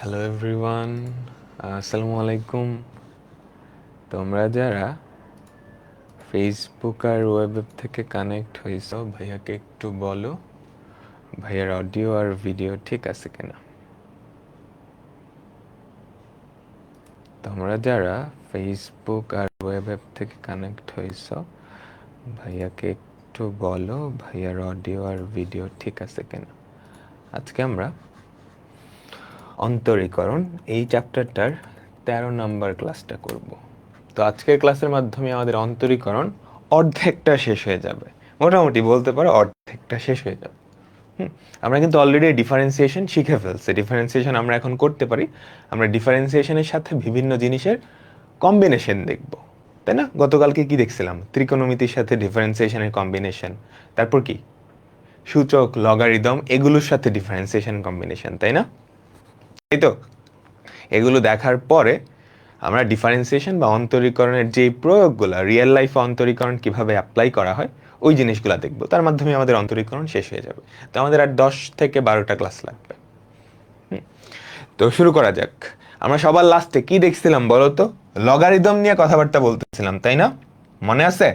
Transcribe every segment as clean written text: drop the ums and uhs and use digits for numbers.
Hello everyone, আসসালামু আলাইকুম। তোমরা যারা ফেসবুক আর ওয়েব থেকে কানেক্ট হয়েছো, ভাইয়াকে একটু বলো ভাইয়ার অডিও আর ভিডিও ঠিক আছে কিনা। তোমরা যারা ফেসবুক আর ওয়েব থেকে কানেক্ট হয়েছো, ভাইয়াকে একটু বলো ভাইয়ার অডিও আর ভিডিও ঠিক আছে কিনা। আজকে আমরা অন্তরীকরণ এই চ্যাপ্টারটার 13 নম্বর ক্লাসটা করব। তো আজকের ক্লাসের মাধ্যমে আমাদের অন্তরীকরণ অর্ধেকটা শেষ হয়ে যাবে, মোটামুটি বলতে পারো অর্ধেকটা শেষ হয়ে যাবে। আমরা কিন্তু অলরেডি ডিফারেন্সিয়েশন শিখে ফেলছি। ডিফারেন্সিয়েশন আমরা এখন করতে পারি। আমরা ডিফারেন্সিয়েশনের সাথে বিভিন্ন জিনিসের কম্বিনেশন দেখব, তাই না? গতকালকে কি দেখছিলাম? ত্রিকোণমিতির সাথে ডিফারেন্সিয়েশনের কম্বিনেশন, তারপর কি সূচক, লগারিদম, এগুলোর সাথে ডিফারেন্সিয়েশন কম্বিনেশন, তাই না? তাই তো? এগুলো দেখার পরে আমরা ডিফারেন্সিয়েশন বা অন্তরীকরণের যে প্রয়োগগুলো, রিয়েল লাইফে অন্তরীকরণ কিভাবে অ্যাপ্লাই করা হয় ওই জিনিসগুলো দেখব। তার মাধ্যমে আমাদের অন্তরীকরণ শেষ হয়ে যাবে। তো আমাদের আর 10 থেকে 12টা ক্লাস লাগবে। তো শুরু করা যাক। আমরা সবার লাস্টে কি দেখছিলাম বলো তো? লগারিদম নিয়ে কথাবার্তা বলতেছিলাম, তাই না? মনে আছে?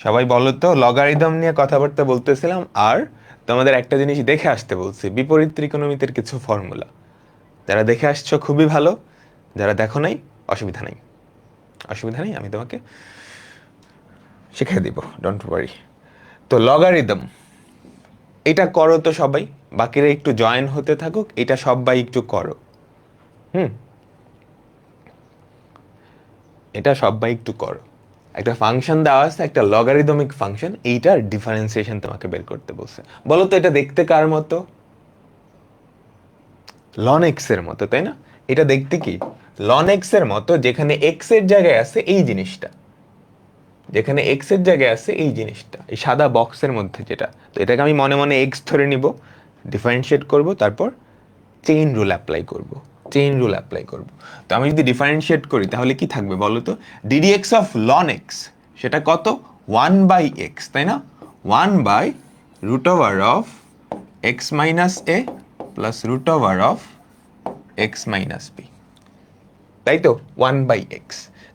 সবাই বলো তো, লগারিদম নিয়ে কথাবার্তা বলতেছিলাম। আর তোমাদের একটা জিনিস দেখে আসতে বলছি, বিপরীত ত্রিকোণমিতির কিছু ফর্মুলা। যারা দেখে আসছো খুবই ভালো, যারা দেখো নাই অসুবিধা নাই, অসুবিধা নেই, আমি তোমাকে শিখিয়ে দিব, ডোন্ট ওয়ারি। তো লগারিদম এটা করো তো সবাই, বাকিরা একটু জয়েন হতে থাকুক, এটা সবাই একটু করো। হুম, এটা সবাই একটু করো। একটা ফাংশন দেওয়া আছে, একটা লগারিদমিক ফাংশন, এইটার ডিফারেন্সিয়েশন তোমাকে বের করতে বলছে। বলো তো এটা দেখতে কার মতো? লন এক্স এর মতো, তাই না? এটা দেখতে কি লন এক্স এর মতো, যেখানে এক্স এর জায়গায় আছে এই জিনিসটা, যেখানে এক্স এর জায়গায় আছে এই জিনিসটা, এই সাদা বক্সের মধ্যে যেটা। তো এটাকে আমি মনে মনে এক্স ধরে নিব, ডিফারেন্সিয়েট করব, তারপর চেইন রুল অ্যাপ্লাই করব, চেইন রুল অ্যাপ্লাই করব। তো আমি যদি ডিফারেন্সিয়েট করি তাহলে কি থাকবে বলো তো? DD x of ln x, সেটা কত? 1/x, তাই না? 1/√অফ এক্স মাইনাস এ প্লাস √অফ এক্স মাইনাস বি, তাই তো? 1/x,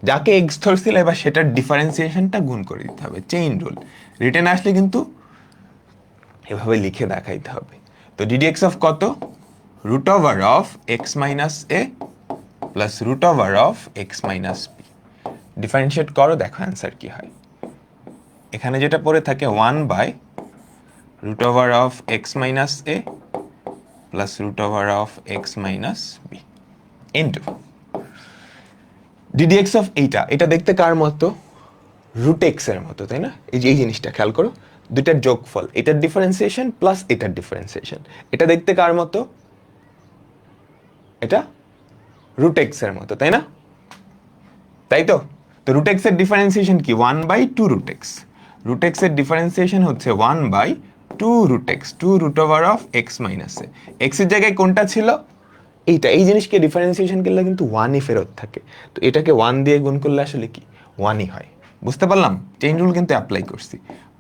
যাকে এক্স ধরছিল এবার সেটার ডিফারেন্সিয়েশনটা গুণ করে দিতে হবে, চেইন রুল। রিটেন আসলে কিন্তু এভাবে লিখে দেখাইতে হবে। তো ডিডি এক্স অফ কত? √অফ এক্স মাইনাস এ প্লাস √অফ এক্স মাইনাস বি। ডিফারেন্সিয়েট করো, দেখো অ্যান্সার কি হয়। এখানে যেটা পড়ে থাকে 1/√অফ এক্স মাইনাস এ প্লাস √অফ x minus b into d d x of এইটা, এটা দেখতে কার মতো? √x এর মতো, তাই না? এই যে এই জিনিসটা খেয়াল করো, দুইটার যোগফল, এটার ডিফারেন্সিয়েশন প্লাস এটার ডিফারেন্সিয়েশন। এটা দেখতে কার মতো? এটা √x এর মতো, তাই না? তাই তো? তো √x এর ডিফারেন্সিয়েশন কি? 1/2√x। √x এর ডিফারেন্সিয়েশন হচ্ছে 1/2√x, 2√অফ এক্স মাইনাস এ। এক্স এর জায়গায় কোনটা ছিল? এইটা। এই জিনিসকে ডিফারেন্সিয়েশন করলে কিন্তু 1ই ফেরত থাকে। তো এটাকে 1 দিয়ে গুণ করলে আসলে কি 1ই হয়। বুঝতে পারলাম? চেইন রুল কিন্তু অ্যাপ্লাই করছি।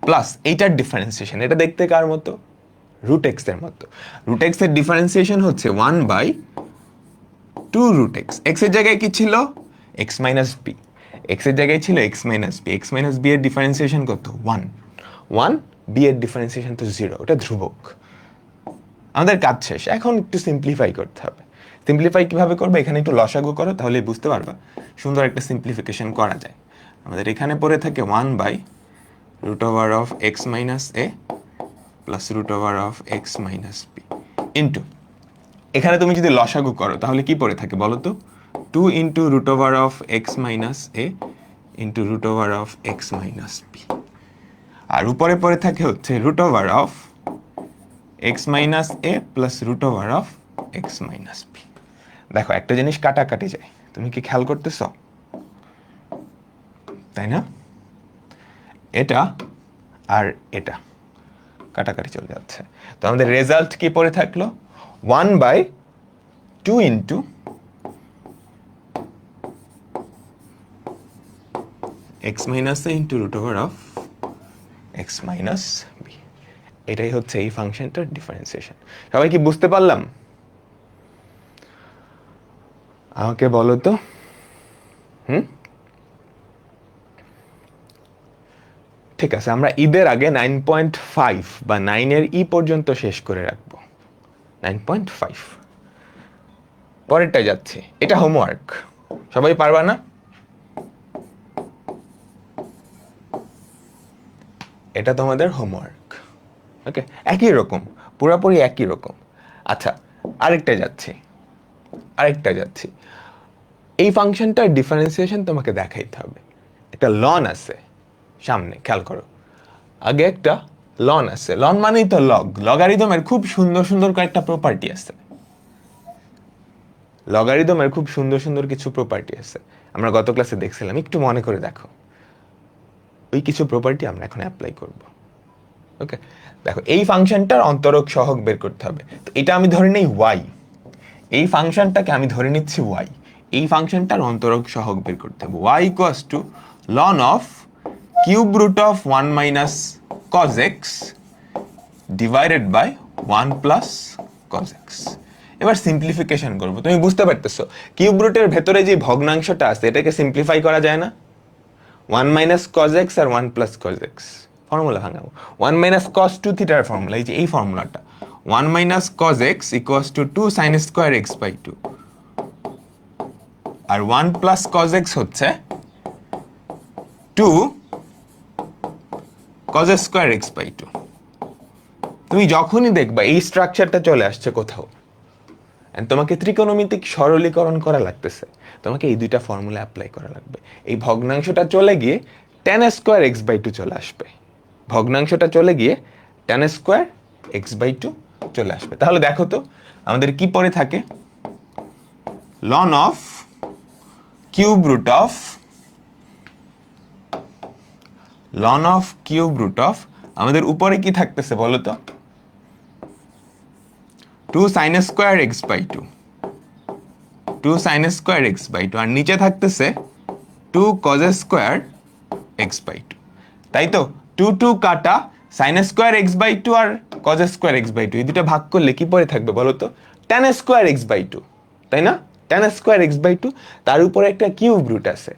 প্লাস এইটার ডিফারেন্সিয়েশন, এটা দেখতে কার মতো? √x এর মতো। √x এর ডিফারেন্সিয়েশন হচ্ছে 1/2√x। এক্স এর জায়গায় কি ছিল? X minus B. এক্স এর জায়গায় ছিল X minus B. X minus B এর ডিফারেন্সিয়েশন কত? 1। 1, বি এর ডিফারেন্সিয়েশন তো 0, ওটা ধ্রুবক। আমাদের কাজ শেষ, এখন একটু সিম্পলিফাই করতে হবে। সিম্পলিফাই কিভাবে করবে? এখানে একটু লসাগু করো, তাহলে বুঝতে পারবা সুন্দর একটা সিম্পলিফিকেশন করা যায়। আমাদের এখানে পড়ে থাকে 1/√অফ এক্স মাইনাস এ প্লাস √অফ এক্স মাইনাস বি ইন্টু, এখানে তুমি যদি লসাগু করো তাহলে কি পড়ে থাকে বলো তো? 2 ইন্টু √অফ এক্স মাইনাস এ ইন্টু √অফ এক্স মাইনাস বি। আর উপরে পড়ে থাকে হচ্ছে √অফ এক্স মাইনাস এ প্লাস √অফ এক্স মাইনাস বি। দেখো একটা জিনিস কাটাকাটি যায়, তুমি কি খেয়াল করতেছ? তাই না? এটা আর এটা কাটাকাটি চলে যাচ্ছে। তো আমাদের রেজাল্ট কি পড়ে থাকলো? 1/2 ইন্টু এক্স মাইনাস এ ইন্টু √অফ এক্স মাইনাস বি। এটাই হচ্ছে এই ফাংশনটার ডিফারেন্সিয়েশন। সবাই কি বুঝতে পারলাম? আমাকে বলো তো ঠিক আছে, আমরা ঈদের আগে 9.5 বা 9-এর ই পর্যন্ত শেষ করে রাখবো। 9.5 পরেরটা যাচ্ছে, এটা হোমওয়ার্ক, সবাই পারবা না? এটা তোমাদের হোমওয়ার্ক, ওকে? একই রকম, পুরোপুরি একই রকম। আচ্ছা, আরেকটা যাচ্ছি। এই ফাংশনটার ডিফারেন্সিয়েশন তোমাকে দেখাইতে হবে। একটা লন আছে সামনে, খেয়াল করো। আগে একটা লন আছে, লন মানেই তো লগ। লগারিদমের খুব সুন্দর সুন্দর কয়েকটা প্রপার্টি আছে। লগারিদমের খুব সুন্দর সুন্দর কিছু প্রপার্টি আছে, আমরা গত ক্লাসে দেখছিলাম, একটু মনে করে দেখো। ওই কিছু প্রপার্টি আমরা এখন অ্যাপ্লাই করব, ওকে? দেখো, এই ফাংশনটার অন্তরক সহগ বের করতে হবে। তো এটা আমি ধরে নেই ওয়াই, এই ফাংশনটাকে আমি ধরে নিচ্ছি ওয়াই। এই ফাংশনটার অন্তরক সহগ বের করতে হবে। Y equals to ln of cube root of 1 minus cos X divided by 1 plus cos X. এবার সিম্পলিফিকেশন করব। তুমি বুঝতে পারতেছো কিউব রুটের ভেতরে যে ভগ্নাংশটা আছে এটাকে সিম্পলিফাই করা যায় না? 1 মাইনাস কজ এক্স আর 1 প্লাস কজ এক্স, ফর্মুলা ভাঙাবো। 1 মাইনাস কজ 2 থিটার ফর্মুলা, এই যে এই ফর্মুলাটা, 1 minus cos x equals to 2 sine square x by 2, আর 1 প্লাস কজ এক্স হচ্ছে 2 কজ স্কোয়ার এক্স বাই 2। তুমি যখনই দেখবা এই স্ট্রাকচারটা চলে আসছে কোথাও, তোমাকে ত্রিকোণমিতিক সরলীকরণ করা লাগতেছে, তোমাকে এই দুইটা ফর্মুলা অ্যাপ্লাই করা লাগবে। এই ভগ্নাংশটা চলে গিয়ে tan স্কোয়ার এক্স বাই 2 চলে আসবে, ভগ্নাংশটা চলে গিয়ে tan স্কোয়ার এক্স বাই 2 চলে আসবে। তাহলে দেখো তো আমাদের কি পড়ে থাকে, ln of cube root of আমাদের উপরে কি থাকতেছে বলো তো, 2 sine square x by 2, 2 sine square x by 2, আর নিচে থাকতেছে 2 কজ স্কোয়ার এক্স বাই 2। তাই তো 2 2 কাটা, সাইন স্কোয়ার এক্স বাই 2 আর কজ স্কোয়ার এক্স বাই 2, এই দুটো ভাগ করলে কি পড়ে থাকবে বলো তো, tan স্কোয়ার এক্স বাই 2, তাই না? tan স্কোয়ার এক্স বাই 2, তার উপরে একটা কিউব রুট আছে,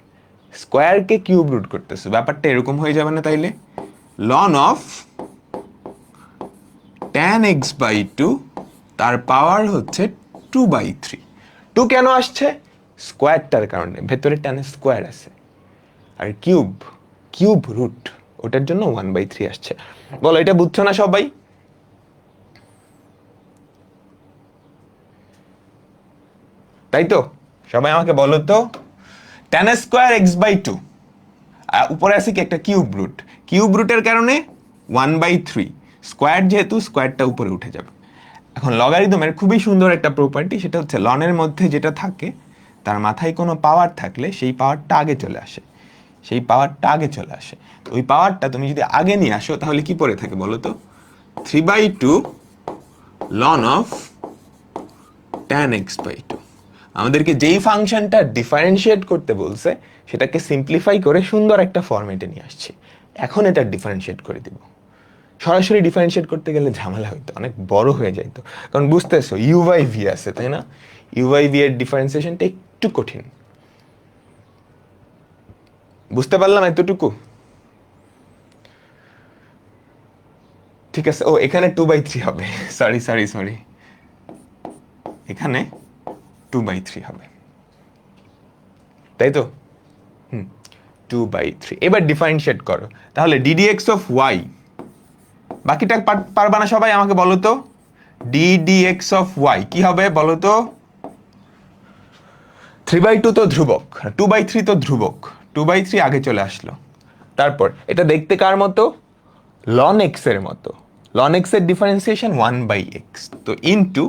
স্কোয়ারকে কিউব রুট করতেছে, ব্যাপারটা এরকম হয়ে যাবে না তাইলে? Ln of tan X by 2 তার পাওয়ার হচ্ছে 2/3। 2 কেন আসছে? স্কোয়ারটার কারণে, ভেতরে tan স্কোয়ার আছে, আর কিউব রুট ওটার জন্য 1/3 আসছে। বলো, এটা বুঝছো না সবাই? তাই তো? সবাই আমাকে বলো তো, tan স্কোয়ার এক্স বাই 2, উপরে আছে কি একটা কিউব রুটের কারণে 1/3, স্কোয়ার যেহেতু স্কোয়ারটা উপরে উঠে যাবে। এখন লগারিদমের খুবই সুন্দর একটা প্রপার্টি, সেটা হচ্ছে লনের মধ্যে যেটা থাকে তার মাথায় কোনো পাওয়ার থাকলে সেই পাওয়ারটা আগে চলে আসে, ওই পাওয়ারটা তুমি যদি আগে নিয়ে আসো তাহলে কি পড়ে থাকে বলো তো, 3/2 ln of tan x by 2। আমাদেরকে যেই ফাংশনটা ডিফারেন্সিয়েট করতে বলছে সেটাকে সিম্পলিফাই করে সুন্দর একটা ফরম্যাটে নিয়ে আসছি। এখন এটা ডিফারেন্সিয়েট করে দিব। সরাসরি ডিফারেন্সিয়েট করতে গেলে ঝামেলা হইতো, অনেক বড় হয়ে যাইতো, কারণ বুঝতেছো u/v আছে, তাই না? u/v এর ডিফারেন্সিয়েশনটা একটু কঠিন। বুঝতে পারলাম এতটুকু? ঠিক আছে। ও, এখানে 2/3 হবে, সরি, এখানে 2/3 হবে, তাই তো? 2/3। এবার ডিফারেন্সিয়েট করো, তাহলে ddx অফ y, বাকিটা পারবা না সবাই? আমাকে বলো তো, ddx অফ y কি হবে বলো তো? 3/2 তো ধ্রুবক, 2/3 তো ধ্রুবক, 2/3 আগে চলে আসলো। তারপর এটা দেখতে কার মতো? ln x এর মতো। ln x এর ডিফারেন্সিয়েশন 1/x, তো ইনটু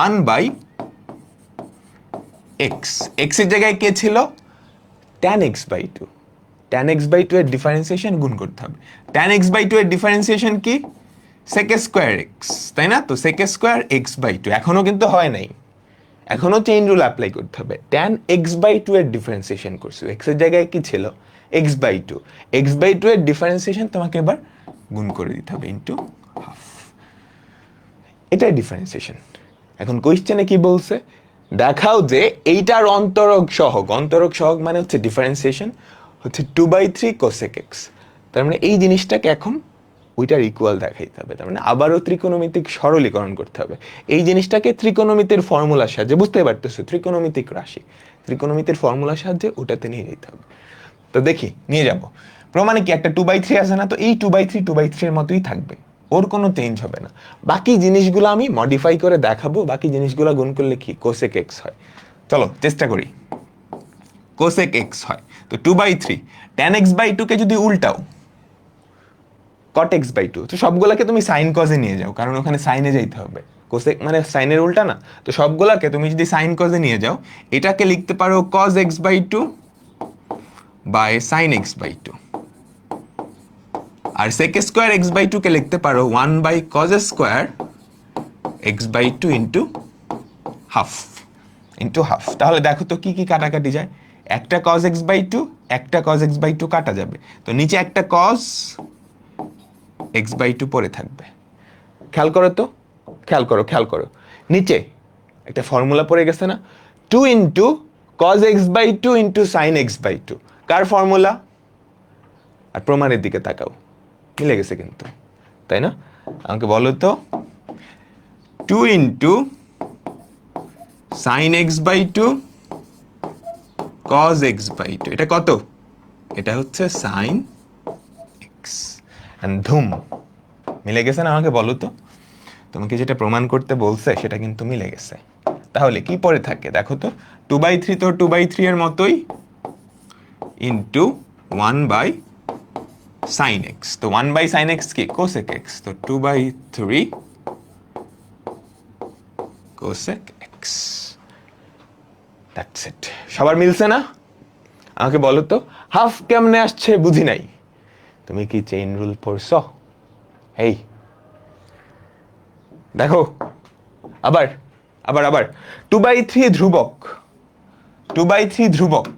1/x, x এর জায়গায় কে ছিল? tan x by 2, tan x by 2 এর ডিফারেন্সিয়েশন গুণ করতে হবে। tan x বাই 2 এর ডিফারেন্সিয়েশন কি? sec স্কয়ার x, তাই না? তো sec স্কয়ার x বাই 2 এখনো কিন্তু হয় নাই, এখনো চেইন রুল অ্যাপ্লাই করতে হবে। tan x বাই 2 এর ডিফারেন্সিয়েশন করছো, x এর জায়গায় কি ছিল? x বাই 2, x বাই 2 এর ডিফারেন্সিয়েশন তোমাকে এবার গুণ করে দিতে হবে ইনটু হাফ, এটাই ডিফারেন্সিয়েশন। এখন কোয়েশ্চেনে কি বলছে? দেখাও যে এইটার অন্তরক সহগ মানে হচ্ছে ডিফারেন্সিয়েশন হচ্ছে 2/3 কোসেক এক্স। তার মানে এই জিনিসটাকে এখন ওইটার ইকুয়াল দেখাইতে হবে, তার মানে আবারও ত্রিকোণমিতিক সরলীকরণ করতে হবে। এই জিনিসটাকে ত্রিকোণমিতির ফর্মুলার সাহায্যে, বুঝতে পারতেছো, ত্রিকোণমিতিক রাশি, ত্রিকোণমিতির ফর্মুলার সাহায্যে ওটাতে নিয়ে যেতে হবে। তো দেখি নিয়ে যাব। প্রমাণে কি একটা 2/3 আছে না, তো এই 2/3 এর মতোই থাকবে, ওর কোনো চেঞ্জ হবে না। বাকি জিনিসগুলো আমি মডিফাই করে দেখাবো, বাকি জিনিসগুলো গুণ করলে কি কোসেক এক্স হয়। চলো চেষ্টা করি। কোসেক এক্স হয় তো 2/3, tan x/2 কে যদি উল্টাও cot x/2, তো সবগুলাকে তুমি সাইন কজে নিয়ে যাও, কারণ ওখানে সাইনে যাইতে হবে, কোসেক মানে সাইনের উল্টা না। তো সবগুলাকে তুমি যদি সাইন কজে নিয়ে যাও, এটাকে লিখতে পারো cos x/2 by sin x/2, আর sec স্কয়ার x/2 কে লিখতে পারো 1/cos স্কয়ার x/2 হাফ। তাহলে দেখো তো কি কি কাটাকাটি যায়। একটা cos x/2, একটা cos x/2 কাটা যাবে, তো নিচে একটা cos x/2 পড়ে থাকবে। খেয়াল করো তো, খেয়াল করো নিচে একটা ফর্মুলা পড়ে গেছে না, 2 cos x/2 sin x/2, কার ফর্মুলা? আর প্রমাণের দিকে তাকাও, মিলে গেছে কিন্তু, তাই না? আমাকে বলো তো, 2 sin x/2 cos x/2, এটা কত? এটা হচ্ছে sin x, and ধুম, মিলে গেছে না? আমাকে বলো তো, তোমাকে যেটা প্রমাণ করতে বলছে সেটা কিন্তু মিলে গেছে। তাহলে কি পড়ে থাকে দেখো তো, 2/3 তো 2/3 এর মতোই ইন্টু 1/sin x, তো 1/sin x কি? cosec x, তো 2/3 cosec x, দ্যাটস ইট। সবার মিলছে না? আমাকে বলো তো, হাফ কেমনে আসছে বুঝি নাই। তুমি কি চেইন রুল পড়ছো? এই দেখো, আবার 2/3 ধ্রুবক, 2/3 ধ্রুবক,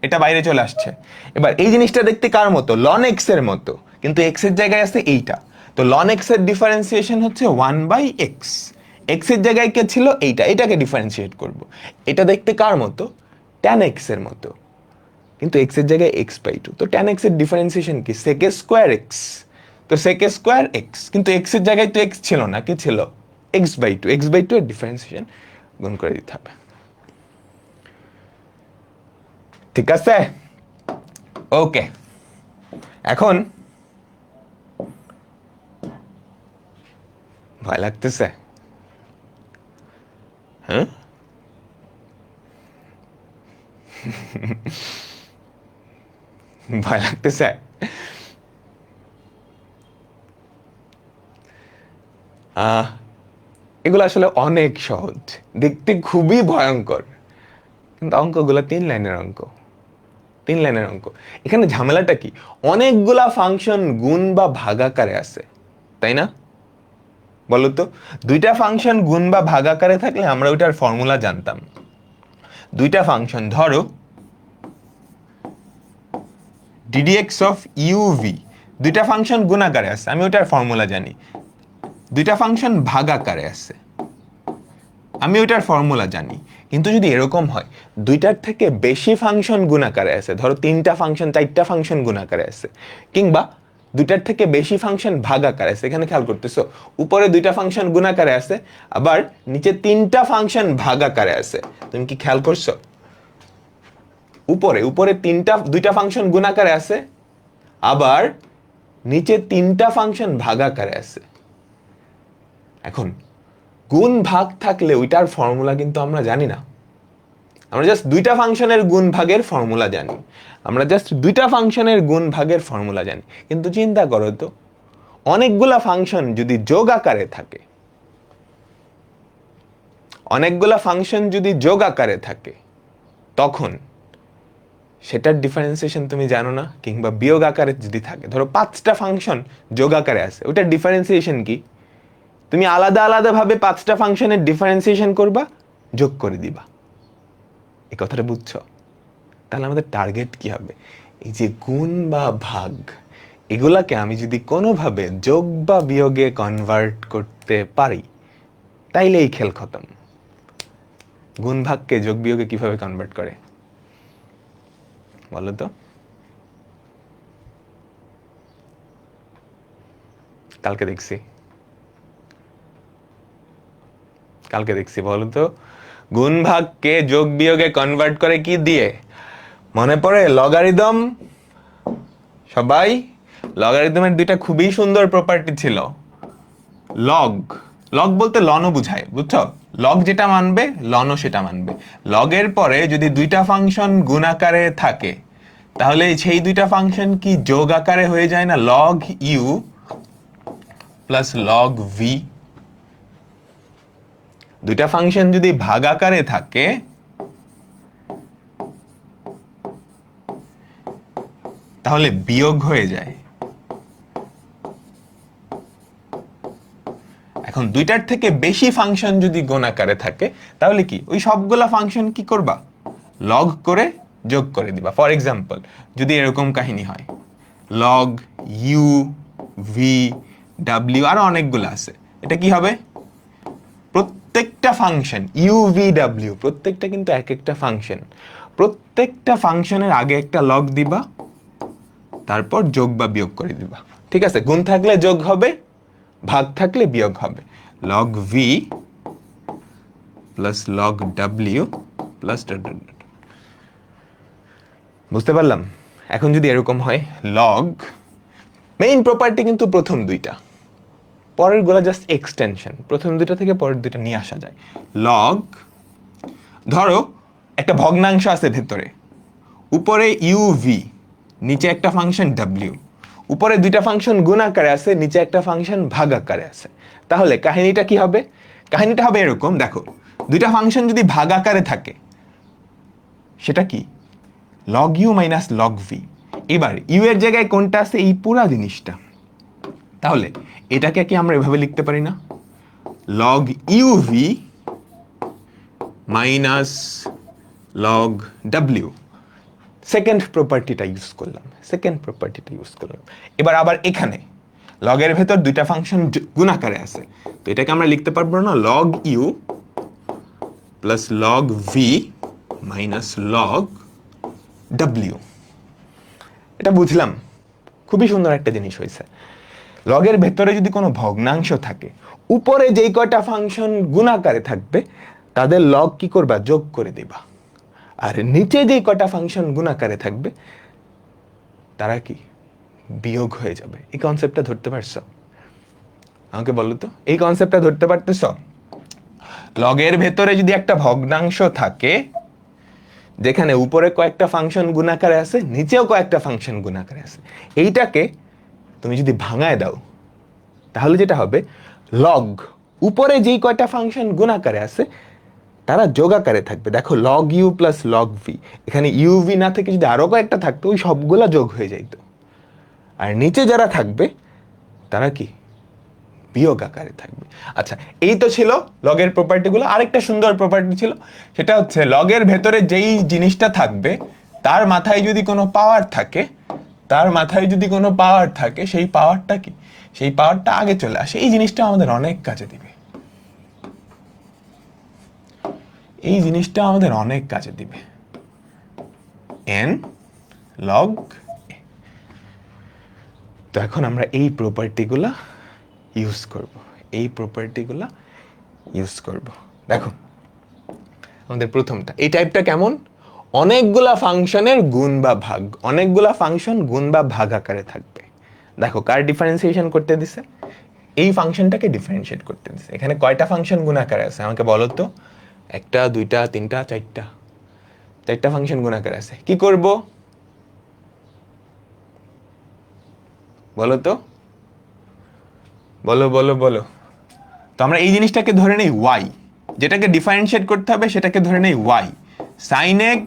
এটা বাইরে চলে আসছে। এবার এই জিনিসটা দেখতে কার মতো? লন এক্স এর মতো, কিন্তু এক্স এর জায়গায় আছে এইটা, তো লন এক্স এর ডিফারেন্সিয়েশন হচ্ছে 1/x, এক্স এর জায়গায় কে ছিল? এইটা, এটাকে ডিফারেন্সিয়েট করব। এটা দেখতে কার মতো? tan x এর মতো, কিন্তু এক্স এর জায়গায় x/2, তো tan x এর ডিফারেন্সিয়েশন কি? sec স্কয়ার x, তো sec স্কয়ার x, কিন্তু এক্স এর জায়গায় তো x ছিল না, কি ছিল? x/2 এর ডিফারেন্সিয়েশন গুণ করে দিতে হবে। ঠিক আছে, ওকে। এখন ভয় লাগতেছে? হ্যাঁ, ভয় লাগতেছে? এগুলো আসলে অনেক সহজ, দেখতে খুবই ভয়ঙ্কর, কিন্তু অঙ্কগুলো 3 লাইনের অঙ্ক। এখানে ঝামেলাটা কি? অনেকগুলা ফাংশন গুণ বা ভাগাকারে আছে, তাই না? বলো তো, দুইটা ফাংশন গুণ বা ভাগাকারে থাকলে আমরা ওইটার ফর্মুলা জানতাম। দুইটা ফাংশন ধরো ddx অফ uv, দুইটা ফাংশন গুণাকারে আছে, আমি ওইটার ফর্মুলা জানি। দুইটা ফাংশন ভাগাকারে আছে, আমি ওইটার ফর্মুলা জানি। কিন্তু যদি এরকম হয় দুইটার থেকে বেশি ফাংশন গুণাকারে আছে, ধরো 3টা ফাংশন 4টা ফাংশন গুণাকারে আছে, কিংবা দুইটার থেকে বেশি ফাংশন ভাগাকারে আছে, এখানে খেয়াল করতেছো, উপরে 2টা ফাংশন গুণাকারে আছে, আবার নিচে 3টা ফাংশন ভাগাকারে আছে। তুমি কি খেয়াল করছো? উপরে 2টা ফাংশন গুণাকারে আছে, আবার নিচে 3টা ফাংশন ভাগাকারে আছে। এখন গুণ ভাগ থাকলে ওইটার ফর্মুলা কিন্তু আমরা জানি না, আমরা জাস্ট দুইটা ফাংশনের গুণ ভাগের ফর্মুলা জানি, কিন্তু চিন্তা করো তো, অনেকগুলা ফাংশন যদি যোগ আকারে থাকে, তখন সেটার ডিফারেন্সিয়েশন তুমি জানো না, কিংবা বিয়োগ আকারে যদি থাকে, ধরো 5টা ফাংশন যোগ আকারে আছে, ওটার ডিফারেন্সিয়েশন কি? তুমি আলাদা আলাদা ভাবে 5টা ফাংশনের ডিফারেন্সিয়েশন করবা, যোগ করে দিবা। এই কথাটা বুঝছো? তাহলে আমাদের টার্গেট কি হবে? এই যে গুণ বা ভাগ, এগুলাকে আমি যদি কোনোভাবে যোগ বা বিয়োগে কনভার্ট করতে পারি, তাইলে এই খেল খতম। গুণ ভাগকে যোগ বিয়োগে কিভাবে কনভার্ট করে বলো তো? কালকে দেখছি বলো তো, গুণ ভাগকে যোগ বিয়োগে কনভার্ট করে কি দিয়ে? মনে পড়ে লগারিদম? সবাই লগারিদমের দুইটা খুবই সুন্দর প্রপার্টি ছিল। লগ লগ বলতে লনও বুঝায়, বুঝছো? লগ যেটা মানবে লনও সেটা মানবে। লগের পরে যদি দুইটা ফাংশন গুণ আকারে থাকে তাহলে সেই দুইটা ফাংশন কি যোগ আকারে হয়ে যায় না? Log U plus log V. দুইটা ফাংশন যদি ভাগ আকারে থাকে তাহলে বিয়োগ হয়ে যায়। এখন দুইটার থেকে বেশি ফাংশন যদি গুণ আকারে থাকে তাহলে কি ওই সবগুলা ফাংশন কি করবা? লগ করে যোগ করে দিবা। ফর এক্সাম্পল, যদি এরকম কাহিনী হয় লগ ইউ ভি ডাব্লিউ, আরো অনেকগুলো আছে, এটা কি হবে? প্রত্যেকটা ফাংশন ইউ ভি ডাব্লিউ প্রত্যেকটা কিন্তু এক একটা ফাংশন, প্রত্যেকটা ফাংশনের আগে একটা লগ দিবা, তারপর যোগ বা বিয়োগ করে দিবা। ঠিক আছে? গুণ থাকলে যোগ হবে, ভাগ থাকলে বিয়োগ হবে। Log V plus log W plus বুঝতে পারলাম? এখন যদি এরকম হয় লগ, মেইন প্রপার্টি কিন্তু প্রথম দুইটা, পরের গুলা জাস্ট এক্সটেনশন। প্রথম দুইটা থেকে পরের দুইটা নিয়ে আসা যায়। লগ, ধরো একটা ভগ্নাংশ আছে ভেতরে, উপরে ইউ ভি, নিচে একটা ফাংশন ডাব্লিউ, উপরে দুইটা ফাংশন গুণ আকারে আছে, নিচে একটা ফাংশন ভাগ আকারে আছে। তাহলে কাহিনীটা কি হবে? কাহিনীটা হবে এরকম, দেখো দুইটা ফাংশন যদি ভাগ আকারে থাকে সেটা কি? Log U minus log V. এবার ইউ এর জায়গায় কোনটা আছে? এই পুরা জিনিসটা। তাহলে এটাকে কি আমরা এভাবে লিখতে পারি না? Log u v minus log ডাব্লিউ। সেকেন্ড প্রপার্টিটা ইউজ করলাম। এবার আবার এখানে লগের ভেতর দুইটা ফাংশন গুণ আকারে আছে, তো এটাকে আমরা লিখতে পারবো না log U plus log V minus log W. এটা বুঝলাম, খুবই সুন্দর একটা জিনিস হয়েছে। লগের ভেতরে যদি কোনো ভগ্নাংশ থাকে, উপরে যেই কয়টা ফাংশন গুণ আকারে থাকবে তাদের লগ কি করবা? যোগ করে দিবা। আর নিচে যেই কয়টা ফাংশন গুণ আকারে থাকবে তারা কি? বিয়োগ হয়ে যাবে। এই কনসেপ্টটা ধরতে পারছো? আমাকে বলো তো, এই কনসেপ্টটা ধরতে পারতেছ? লগের ভেতরে যদি একটা ভগ্নাংশ থাকে যেখানে উপরে কয়েকটা ফাংশন গুণ আকারে আছে, নিচেও কয়েকটা ফাংশন গুণ আকারে আছে, এইটাকে তুমি যদি ভাঙায় দাও তাহলে যেটা হবে, লগ উপরে যেই কয়টা ফাংশন গুণ আকারে আছে তারা যোগ আকারে থাকবে। দেখো log U plus log V, এখানে ইউ ভি না থেকে যদি আরো কয়েকটা থাকতো ওই সবগুলা যোগ হয়ে যাইতো। আর নিচে যারা থাকবে তারা কি? বিয়োগ আকারে থাকবে। আচ্ছা, এই তো ছিল লগের প্রপার্টিগুলো। আরেকটা সুন্দর প্রপার্টি ছিল, সেটা হচ্ছে লগের ভেতরে যেই জিনিসটা থাকবে তার মাথায় যদি কোনো পাওয়ার থাকে, সেই পাওয়ারটা কি? সেই পাওয়ারটা আগে চলে আসে। এই জিনিসটা আমাদের অনেক কাজে দিবে। n log a। তো এখন আমরা এই প্রপার্টিগুলা ইউজ করব। দেখো আমাদের প্রথমটা, এই টাইপটা কেমন? অনেকগুলা ফাংশনের গুণ বা ভাগ, অনেকগুলা ফাংশন গুণ বা ভাগ আকারে থাকবে। দেখো কার ডিফারেন্সিয়েশন করতে দিছে? এই ফাংশনটাকে ডিফারেন্সিয়েট করতে দিছে। এখানে কয়টা ফাংশন গুণ আকারে আছে আমাকে বলো তো? একটা, দুইটা, তিনটা, চারটা ফাংশন গুণ আকারে আছে। কি করব বলো তো? বলো। তো আমরা এই জিনিসটাকে ধরে নেই y, যেটাকে ডিফারেন্সিয়েট করতে হবে সেটাকে ধরে নেই y, sin x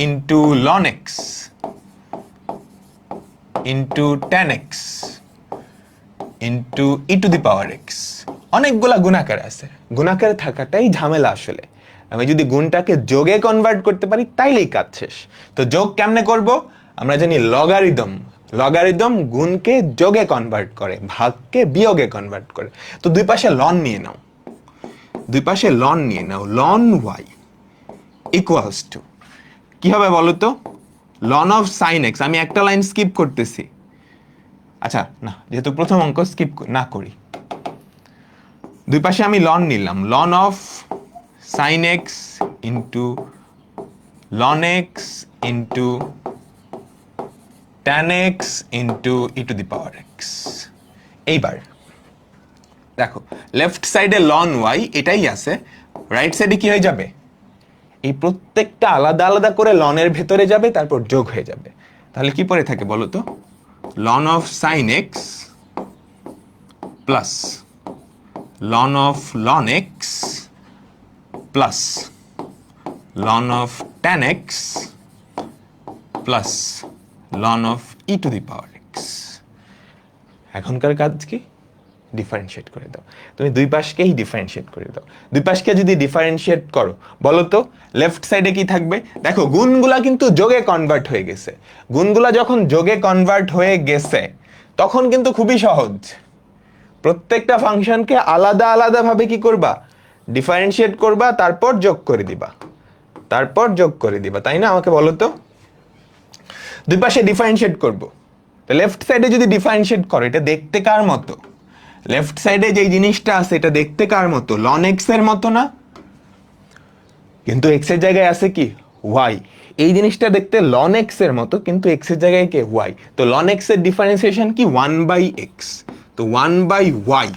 into ln x into tan x into e two the power x। অনেকগুলা গুণাকারে আছে, গুণাকারে থাকাটাই ঝামেলা আসলে। আমি যদি গুণটাকে যোগে কনভার্ট করতে পারি তাইলেই কাজ শেষ। তো যোগ কেমনে করব? আমরা জানি লগারিদম গুণকে যোগে কনভার্ট করে, ভাগকে বিয়োগে কনভার্ট করে। তো দুই পাশে লন নিয়ে নাও, লন y ইকুয়ালস টু কি হবে বলো তো, লন অফ সাইন এক্স। আমি একটা লাইন স্কিপ করতেছি, আচ্ছা না, যেহেতু প্রথম অঙ্ক স্কিপ না করি, দুই পাশে আমি লন নিলাম, ln of sine X into ln X into tan x into E to the power X. এইবার দেখো লেফট সাইডে লন ওয়াই এটাই আছে, রাইট সাইডে কি হয়ে যাবে, এই প্রত্যেকটা আলাদা আলাদা করে লনের ভেতরে যাবে, তারপর যোগ হয়ে যাবে। তাহলে কি পড়ে থাকে বলো তো, ln of sine X plus ln of ln X plus ln of tan x plus ln of E to the power X. এখনকার কাজ কি, ডিফারেন্সিয়েট করে দাও। তুমি দুই পাশকেই ডিফারেন্সিয়েট করে দাও। দুই পাশকে যদি ডিফারেন্সিয়েট করো, বলো তো লেফট সাইডে কি থাকবে, দেখো গুণগুলা কিন্তু যোগে কনভার্ট হয়ে গেছে। গুণগুলা যখন যোগে কনভার্ট হয়ে গেছে তখন কিন্তু খুবই সহজ, প্রত্যেকটা ফাংশনকে আলাদা আলাদা ভাবে কি করবা, ডিফারেন্সিয়েট করবা, তারপর যোগ করে দিবা, তারপর যোগ করে দিবা, তাই না? আমাকে বলো তো, দুই পাশে ডিফারেন্সিয়েট করবো, তো লেফট সাইডে যদি ডিফারেন্সিয়েট করো, এটা দেখতে কার মতো, লেফট সাইডে যে জিনিসটা আছে এটা দেখতে কার মতো, লন এক্স এর মতো না? কিন্তু এক্স এর জায়গায় আছে কি, ওয়াই। এই জিনিসটা দেখতে লন এক্স এর মতো, কিন্তু এক্স এর জায়গায় কে, ওয়াই। তো লন এক্স এর ডিফারেন্সিয়েশন কি, 1/x। তো 1/y,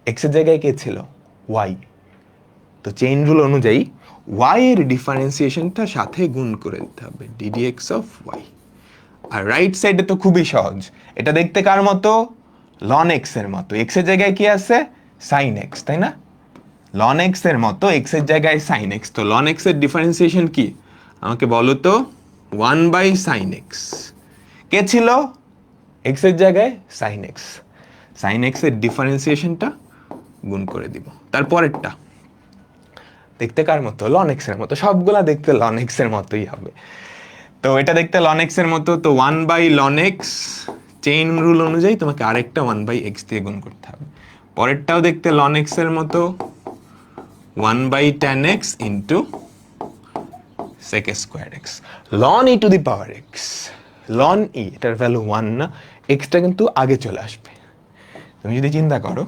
এক্স এর জায়গায় কে ছিল, ওয়াই। তো চেইন রুল অনুযায়ী ওয়াই এর ডিফারেন্সিয়েশনটা সাথে গুণ করে দিতে হবে, ddx অফ ওয়াই। আর রাইট সাইডে তো খুবই সহজ, এটা দেখতে কার মতো, লন এক্স এর মতো। এক্স এর জায়গায় কি আছে, সাইন এক্স, তাই না? লন এক্স এর মতো, এক্স এর জায়গায় সাইন এক্স। তো লন এক্স এর ডিফারেন্সিয়েশন কি, আমাকে বলো তো, 1/sin x। কে ছিল, এক্স এর জায়গায় সাইন এক্স। সাইন এক্স এর ডিফারেন্সিয়েশনটা গুণ করে দিব। তারপরেরটা দেখতে কার মতো, লন এক্স এর মতো। সবগুলা দেখতে লন এক্স এর মতোই হবে। তো এটা দেখতে লন এক্স এর মতো, তো 1/ln x, চেইন রুল অনুযায়ী তোমাকে আরেকটা 1/x দিয়ে গুণ করতে হবে। পরেরটাও দেখতে লন এক্স এর মতো, 1/tan x into sec square x. Ln E to the power x, ln e, এটার ভ্যালু 1 না, এক্সটা কিন্তু আগে চলে আসবে। তুমি যদি চিন্তা করো,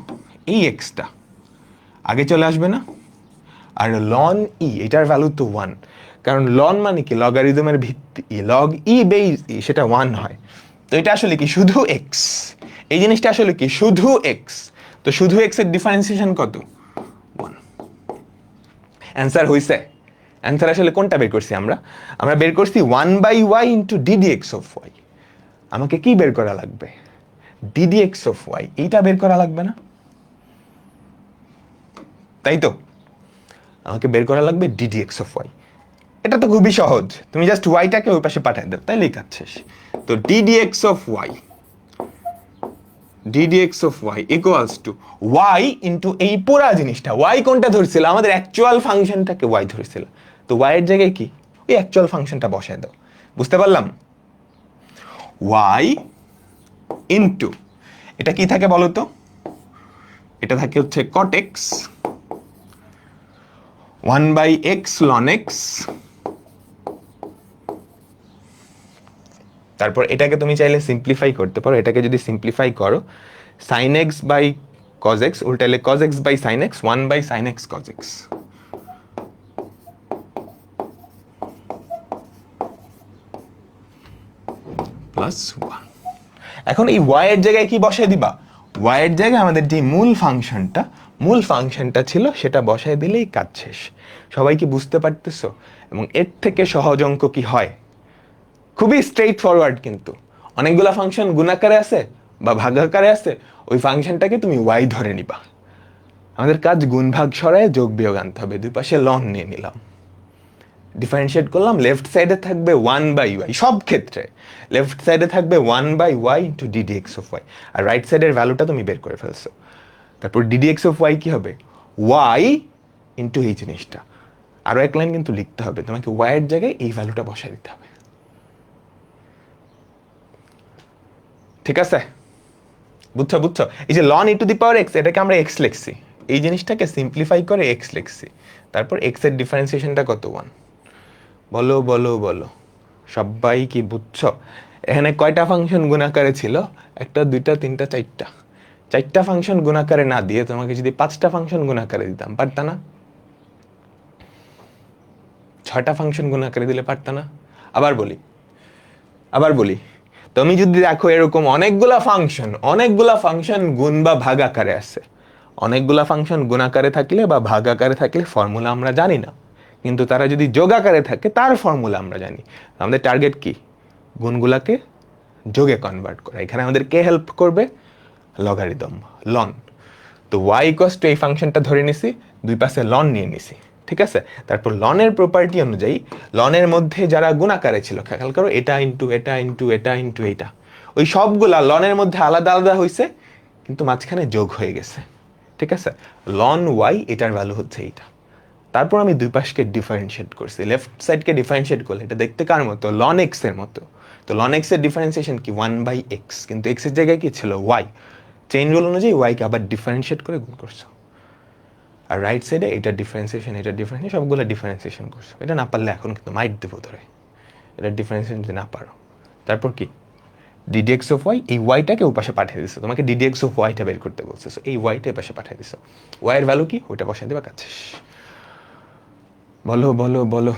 এই এক্সটা আগে চলে আসবে না? আর লন ই, এটার ভ্যালু তো 1, কারণ লন মানে কি, লগারিদমের ভিত্তি, লগ ই বেস ই, সেটা 1 হয়। তো এটা আসলে কি, শুধু এক্স। এই জিনিসটা আসলে কি, শুধু এক্স। তো শুধু এক্স এর ডিফারেন্সিয়েশন কত, 1। অ্যান্সার হইছে? অ্যান্সার আসলে কোনটা বের করছি আমরা বের করছি 1/y into ddx of Y. আমাকে কি বের করা লাগবে, ddx অফ ওয়াই, এইটা বের করা লাগবে না? তাই তো, আমাকে বের করা লাগবে ddx অফ ওয়াই। এটা তো খুবই সহজ, তুমি জাস্ট ওয়াইটাকে ওই পাশে পাঠিয়ে দাও, তাইলেই কাজ শেষ। তো ddx of Y, ddx of Y equals to Y into এই পুরা জিনিসটা। ওয়াই কোনটা ধরছিল, আমাদের অ্যাকচুয়াল ফাংশনটাকে ওয়াই ধরেছিল, তো ওয়াই এর জায়গায় কি, ওই অ্যাকচুয়াল ফাংশনটা বসায় দাও। বুঝতে পারলাম? ওয়াই ইন্টু, এটা কি থাকে বলো তো, এটা থাকে হচ্ছে cot x 1/x ln x, তারপর এটাকে তুমি চাইলে সিম্পলিফাই করতে পারো। এটাকে যদি সিম্পলিফাই করো, sin x by cos x, উল্টাইলে cos x by sin x, 1/sin x cos x। Plus 1। এখন এই y এর জায়গায় কি বসায় দিবা, y এর জায়গায় আমাদের যে মূল ফাংশনটা ছিল সেটা বসায় দিলেই কাজ শেষ। সবাই কি বুঝতে পারতেছো? এবং এর থেকে সহজ অঙ্ক কি হয়? খুবই স্ট্রেইট ফরওয়ার্ড। কিন্তু অনেকগুলা ফাংশন গুণাকারে আছে বা ভাগাকারে আছে, ওই ফাংশনটাকে তুমি y ধরে নিবা। আমাদের কাজ গুণ ভাগ সরায় যোগ বিয়োগ আনতে হবে। দুই পাশে লন নিয়ে নিলাম, ডিফারেন্সিয়েট করলাম, লেফট সাইডে থাকবে 1/y, সব ক্ষেত্রে লেফট সাইডে থাকবে 1/y into ddx of y, আর রাইট সাইডের ভ্যালুটা তুমি বের করে ফেলছো। তারপর ddx অফ y কি হবে, y ইন্টু এই জিনিসটা। আরো এক লাইন কিন্তু লিখতে হবে, তোমাকে y এর জায়গায় এই ভ্যালুটা বসায় দিতে হবে। ঠিক আছে, বুঝছো? এই যে ln E to the power X, এটাকে আমরা এক্স লিখছি, এই জিনিসটাকে সিম্পলিফাই করে এক্স লিখছি। তারপর এক্স এর ডিফারেন্সিয়েশনটা কত 1। বলো বলো বলো, সবাই কি বুঝছো? এখানে কয়টা ফাংশন গুণাকারে ছিল? একটা, দুইটা, তিনটা, চারটা। চারটা ফাংশন গুণাকারে না দিয়ে তোমাকে যদি 5টা ফাংশন গুণাকারে দিতাম, পারতা না? 6টা ফাংশন গুণাকারে দিলে পারতা না? আবার বলি, তুমি যদি দেখো এরকম অনেকগুলা ফাংশন গুণ বা ভাগ আকারে আছে। অনেকগুলা ফাংশন গুণ আকারে থাকলে বা ভাগ আকারে থাকলে ফর্মুলা আমরা জানি না, কিন্তু তারা যদি যোগ আকারে থাকে তার ফর্মুলা আমরা জানি। আমাদের টার্গেট কি? গুণগুলাকে যোগে কনভার্ট করা। এখানে আমাদের কে হেল্প করবে? Logarithm, ln. তো y ইকুয়ালস টু এই ফাংশনটা ধরে নিছি, দুই পাশে লন নিয়ে নিছি, ঠিক আছে? তারপর লনের প্রপার্টি অনুযায়ী লনের মধ্যে যারা গুণ আকারে ছিল, খেয়াল করো, এটা ইন্টু এটা ইন্টু এটা ইন্টু এটা, ওই সবগুলা লনের মধ্যে আলাদা আলাদা হয়েছে, কিন্তু মাঝখানে যোগ হয়ে গেছে, ঠিক আছে? লন y এটার ভ্যালু হচ্ছে এইটা। তারপর আমি দুই পাশকে ডিফারেন্সিয়েট করছি। লেফট সাইডকে ডিফারেন্সিয়েট করলে এটা দেখতে কার মতো? লন এক্স এর মতো। তো লন এক্স এর ডিফারেন্সিয়েশন কি? 1/x, কিন্তু এক্স এর জায়গায় কি ছিল? y। চেইন রুল অনুযায়ী y কে আবার ডিফারেন্সিয়েট করে গুণ করছো। আর রাইট সাইডে এটা ডিফারেন্সিয়েশন সবগুলো ডিফারেন্সিয়েশন করছো। এটা না পারলে এখন কিন্তু মাইট দেবো ধরে, এটা ডিফারেন্সিয়েশন যদি না পারো। তারপর কি? ডিডিএক্স অফ ওয়াই, এই ওয়াইটাকে ও পাশে পাঠিয়ে দিছো। তোমাকে ডিডিএক্স অফ ওয়াইটা বের করতে বলছে, এই ওয়াইটা পাশে পাঠিয়ে দিছো। ওয়াই এর ভ্যালু কি? ওইটা বসাই দেবা, কাছে। বলো বলো বলো,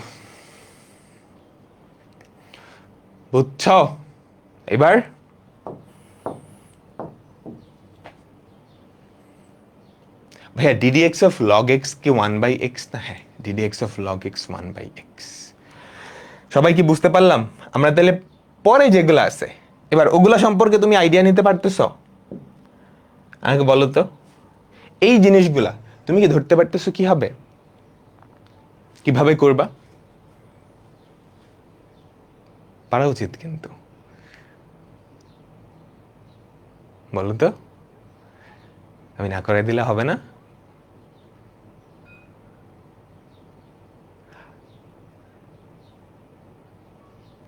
বুঝছ? এবার ভাইয়া ডিডিএক্স অফ লগ এক্স কি 1/x না? হ্যাঁ, ddx of log x 1/x। সবাই কি বুঝতে পারলাম? আমরা তাহলে পরে যেগুলো আছে এবার ওগুলা সম্পর্কে তুমি আইডিয়া নিতে পারতেছ? আমাকে বলো তো, এই জিনিসগুলা তুমি কি ধরতে পারতেছো কি হবে, কিভাবে করবা? পারা উচিত কিন্তু, বলো তো। আমি না করে দিলে হবে না?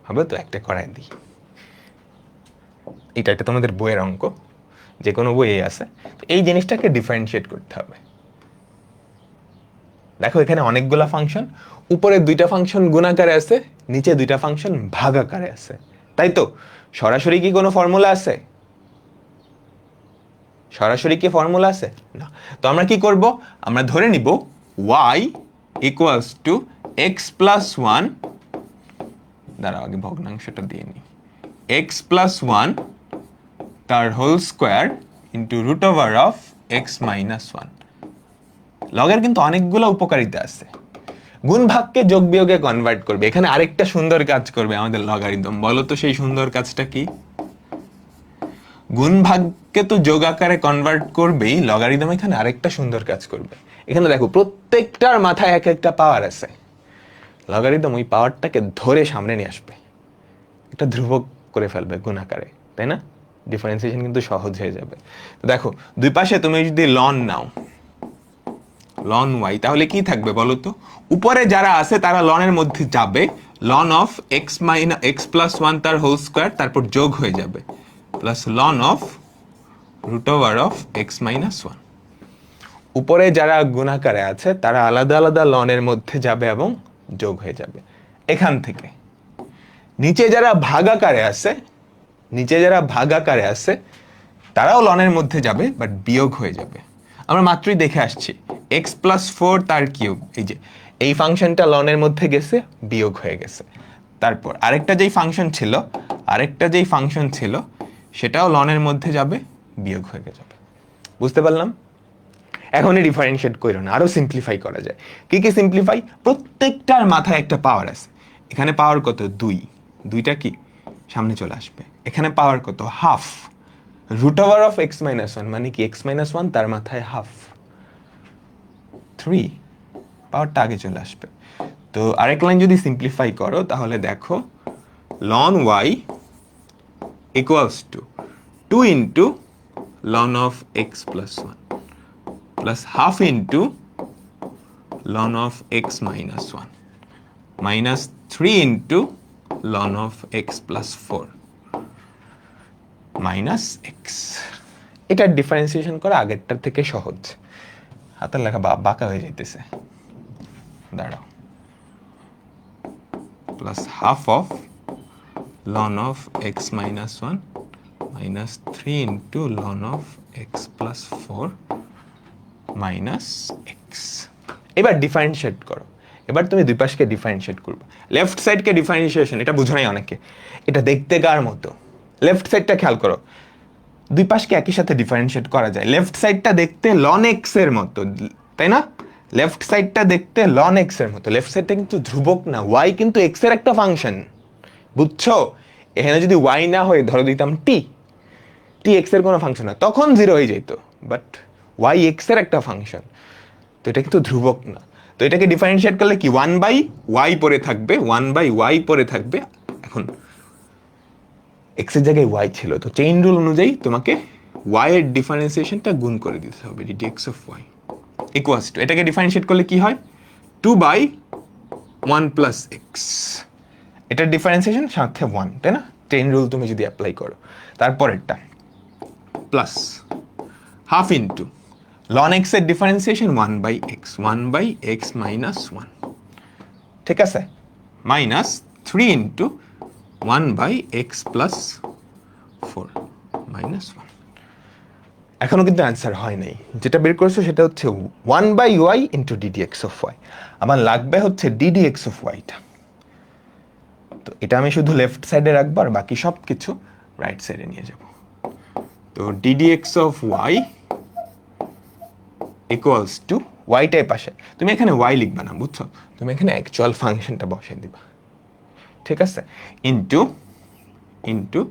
হবে তো, একটা করাই দিই। এটা তোমাদের বইয়ের অঙ্ক, যে কোনো বইয়ে আছে। এই জিনিসটাকে ডিফারেন্সিয়েট করতে হবে। দেখো এখানে অনেকগুলা ফাংশন, উপরে দুইটা ফাংশন গুণাকারে আছে, নিচে দুইটা ফাংশন ভাগাকারে আছে, তাই তো? সরাসরি কি কোনো ফর্মুলা আছে? সরাসরি কি ফর্মুলা আছে? না। তো আমরা কি করব? আমরা ধরে নিব y equals to x plus one, দাঁড়াও আগে ভগ্নাংশটা দিয়ে নিই, এক্স প্লাস ওয়ান তার whole square into root over of x minus one. লগের কিন্তু অনেকগুলো উপকারিতা আছে। গুণ ভাগকে যোগ বিয়োগে কনভার্ট করবে। এখানে আরেকটা সুন্দর কাজ করবে আমাদের লগারিদম। বলো তো সেই সুন্দর কাজটা কি? গুণ ভাগকে তো যোগ আকারে কনভার্ট করবেই, লগারিদম এখানে আরেকটা সুন্দর কাজ করবে। এখানে দেখো প্রত্যেকটার মাথায় এক একটা পাওয়ার আছে। লগারিদম ওই পাওয়ারটাকে ধরে সামনে নিয়ে আসবে, একটা ধ্রুবক করে ফেলবে গুণ আকারে, তাই না? ডিফারেন্সিয়েশন কিন্তু সহজ হয়ে যাবে। তো দেখো দুই পাশে তুমি যদি লন নাও, লন ওয়াই, তাহলে কি থাকবে বলো তো? উপরে যারা আছে তারা লনের মধ্যে যাবে, ln of x minus x plus one তার হোল স্কোয়ার, তারপর যোগ হয়ে যাবে, plus ln of root over of x minus one. উপরে যারা গুণাকারে আছে তারা আলাদা আলাদা লনের মধ্যে যাবে এবং যোগ হয়ে যাবে। এখান থেকে নিচে যারা ভাগাকারে আছে তারাও লনের মধ্যে যাবে, বাট বিয়োগ হয়ে যাবে। আমরা মাত্রই দেখে আসছি এক্স প্লাস ফোর তার কিউব, এই যে এই ফাংশনটা লনের মধ্যে গেছে, বিয়োগ হয়ে গেছে। তারপর আরেকটা যেই ফাংশন ছিল সেটাও লনের মধ্যে যাবে, বিয়োগ হয়ে যাবে। বুঝতে পারলাম? এখনই ডিফারেন্সিয়েট করো না, আরো সিম্পলিফাই করা যায়। কি কি সিম্পলিফাই? প্রত্যেকটার মাথায় একটা পাওয়ার আছে। এখানে পাওয়ার কত? 2, দুইটা কি সামনে চলে আসবে। এখানে পাওয়ার কত? Half. Root over of x minus one মানে কি? এক্স মাইনাস ওয়ান তার মাথায় হাফ, 3, পাওয়ারটা আগে চলে আসবে। তো আরেক লাইন যদি সিম্পলিফাই করো তাহলে দেখো ln y equals to 2 into ln of x plus one plus half into ln of x minus one minus 3 into ln of x plus four minus x. এটার ডিফারেন্সিয়েশন করা আগেরটার থেকে সহজ। হাতের লেখা বাঁকা হয়ে যাইতেছে। দাঁড়াও, plus half of loan of x minus one minus 3 into ln of x plus 4 minus x. এবার ডিফারেন্সিয়েট করো। এবার তুমি দুই পাশকে ডিফারেন্সিয়েট করবে। লেফট সাইডকে ডিফারেন্সিয়েশন, এটা বুঝো নাই অনেকে, এটা দেখতে কার মতো। লেফট সাইডটা খেয়াল করো, দুই পাশকে একই সাথে ডিফারেন্সিয়েট করা যায়। লেফট সাইডটা দেখতে লন এক্স এর মতো, তাই না? লেফট সাইডটা দেখতে লন এক্স এর মতো। লেফট সাইডটা কিন্তু ধ্রুবক না, ওয়াই কিন্তু এক্স এর একটা ফাংশন, বুঝছো? এখানে যদি ওয়াই না হয়ে ধরো দিতাম টি, টি এক্স এর কোনো ফাংশন না, তখন জিরো হয়ে যেত, বাট ওয়াই এক্স এর একটা ফাংশন, তো এটা কিন্তু ধ্রুবক না। তো এটাকে ডিফারেন্সিয়েট করলে কি, 1/y পরে থাকবে, 1/y পরে থাকবে। এখন এক্স এর জায়গায় ওয়াই ছিল, তো চেইন রুল অনুযায়ী তোমাকে ওয়াই এর ডিফারেন্সিয়েশনটা গুণ করে দিতে হবে, dx of Y equals to, এটাকে ডিফারেন্সিয়েট করলে কি হয়, 2/1 প্লাস এক্স। এটার ডিফারেন্সিয়েশন সাথে 1, তাই না? চেইন রুল তুমি যদি অ্যাপ্লাই করো। তারপরেরটা plus half into ln x এর ডিফারেন্সিয়েশন 1/x, 1/x মাইনাস 1, ঠিক আছে? Minus 3 into 1/x plus 4 minus 1। এখনো কিন্তু অ্যান্সার হয় নাই, যেটা বের করেছো সেটা হচ্ছে 1/y into ddx of y। আমার লাগবে হচ্ছে ddx অফ yটা, তো এটা আমি শুধু লেফট সাইডে রাখবো আর বাকি সব কিছু রাইট সাইডে নিয়ে যাব। তো ddx of y equals to, ওয়াইটাই পাশে, তুমি এখানে ওয়াই লিখবা না, বুঝছো? তুমি এখানে অ্যাকচুয়াল ফাংশনটা বসিয়ে দিবা, ঠিক আছে? Into into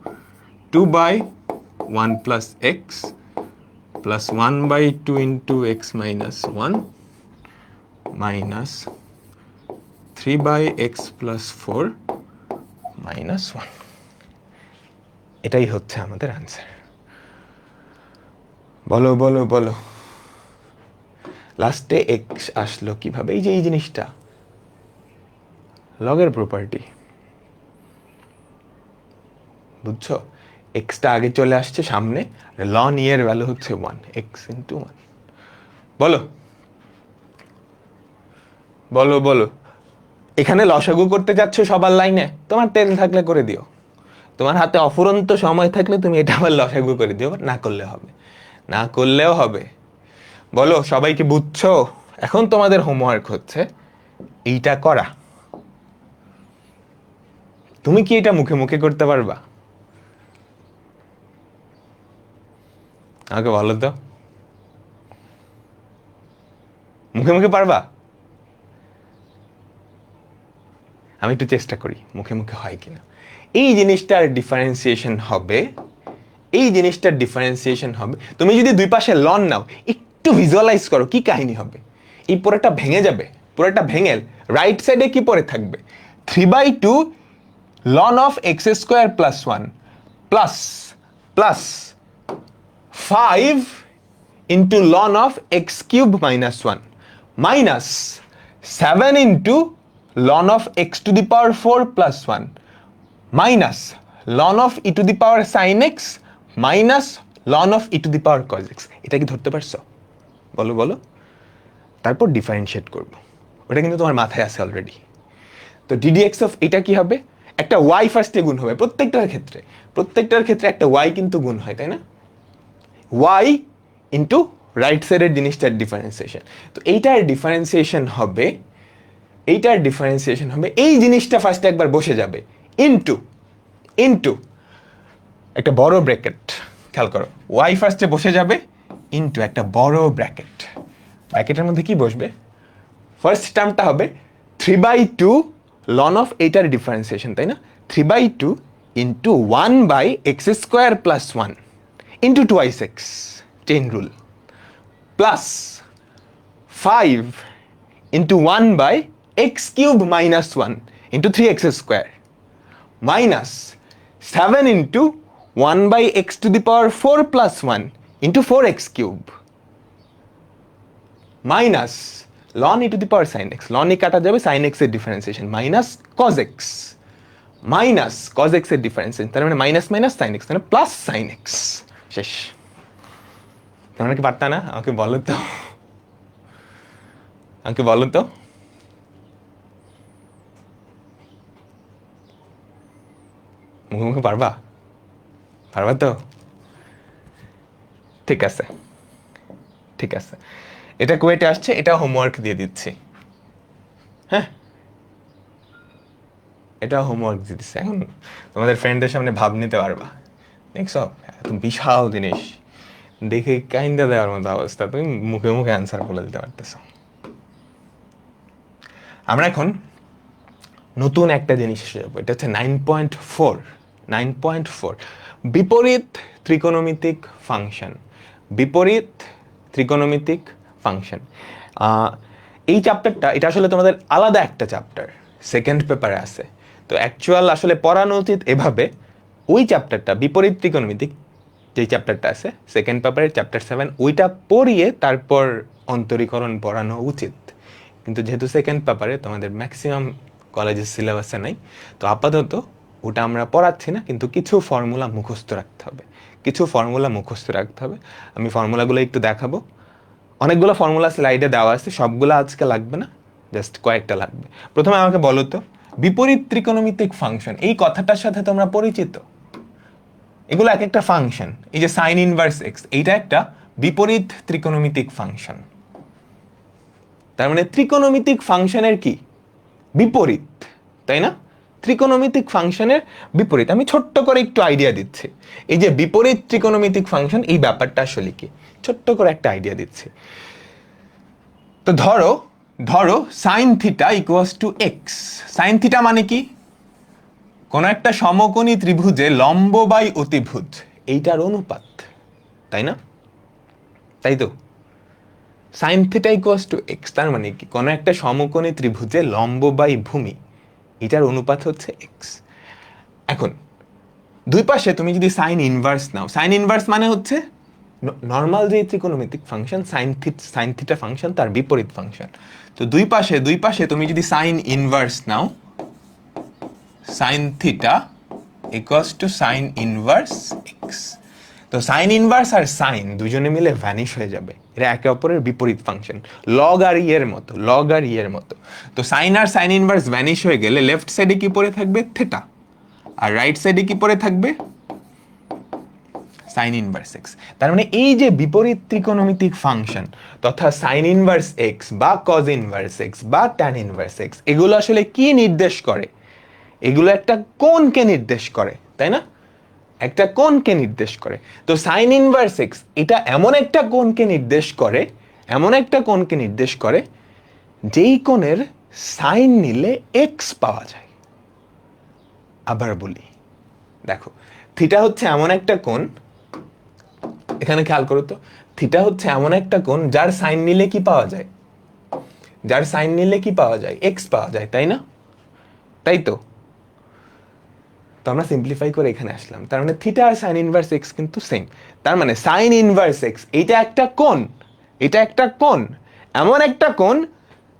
2/1 plus x plus 1/2 into X minus 1 minus 3/x plus 4 minus 1। এটাই হচ্ছে আমাদের আনসার। বলো বলো বলো, লাস্টে এক্স আসলো কিভাবে? এই যে এই জিনিসটা, লগের প্রপার্টি, বুঝছো? এক্সটা আগে চলে আসছে সামনে, লন ই এর ভ্যালু হচ্ছে 1, এক্স ইন্টু 1। বলো বলো বলো, এখানে লসাগু করতে যাচ্ছ সবার লাইনে, তোমার তেল থাকলে করে দিও, তোমার হাতে অফুরন্ত সময় থাকলে তুমি এটা আবার লসাগু করে দিও, না করলে হবে, না করলেও হবে। বলো সবাইকে, বুঝছো? এখন তোমাদের হোমওয়ার্ক হচ্ছে এইটা করা। তুমি কি এটা মুখে মুখে করতে পারবা? আমাকে বলো তো, মুখে মুখে পারবা? আমি একটু চেষ্টা করি মুখে মুখে হয় কিনা। এই জিনিসটার ডিফারেন্সিয়েশন হবে, এই জিনিসটার ডিফারেন্সিয়েশন হবে, তুমি যদি দুই পাশে লন নাও, একটু ভিজুয়ালাইজ করো কি কাহিনী হবে। এই পুরোটা ভেঙে যাবে, পুরোটা ভেঙে রাইট সাইডে কি পড়ে থাকবে, 3/2 ln of x square plus 1 plus plus 5 into ln of x cube minus 1 minus 7 into ln of x to the power 4 plus 1 minus ln of E to the power sine x minus ln of E to the power cos x. এটা কি ধরতে পারছো? বলো বলো। তারপর differentiate করবো, ওটা কিন্তু তোমার মাথায় আছে অলরেডি। তো ddx অফ এটা কি হবে, একটা ওয়াই ফার্স্টে গুণ হবে প্রত্যেকটার ক্ষেত্রে, প্রত্যেকটার ক্ষেত্রে একটা ওয়াই কিন্তু গুণ হয়, তাই না? ওয়াই ইন্টু রাইট সাইডের জিনিসটার ডিফারেন্সিয়েশন। তো এইটার ডিফারেন্সিয়েশন হবে, এইটার ডিফারেন্সিয়েশন হবে, এই জিনিসটা ফার্স্টে একবার বসে যাবে, ইন্টু ইন্টু একটা বড় ব্র্যাকেট, খেয়াল করো, ওয়াই ফার্স্টে বসে যাবে ইন্টু একটা বড় ব্র্যাকেট, ব্র্যাকেটের মধ্যে কি বসবে, ফার্স্ট টার্মটা হবে 3/2 লন অফ এইটার ডিফারেন্সিয়েশন, তাই না? 3/2 into 1/x square plus 1 into 2x, chain rule, plus 5 into 1/x cube minus 1 into 3x square minus 7 into 1/x to the power 4 plus 1 into 4x cube minus ln E to the power sine x, ln e কাটা যাবে, sine x এর differentiation minus cos x, minus cos x এর differentiation, তার মানে minus minus sine x, মানে plus sine x. শেষ। তোমরা কি পারতা না? আমাকে বলো তো, আমাকে বলো তো। মুখে মুখে পারবা? পারবা তো? ঠিক আছে, ঠিক আছে, এটা কুয়েটে আসছে, এটা হোমওয়ার্ক দিয়ে দিচ্ছি। হ্যাঁ, এটা হোমওয়ার্ক দিয়ে দিচ্ছি। এখন তোমাদের ফ্রেন্ডদের সামনে ভাব নিতে পারবা। দেখছো, এত বিশাল জিনিস দেখে কাইন্দা দেওয়ার মতো অবস্থা, তুমি মুখে মুখে অ্যান্সার বলে দিতে পারতেছো। আমরা এখন নতুন একটা জিনিস যাবো, এটা হচ্ছে 9.4। 9.4 বিপরীত ত্রিকোণমিতিক ফাংশন। বিপরীত ত্রিকোণমিতিক ফাংশন। এই চ্যাপ্টারটা, এটা আসলে তোমাদের আলাদা একটা চ্যাপ্টার, সেকেন্ড পেপারে আছে। তো অ্যাকচুয়াল আসলে পড়ানো উচিত এভাবে, ওই চ্যাপ্টারটা বিপরীত ত্রিকোণমিতিক যে চ্যাপ্টারটা আছে সেকেন্ড পেপারের চ্যাপ্টার 7, ওইটা পড়িয়ে তারপর অন্তরীকরণ পড়ানো উচিত। কিন্তু যেহেতু সেকেন্ড পেপারে তোমাদের ম্যাক্সিমাম কলেজের সিলেবাসে নাই, তো আপাতত ওটা আমরা পড়াচ্ছি না, কিন্তু কিছু ফর্মুলা মুখস্থ রাখতে হবে। কিছু ফর্মুলা মুখস্থ রাখতে হবে। আমি ফর্মুলাগুলো একটু দেখাবো। অনেকগুলো ফর্মুলা স্লাইডে দেওয়া আছে, সবগুলো আজকে লাগবে না, জাস্ট কয়েকটা লাগবে। প্রথমে আমাকে বলো তো, বিপরীত ত্রিকোণমিতিক ফাংশন, এই কথাটার সাথে তোমরা পরিচিত? এগুলো এক একটা ফাংশন। এই যে সাইন ইনভার্স এক্স, এইটা একটা বিপরীত ত্রিকোণমিতিক ফাংশন। তার মানে ত্রিকোণমিতিক ফাংশনের কি বিপরীত, তাই না? ত্রিকোণমিতিক ফাংশনের বিপরীত। আমি ছোট্ট করে একটু আইডিয়া দিচ্ছি, এই যে বিপরীত ত্রিকোণমিতিক ফাংশন, এই ব্যাপারটা আসলে কি, ছোট্ট করে একটা আইডিয়া দিচ্ছি। তো ধরো ধরো sine theta equals to x. Sine theta মানে কি? কোন একটা সমকোণী ত্রিভুজে লম্ব বাই অতিভুজ, এইটার অনুপাত, তাই না? তাই তো, sine theta equals to x, তার মানে কি কোন একটা সমকোণী ত্রিভুজে লম্ব বাই ভূমি, এটার অনুপাত হচ্ছে এক্স। এখন দুই পাশে তুমি যদি সাইন ইনভার্স নাও, সাইন ইনভার্স মানে হচ্ছে নর্মাল যে ত্রিকোণমিতিক ফাংশন সাইন থিটা ফাংশন, তার বিপরীত ফাংশন। তো দুই পাশে তুমি যদি সাইন ইনভার্স নাও, sine theta equals two sign inverse x. তো সাইন ইনভার্স আর সাইন দুজনে মিলে ভ্যানিশ হয়ে যাবে, এরা একে অপরের বিপরীত ফাংশন, লগ আর ই এর মতো, লগ আর ই এর মতো। তো সাইন আর সাইন ইনভার্স ভ্যানিশ হয়ে গেলে লেফট সাইডে কি পড়ে থাকবে? থিটা। আর রাইট সাইডে কি পড়ে থাকবে? Sign inverse x. তার মানে এই যে বিপরীত ত্রিকোণমিতিক ফাংশন তথা সাইন ইনভার্স এক্স বা কজ ইনভার্স এক্স বা ট্যান ইনভার্স এক্স, এগুলো আসলে কি নির্দেশ করে? এগুলো একটা কোণকে নির্দেশ করে, তাই না? একটা কোণকে নির্দেশ করে। তো সাইন ইনভার্স এক্স এটা এমন একটা কোণকে নির্দেশ করে, এমন একটা কোণকে নির্দেশ করে যেই কোণের সাইন নিলে এক্স পাওয়া যায়। আবার বলি, দেখো, থিটা হচ্ছে এমন একটা কোণ, এখানে খেয়াল করো তো, থিটা হচ্ছে এমন একটা কোণ যার সাইন নিলে কি পাওয়া যায়? যার সাইন নিলে কি পাওয়া যায়? এক্স পাওয়া যায়, তাই না? তাই তো। তো আমরা সিম্পলিফাই করে এখানে আসলাম, তার মানে থিটা আর সাইন ইনভার্স এক্স কিন্তু সেম। তার মানে সাইন ইনভার্স এক্স এটা একটা কোণ, এটা একটা কোণ, এমন একটা কোণ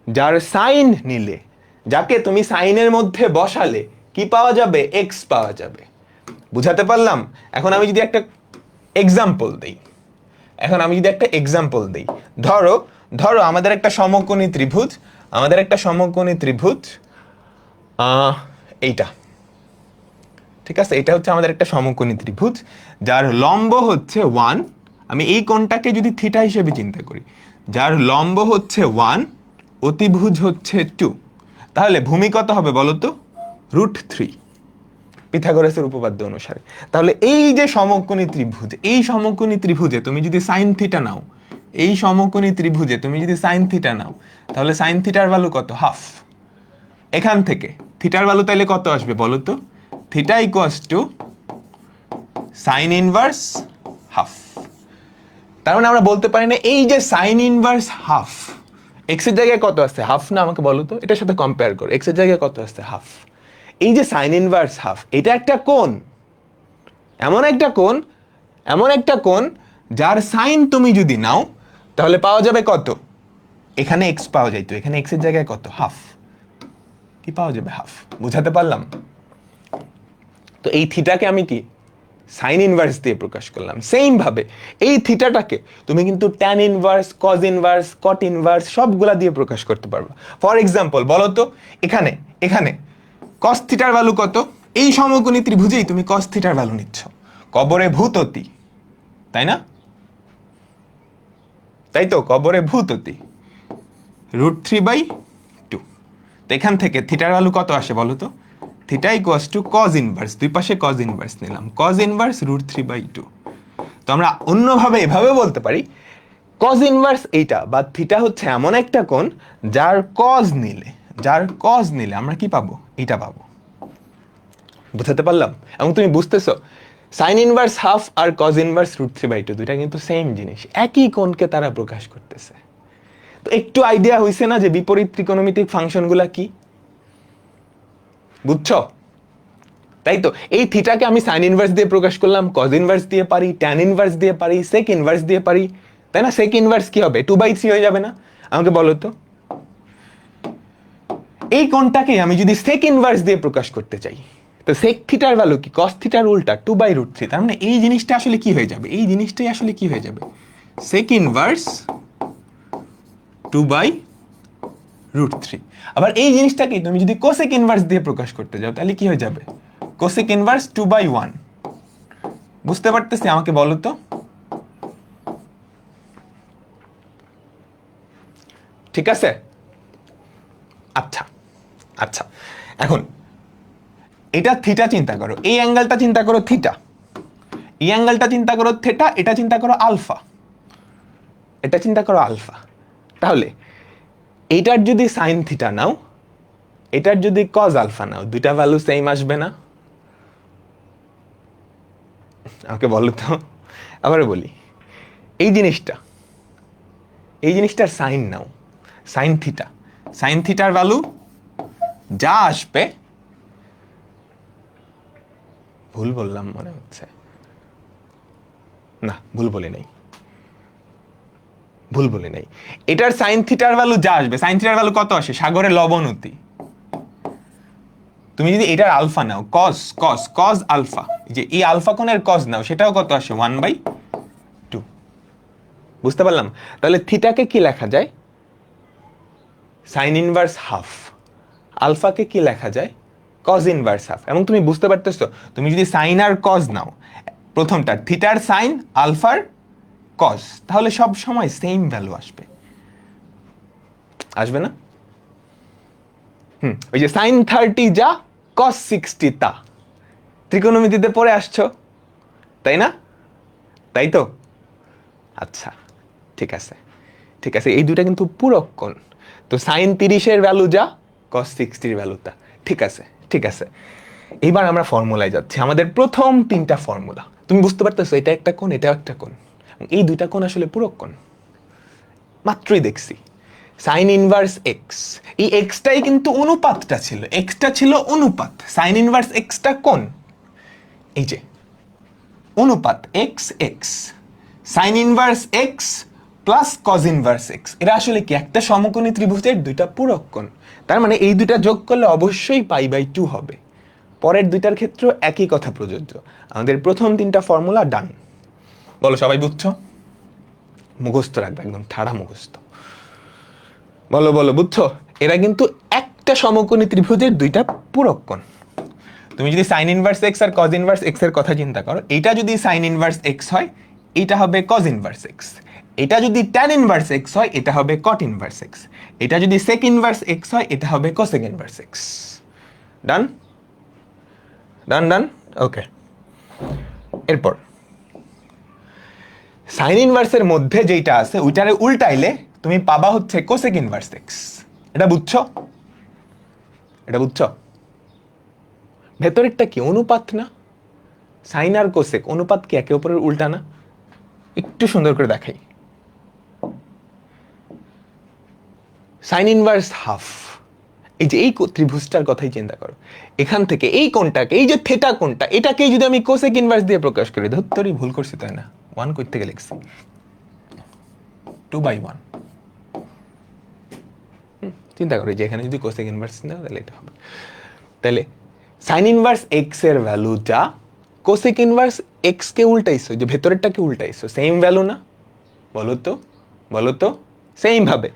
যার সাইন নিলে, যাকে তুমি সাইনের মধ্যে বসালে কি পাওয়া যাবে? এক্স পাওয়া যাবে। বুঝাতে পারলাম? এখন আমি যদি একটা এক্সাম্পল দেই, ধরো ধরো আমাদের একটা সমকোণী ত্রিভুজ, এইটা, ঠিক আছে, এটা হচ্ছে আমাদের একটা সমকোণী ত্রিভুজ যার লম্ব হচ্ছে 1। আমি এই কোণটাকে যদি থিটা হিসেবে চিন্তা করি, যার লম্ব হচ্ছে 1, অতিভুজ হচ্ছে 2, তাহলে ভূমি কত হবে বলো তো? √3, পিথাগোরাসের উপপাদ্য অনুসারে। তাহলে এই যে সমকোণী ত্রিভুজ, এই সমকোণী ত্রিভুজে তুমি যদি সাইন থিটা নাও, এই সমকোণী ত্রিভুজে তুমি যদি সাইন থিটা নাও, তাহলে সাইন থিটার ভ্যালু কত? হাফ। এখান থেকে থিটার ভ্যালু তাইলে কত আসবে বলো তো? Theta equals two sign inverse half. তার মানে আমরা বলতে পারি না এই যে সাইন ইনভার্স হাফ, এক্স এর জায়গায় কত আসছে? হাফ না? আমাকে বলো তো, এটার সাথে কম্পেয়ার করো, এক্স এর জায়গায় কত আসছে? হাফ। এই যে সাইন ইনভার্স হাফ, এটা একটা কোণ, এমন একটা কোণ, এমন একটা কোণ যার সাইন তুমি যদি নাও তাহলে পাওয়া যাবে কত? এখানে এক্স পাওয়া যায়, তো এখানে এক্স এর জায়গায় কত? হাফ। কি পাওয়া যাবে? হাফ। বুঝাতে পারলাম? তো এই থিটাকে আমি কি সাইন ইনভার্স দিয়ে প্রকাশ করলাম। সেম ভাবে এই থিটাটাকে তুমি কিন্তু ট্যান ইনভার্স, কজ ইনভার্স, কট ইনভার্স সবগুলা দিয়ে প্রকাশ করতে পারবা। ফর এক্সাম্পল বলো তো, এখানে কস থিটার ভ্যালু কত? এই সমকোণী ত্রিভুজেই তুমি cos থিটার ভ্যালু নিচ্ছ, কবরে ভূততি, তাই না? তাই তো, কবরে ভূততি √3/2। তো এখান থেকে থিটার ভ্যালু কত আসে বলো তো? Theta equals to cos inverse, দুই পাশে cos ইনভার্স নিলাম, cos ইনভার্স √3/2। তো আমরা অন্যভাবে এভাবে বলতে পারি cos ইনভার্স এইটা বা থিটা হচ্ছে এমন একটা কোণ যার cos নিলে আমরা কি পাবো? এইটা পাবো। বুঝাতে পারলাম? এবং তুমি বুঝতেছো সাইন ইনভার্স হাফ আর cos ইনভার্স √3/2 দুইটা কিন্তু সেম জিনিস, একই কোণকে তারা প্রকাশ করতেছে। তো একটু আইডিয়া হইছে না যে বিপরীত ত্রিকোণমিতিক ফাংশনগুলা কি? বুঝছো? তাই তো, এই থিটাকে আমি সাইন ইনভার্স দিয়ে প্রকাশ করলাম, cos ইনভার্স দিয়ে পারি, ট্যান ইনভার্স দিয়ে পারি, সেক ইনভার্স দিয়ে পারি, তাই না? সেক ইনভার্স কি হবে? 2/3 হয়ে যাবে না? আমাকে বলো তো, এই কোণটাকে আমি যদি সেক ইনভার্স দিয়ে প্রকাশ করতে চাই, তো সেক থিটার ভ্যালু কি? cos থিটার উল্টা 2/√3। তার মানে এই জিনিসটা আসলে কি হয়ে যাবে? এই জিনিসটাই আসলে কি হয়ে যাবে? Sec inverse 2/√3। আবার এই জিনিসটাকে তুমি যদি কোসেক ইনভার্স দিয়ে প্রকাশ করতে যাও তাহলে কি হয়ে যাবে? Cosec inverse 2/1। বুঝতে পারতেছি? আমাকে বলো তো। ঠিক আছে? আচ্ছা আচ্ছা, এখন এটা থিটা চিন্তা করো, এই অ্যাঙ্গেলটা চিন্তা করো থিটা, এই অ্যাঙ্গেলটা চিন্তা করো থেটা, এটা চিন্তা করো আলফা, এটা চিন্তা করো আলফা। তাহলে এইটার যদি সাইন থিটা নাও, এটার যদি কজ আলফা নাও, দুইটা ভ্যালু সেম আসবে না? আমাকে বলো তো। আবার বলি, এই জিনিসটার সাইন নাও, সাইন থিটা, সাইন থিটার ভ্যালু যা আসবে, ভুল বললাম মনে হচ্ছে, না ভুল বলি নাই, এটার সাইন থিটার ভ্যালু যা আসবে, সাইন থিটার ভ্যালু কত আসে? সাগরের লবণতি। তুমি যদি এটার আলফা নাও, কজ আলফা, যে এই আলফা কোণের কজ নাও, সেটাও কত আসে? 1/2। বুঝতে পারলাম? তাহলে থিটাকে কি লেখা যায়? Sign inverse half. আলফাকে কি লেখা যায়? Cos inverse half. এবং তুমি বুঝতে পারতেছো, তুমি যদি সাইন আর কজ নাও, প্রথমটা থিটার সাইন, আলফার কজ, তাহলে সব সময় সেম ভ্যালু আসবে না? ওই যে সাইন 30 যা, কস 60 তা, ত্রিকোণমিতিতে পড়ে আসছো, তাই না? তাই তো? আচ্ছা, ঠিক আছে, এই দুইটা কিন্তু পূরক কোণ। তো সাইন 30-এর ভ্যালু যা, কস 60-এর ভ্যালু তা। ঠিক আছে, এইবার আমরা ফর্মুলায় যাচ্ছি, আমাদের প্রথম 3টা ফর্মুলা। তুমি বুঝতে পারতেছো এটা একটা কোণ, এটাও একটা কোণ, এই দুইটা কোণ আসলে পূরক কোণ। মাত্রই দেখছি সাইন ইনভার্স এক্স, এই এক্সটাই কিন্তু অনুপাতটা ছিল, এক্সটা ছিল অনুপাত, সাইন ইনভার্স এক্সটা কোণ, এই যে অনুপাত x x, sign inverse x plus cos inverse x, এটা আসলে কি? একটা সমকোণী ত্রিভুজের দুইটা পূরক কোণ। তার মানে এই দুইটা যোগ করলে অবশ্যই π/2 হবে। পরের দুইটার ক্ষেত্রেও একই কথা প্রযোজ্য। আমাদের প্রথম 3টা ফর্মুলা ডান। বলো, সবাই বুঝছো? মুখস্থ রাখবে, একদম ঠাড়া মুখস্থ। বলো বুঝছো? এরা কিন্তু একটা সমকোণী ত্রিভুজের দুইটা পূরক কোণ। তুমি যদি সাইন ইনভার্স এক্স আর কজ ইনভার্স এক্স এর কথা চিন্তা করো, এটা যদি সাইন ইনভার্স এক্স হয়, এটা হবে কজ ইনভার্স এক্স। এটা যদি ট্যান ইনভার্স এক্স হয়, এটা হবে কট ইনভার্স এক্স। এটা যদি সেক ইনভার্স এক্স হয়, এটা হবে কোসেক ইনভার্স এক্স। ডান? ওকে। এরপর সাইন ইনভার্সের মধ্যে যেটা আছে ওইটারে উল্টাইলে তুমি পাবা হচ্ছে কোসেক ইনভার্স এক্স। এটা বুঝছো? ভেতরেরটা কি? অনুপাত না? সাইন আর কোসেক অনুপাত কি একে অপরের উল্টা না? একটু সুন্দর করে দেখাই। সাইন ইনভার্স হাফ, এই যে এই ত্রিভুজটার কথাই চিন্তা করো, এখান থেকে এই কোণটাকে, এই যে থেটা কোণটা, এটাকেই যদি আমি কোসেক ইনভার্স দিয়ে প্রকাশ করি, ধত্তরি ভুল করছি তাই না? 1 কই থেকে লিখছি? 2/1। চিন্তা করি যে এখানে যদি কোসেক ইনভার্স নাও তাহলে এটা হবে। তাহলে সাইন ইনভার্স এক্স এর ভ্যালু যা, কোসেক ইনভার্স এক্স কে উল্টাইছো, যে ভেতরেরটাকে উল্টাইছো, সেম ভ্যালু না? বলো তো সেম ভাবে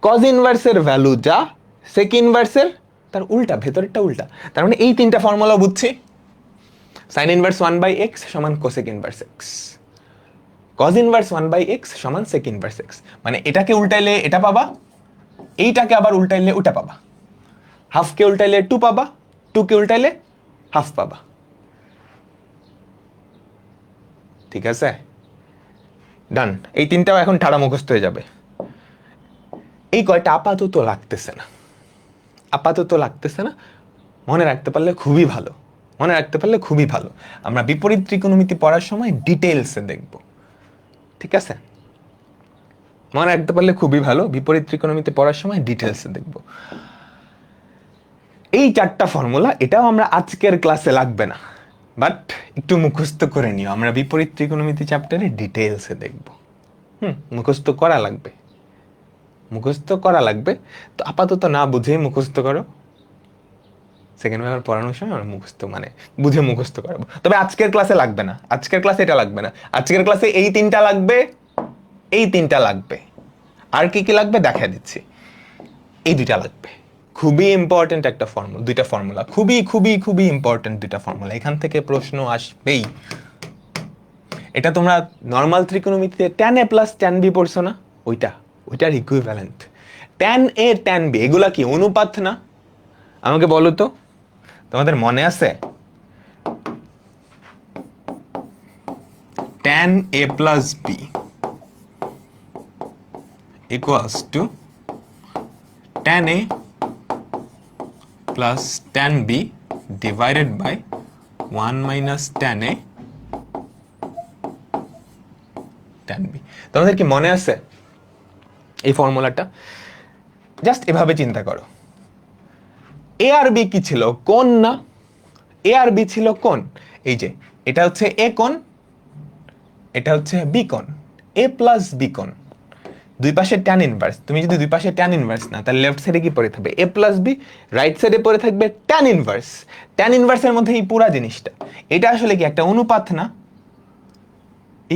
কজ ইনভার্সের ভ্যালু যা, সেক ইনভার্সের তার উল্টা, ভেতরেরটা উল্টা। তার মানে এই তিনটা ফর্মুলা বুঝছি। সাইন ইনভার্স 1/x সমান cosec inverse x, cos inverse 1/x সমান সেক ইনভার্স x। মানে এটাকে উল্টাইলে এটা পাবা, এইটাকে আবার উল্টাইলে ওটা পাবা। হাফকে উল্টাইলে 2 পাবা, 2কে উল্টাইলে হাফ পাবা। ঠিক আছে, ডান। এই তিনটাও এখন ঠাড়া মুখস্থ হয়ে যাবে। এই কয়টা আপাতত লাগতেছে না, আপাতত লাগতেছে না, মনে রাখতে পারলে খুবই ভালো, মনে রাখতে পারলে খুবই ভালো। আমরা বিপরীত ত্রিকোণমিতি পড়ার সময় ডিটেইলসে দেখব। ঠিক আছে, মনে রাখতে পারলে খুবই ভালো, বিপরীত ত্রিকোণমিতি পড়ার সময় ডিটেইলসে দেখব। এই 4টা ফর্মুলা, এটাও আমরা আজকের ক্লাসে লাগবে না, বাট একটু মুখস্থ করে নিও, আমরা বিপরীত ত্রিকোণমিতি চ্যাপ্টারে ডিটেইলসে দেখব। মুখস্থ করা লাগবে, মুখস্থ করা লাগবে। তো আপাতত না বুঝে মুখস্থ করো, সেকেন্ড পেপার পড়ানোর সময় আমরা মুখস্থ মানে বুঝে মুখস্থ করাবো। তবে আজকের ক্লাসে লাগবে না, আজকের ক্লাসে এটা লাগবে না। আজকের ক্লাসে এই 3টা লাগবে, এই 3টা লাগবে। আর কি কি লাগবে দেখা দিচ্ছি। এই 2টা লাগবে, খুবই ইম্পর্টেন্ট একটা ফর্মুলা, 2টা ফর্মুলা খুবই খুবই খুবই ইম্পর্টেন্ট 2টা ফর্মুলা। এখান থেকে প্রশ্ন আসবেই। এটা তোমরা নর্মাল ত্রিকোণমিতিতে tan a plus tan b পড়ছো না, ওইটার equivalent. tan a tan b এগুলা কি অনুপাত না? আমাকে বলো তো, তোমাদের মনে আছে? tan a plus b equals to tan a plus tan b divided by 1 minus tan a tan b। তোমাদের কি মনে আছে এই ফর্মুলাটা? জাস্ট এভাবে চিন্তা করো, এ আর বি কি ছিল? কোণ না? এ আর বি ছিল কোণ। এই যে এটা হচ্ছে এ কোণ, এটা হচ্ছে বি কোণ, এ প্লাস বি কোণ। দুই পাশে ট্যান ইনভার্স। তুমি যদি দুই পাশে ট্যান ইনভার্স না, তাহলে লেফট সাইডে কি পড়ে থাকবে? এ প্লাস বি। রাইট সাইডে পড়ে থাকবে ট্যান ইনভার্স। ট্যান ইনভার্সের মধ্যে এই পুরা জিনিসটা, এটা আসলে কি একটা অনুপাত না?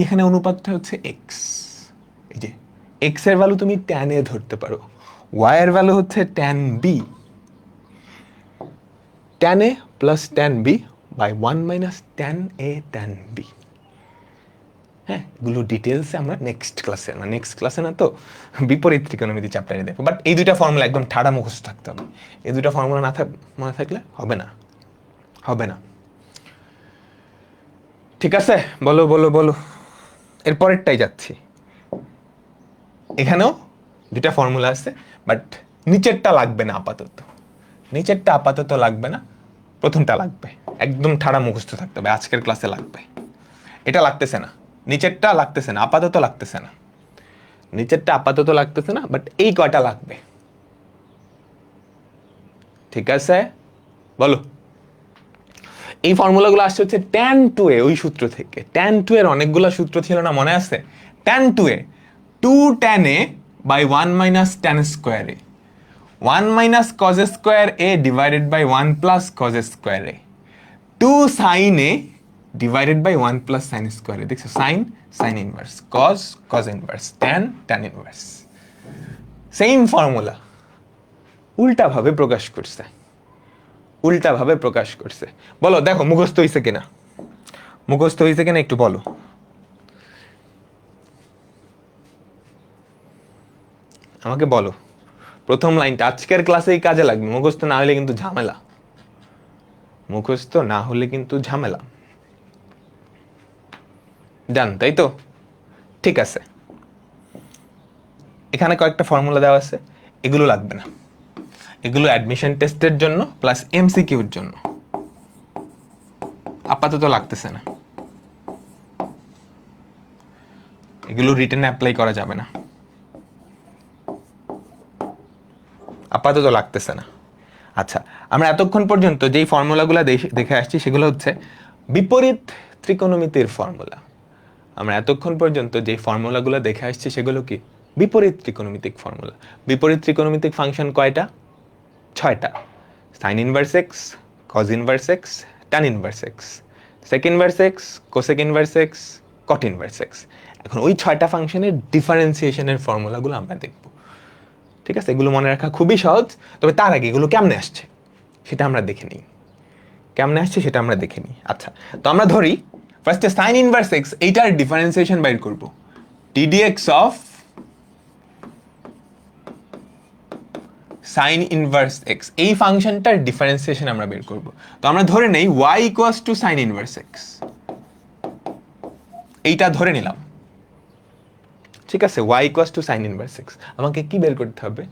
এখানে অনুপাতটা হচ্ছে এক্স। এই যে এক্স এর ভ্যালু তুমি ট্যান এ ধরতে পারো, ওয়াই এর ভ্যালু হচ্ছে tan b. tan a plus tan b by 1 minus tan a tan b। হ্যাঁ, এগুলো ডিটেলসে আমরা নেক্সট ক্লাসে না তো বিপরীত ত্রিকোণমিতি চ্যাপ্টারে দেখবো। বাট এই 2টা ফর্মুলা একদম ঠাড়া মুখস্থ থাকতে হবে। এই 2টা ফর্মুলা না মনে থাকলে হবে না, হবে না। ঠিক আছে, বলো বলো বলো। এরপরেরটাই যাচ্ছি। এখানেও 2টা ফর্মুলা আছে, বাট নিচেরটা লাগবে না আপাতত, নিচেরটা আপাতত লাগবে না, প্রথমটা লাগবে। একদম ঠাড়া মুখস্থ থাকতে হবে, আজকের ক্লাসে লাগবে। এটা লাগতেছে না, নিচেরটা লাগতেছে না, আপাতত লাগতেছে না, নিচেরটা আপাতত লাগতেছে না, বাট এই কয়টা লাগবে। ঠিক আছে, বলো। এই ফর্মুলাগুলো আসছে হচ্ছে tan 2a, ওই সূত্র থেকে। tan 2 এর অনেকগুলো সূত্র ছিল না, মনে আছে? tan 2a 2 tan a by 1 minus tan square a, 1 minus cos square a divided by 1 plus cos square a, 2 sin a divided by 1 plus sin square a। দেখছো, sin sin inverse, cos cos inverse, tan tan inverse। Same formula উল্টা ভাবে প্রকাশ করছে, উল্টা ভাবে প্রকাশ করছে। বলো, দেখো মুখস্থ হইছে কিনা, মুখস্থ হইছে কিনা একটু বলো। আমাকে বলো, প্রথম লাইনটা আজকের ক্লাসেই কাজে লাগবে, মুখস্থ না হলে কিন্তু ঝামেলা, মুখস্থ না হলে কিন্তু ঝামেলা। ডান, তাই তো? ঠিক আছে, এখানে কয়েকটা ফর্মুলা দেওয়া আছে, এগুলো লাগবে না, এগুলো অ্যাডমিশন টেস্টের জন্য প্লাস এমসিকিউর জন্য, আপাতত লাগতেছে না, এগুলো রিটেনে অ্যাপ্লাই করা যাবে না, আপাতত লাগতেছে না। আচ্ছা, আমরা এতক্ষণ পর্যন্ত যেই ফর্মুলাগুলো দেখে আসছি সেগুলো হচ্ছে বিপরীত ত্রিকোণমিতির ফর্মুলা। আমরা এতক্ষণ পর্যন্ত যে ফর্মুলাগুলো দেখে আসছি সেগুলো কি? বিপরীত ত্রিকোণমিতিক ফর্মুলা। বিপরীত ত্রিকোণমিতিক ফাংশন কয়টা? 6টা। Sine inverse x, cos inverse x, tan inverse x, sec inverse x, cosec inverse x, cot inverse x. এখন ওই 6টা ফাংশনের ডিফারেন্সিয়েশনের ফর্মুলাগুলো আমরা দেখব। ঠিক আছে, এগুলো মনে রাখা খুবই সহজ। তবে তার আগে এগুলো কেমনে আসছে সেটা আমরা দেখে নিই, কেমনে আসছে সেটা আমরা দেখে নিই। আচ্ছা, তো আমরা ধরি ফার্স্টে সাইন ইনভার্স এক্স, এইটার ডিফারেন্সিয়েশন বাইর করব, ddx of sine inverse x, এই ফাংশনটার ডিফারেন্সিয়েশন আমরা বের করব। তো আমরা ধরে নেই y equals two sign inverse x, এইটা ধরে নিলাম, ঠিক আছে। y equals two sign inverse x, আমাকে কি বের করতে হবে,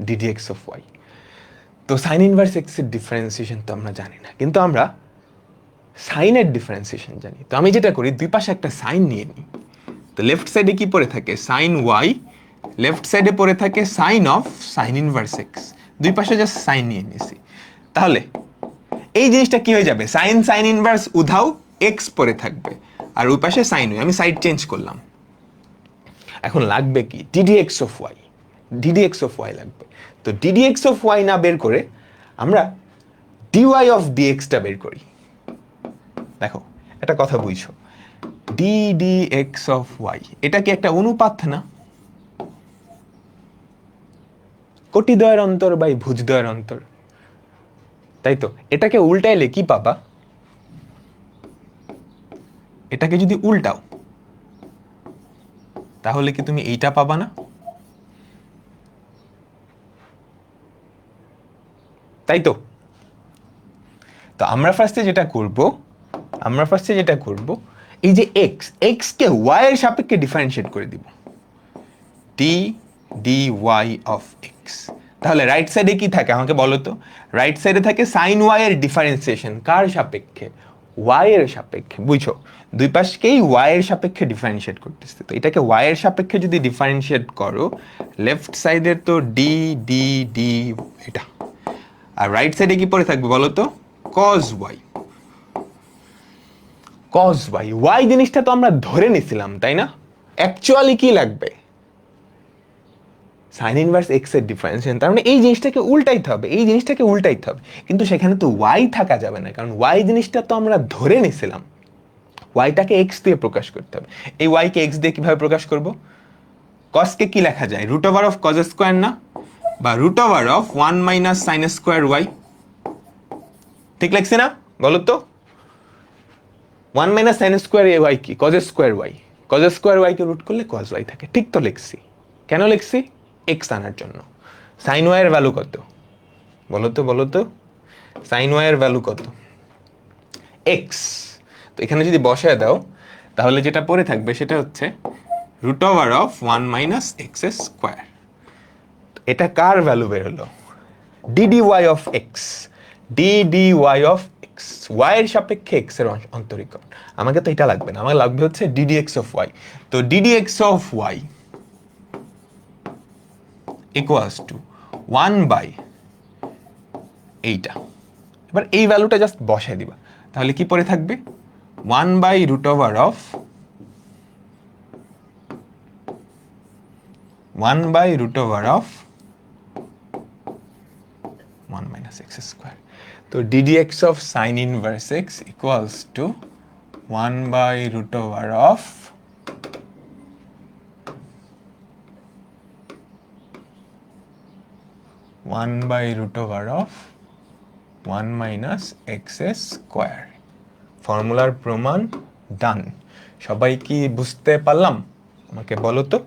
ডিডিএক্স অফ y। তো সাইন ইনভার্স এক্স এর ডিফারেন্সিয়েশন তো আমরা জানি না, কিন্তু আমরা সাইনের ডিফারেন্সিয়েশন জানি। তো আমি যেটা করি, দুই পাশে একটা সাইন নিয়ে নিই। তো লেফট সাইডে কি পড়ে থাকে, সাইন ওয়াই, লেফট সাইডে পড়ে থাকে sine of sine inverse x, দুই পাশে জাস্ট সাইন নিয়ে নিছি। তাহলে এই জিনিসটা কি হয়ে যাবে, সাইন সাইন ইনভার্স উধাও, এক্স পড়ে থাকবে, আর ওই পাশে সাইন ওয়াই, আমি সাইড চেঞ্জ করলাম। এখন লাগবে কি, ddx of y, ddx of y লাগবে। তো ডিডিএক্স অফ ওয়াই না বের করে আমরা ডিওয়াই অফ ডিএক্সটা বের করি। দেখো একটা কথা বুঝছো, ডিডিএক্স অফ ওয়াই এটা কি একটা অনুপাত না, কোটিদ্বয়ের অন্তর বাই ভুজদ্বয়ের অন্তর, তাই তো? এটাকে উল্টাইলে কি পাবা, এটাকে যদি উল্টাও তাহলে কি তুমি এইটা পাবা না, তাই তো? তো আমরা ফার্স্টে যেটা করব, এই যে এক্স কে ওয়াই এর সাপেক্ষে ডিফারেন্সিয়েট করে দিব, d d y of x. তাহলে রাইট সাইডে কি থাকে আমাকে বলো তো, রাইট সাইডে থাকে সাইন ওয়াই এর ডিফারেন্সিয়েশন, কার সাপেক্ষে, ওয়াই এর সাপেক্ষে, বুঝছো? দুই পাশকেই ওয়াই এর সাপেক্ষে ডিফারেন্সিয়েট করতেছে। তো এটাকে ওয়াই এর সাপেক্ষে যদি ডিফারেন্সিয়েট করো, লেফট সাইডের তো ডি ডি ডি এটা, আর রাইট সাইডে কি পড়ে থাকবে বলো তো, cos y. Cos y, y জিনিসটা তো আমরা ধরে নিছিলাম, তাই না? অ্যাকচুয়ালি কি লাগবে, সাইন ইনভার্স এক্স এর ডিফারেন্সিয়েশন, তার মানে এই জিনিসটাকে উল্টাইতে হবে, এই জিনিসটাকে উল্টাইতে হবে। কিন্তু সেখানে তো ওয়াই থাকা যাবে না, কারণ ওয়াই জিনিসটা তো আমরা ধরে নিছিলাম, ওয়াইটাকে এক্স দিয়ে প্রকাশ করতে হবে। এই ওয়াইকে এক্স দিয়ে কিভাবে প্রকাশ করব, কসকে কি লেখা যায়, root over of cos square না, বা root over of 1 minus sine square y, ঠিক লাগছে না বলো তো? 1 মাইনাস সাইন স্কোয়ার ওয়াই কি, cos square y, cos square y কে রুট করলে কজ ওয়াই থাকে, ঠিক তো লিখছি। কেন লিখছি, এক্স আনার জন্য। সাইন ওয়াই এর ভ্যালু কত বলো তো, সাইন ওয়াই এর ভ্যালু কত, এক্স। তো এখানে যদি বসায় দাও তাহলে যেটা পড়ে থাকবে সেটা হচ্ছে root over of 1 minus x square. এটা কার ভ্যালু বেরোলো, dd y of x, dd y of x, y এর সাপেক্ষে এক্স এর অন্তরীকরণ। আমাকে তো এটা লাগবে না, আমার লাগবে হচ্ছে ডিডি এক্স অফ ওয়াই। তো DD x of Y equals to 1 by এইটা। এবার এই ভ্যালুটা জাস্ট বসায় দিবা, তাহলে কি পড়ে থাকবে, 1 by root over of 1 by root over of 1 minus x square. তো ddx of sine inverse x equals to 1 by root over of 1 by root over of 1 minus x square. ফর্মুলার প্রমাণ ডান। সবাই কি বুঝতে পারলাম, আমাকে বলো তো,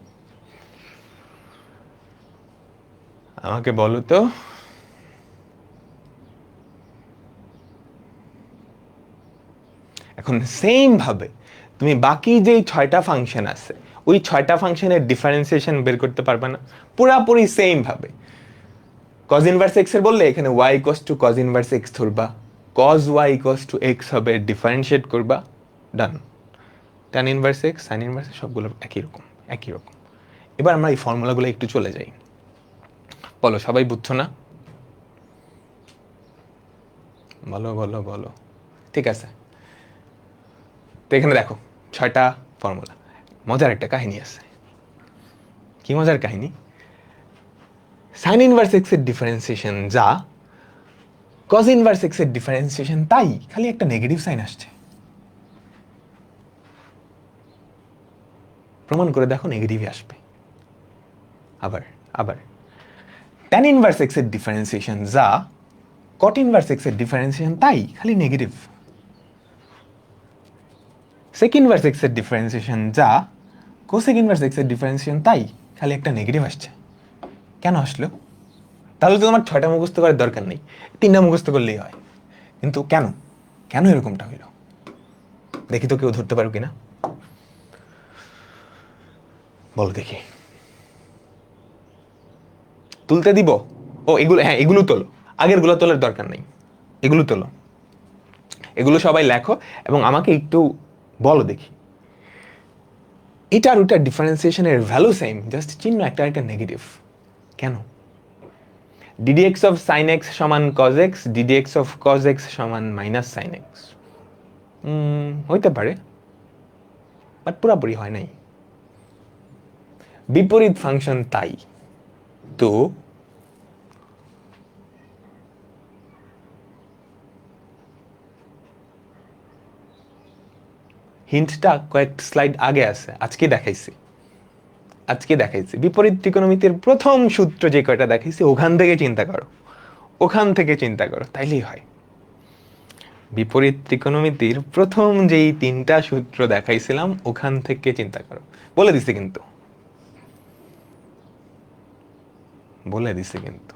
আমাকে বলো তো। এখন সেম ভাবে তুমি বাকি যে 6টা ফাংশন আছে, ওই 6টা ফাংশনের ডিফারেন্সিয়েশন বের করতে পারবে না, পুরাপুরি সেম ভাবে। cos ইনভার্স x এর বললে এখানে y equals to cos inverse x ধরবা, cos y equals two x হবে, ডিফারেন্সিয়েট করবা, ডান। tan inverse x, sin inverse সবগুলো একই রকম। এবার আমরা এই ফর্মুলাগুলো একটু চলে যাই, বলো সবাই বুঝছো না, বলো। ঠিক আছে, তো এখানে দেখো 6টা ফর্মুলা। মজার একটা কাহিনী আছে। কি মজার কাহিনী, সাইন ইনভার্স এক্স এর ডিফারেন্সিয়েশন যা, কজ ইনভার্স এক্স এর ডিফারেন্সিয়েশন তাই, খালি একটা নেগেটিভ সাইন আসছে। প্রমাণ করে দেখো নেগেটিভই আসবে। আবার tan ইনভার্স এক্স এর ডিফারেন্সিয়েশন যা, কট ইনভার্স এক্স এর ডিফারেন্সিয়েশন তাই খালি নেগেটিভ। সেক ইনভার্স এক্স এর ডিফারেন্সিয়েশন যা, কোসেক ইনভার্স এক্স এর ডিফারেন্সিয়েশন তাই খালি একটা নেগেটিভ আসছে। কেন আসলো? তাহলে তো তোমার 6টা মুখস্থ করার দরকার নেই, 3টা মুখস্থ করলেই হয়। কিন্তু কেন কেন এরকমটা হইল দেখি তো, কেউ ধরতে পারো কিনা বলো দেখি। তুলতে দিব? ও এগুলো, হ্যাঁ এগুলো তোলো, আগের গুলো তোলার দরকার নেই, এগুলো তোলো, এগুলো সবাই লেখো এবং আমাকে একটু বলো দেখি। এটা আর ওটার ডিফারেন্সিয়েশনের ভ্যালু সেম, জাস্ট চিহ্ন একটা একটা নেগেটিভ। কেন? ddx অফ sin x সমান cos x, ddx of cos x সমান মাইনাস sin x। হইতে পারে, বাট পুরাপুরি হয় নাই। বিপরীত ফাংশন তাই তো হিন্টটা কয়েক স্লাইড আগে আছে, আজকে দেখাইছি। বিপরীত ত্রিকোণমিতির প্রথম সূত্র যে কয়টা দেখাইছি ওখান থেকে চিন্তা করো, তাইলেই হয়। বিপরীত ত্রিকোণমিতির প্রথম যেই 3টা সূত্র দেখাইছিলাম ওখান থেকে চিন্তা করো। বলে দিছে কিন্তু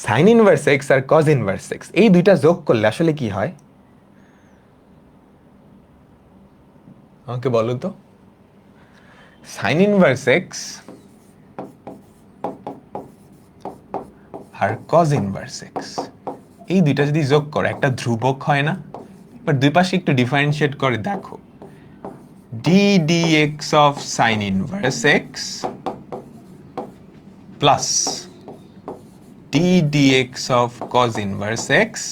সাইন ইনভার্স এক্স আর কজ ইনভার্স এক্স এই দুইটা যোগ করলে আসলে কি হয় আমাকে বলো তো। সাইন ইনভার্স এক্স আর কজ ইনভার্স এক্স এই দুইটা যদি যোগ করো একটা ধ্রুবক হয় না? বাট দুই পাশে একটু ডিফারেন্সিয়েট করে দেখো, d d x of sine inverse x plus d d x of cos inverse x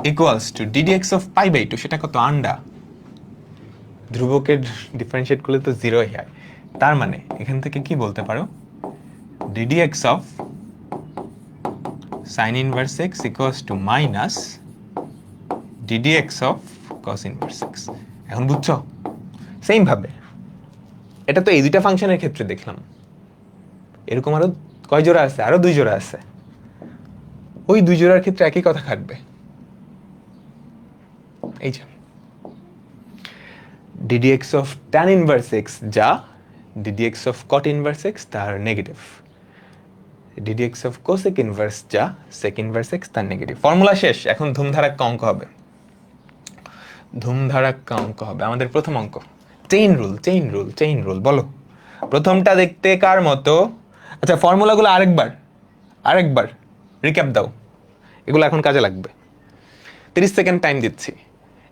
equals to d d x of pi by 2। সেটা কত? আন্ডা। ধ্রুবকের ডিফারেন্সিয়েট করলে তো জিরোই হয়। তার মানে এখান থেকে কি বলতে পারো, D d x of sine inverse x equals two minus D d x of cos inverse x. এখন বুঝছো? সেম ভাবে এটা তো এই দুইটা ফাংশনের ক্ষেত্রে দেখলাম, এরকম আরো কয় জোড়া আছে? আরো 2 জোড়া আছে। ওই 2 জোড়ার ক্ষেত্রে একই কথা খাটবে। এই যে ddx of tan inverse x যা, ddx of cot inverse x তার negative, ddx of cosec inverse যা sec ইনভার্স এক্স তার নেগেটিভ। ফর্মুলা শেষ, এখন ধুমধারাক্কা অঙ্ক হবে। আমাদের প্রথম অঙ্ক চেইন রুল বলো। প্রথমটা দেখতে কার মতো? আচ্ছা ফর্মুলাগুলো আরেকবার রিক্যাপ দাও, এগুলো এখন কাজে লাগবে। 30 সেকেন্ড টাইম দিচ্ছি,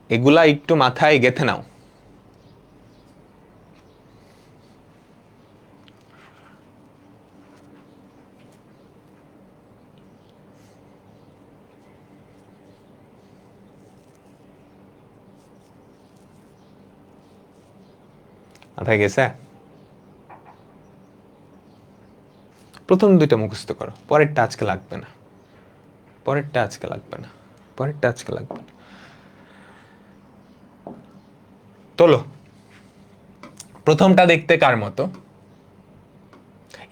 এগুলা একটু মাথায় গেঁথে নাও। মাথায় গেছে? প্রথম 2টা মুখস্থ করো, পরেরটা আজকে লাগবে না। তোলো। প্রথমটা দেখতে কার মতো?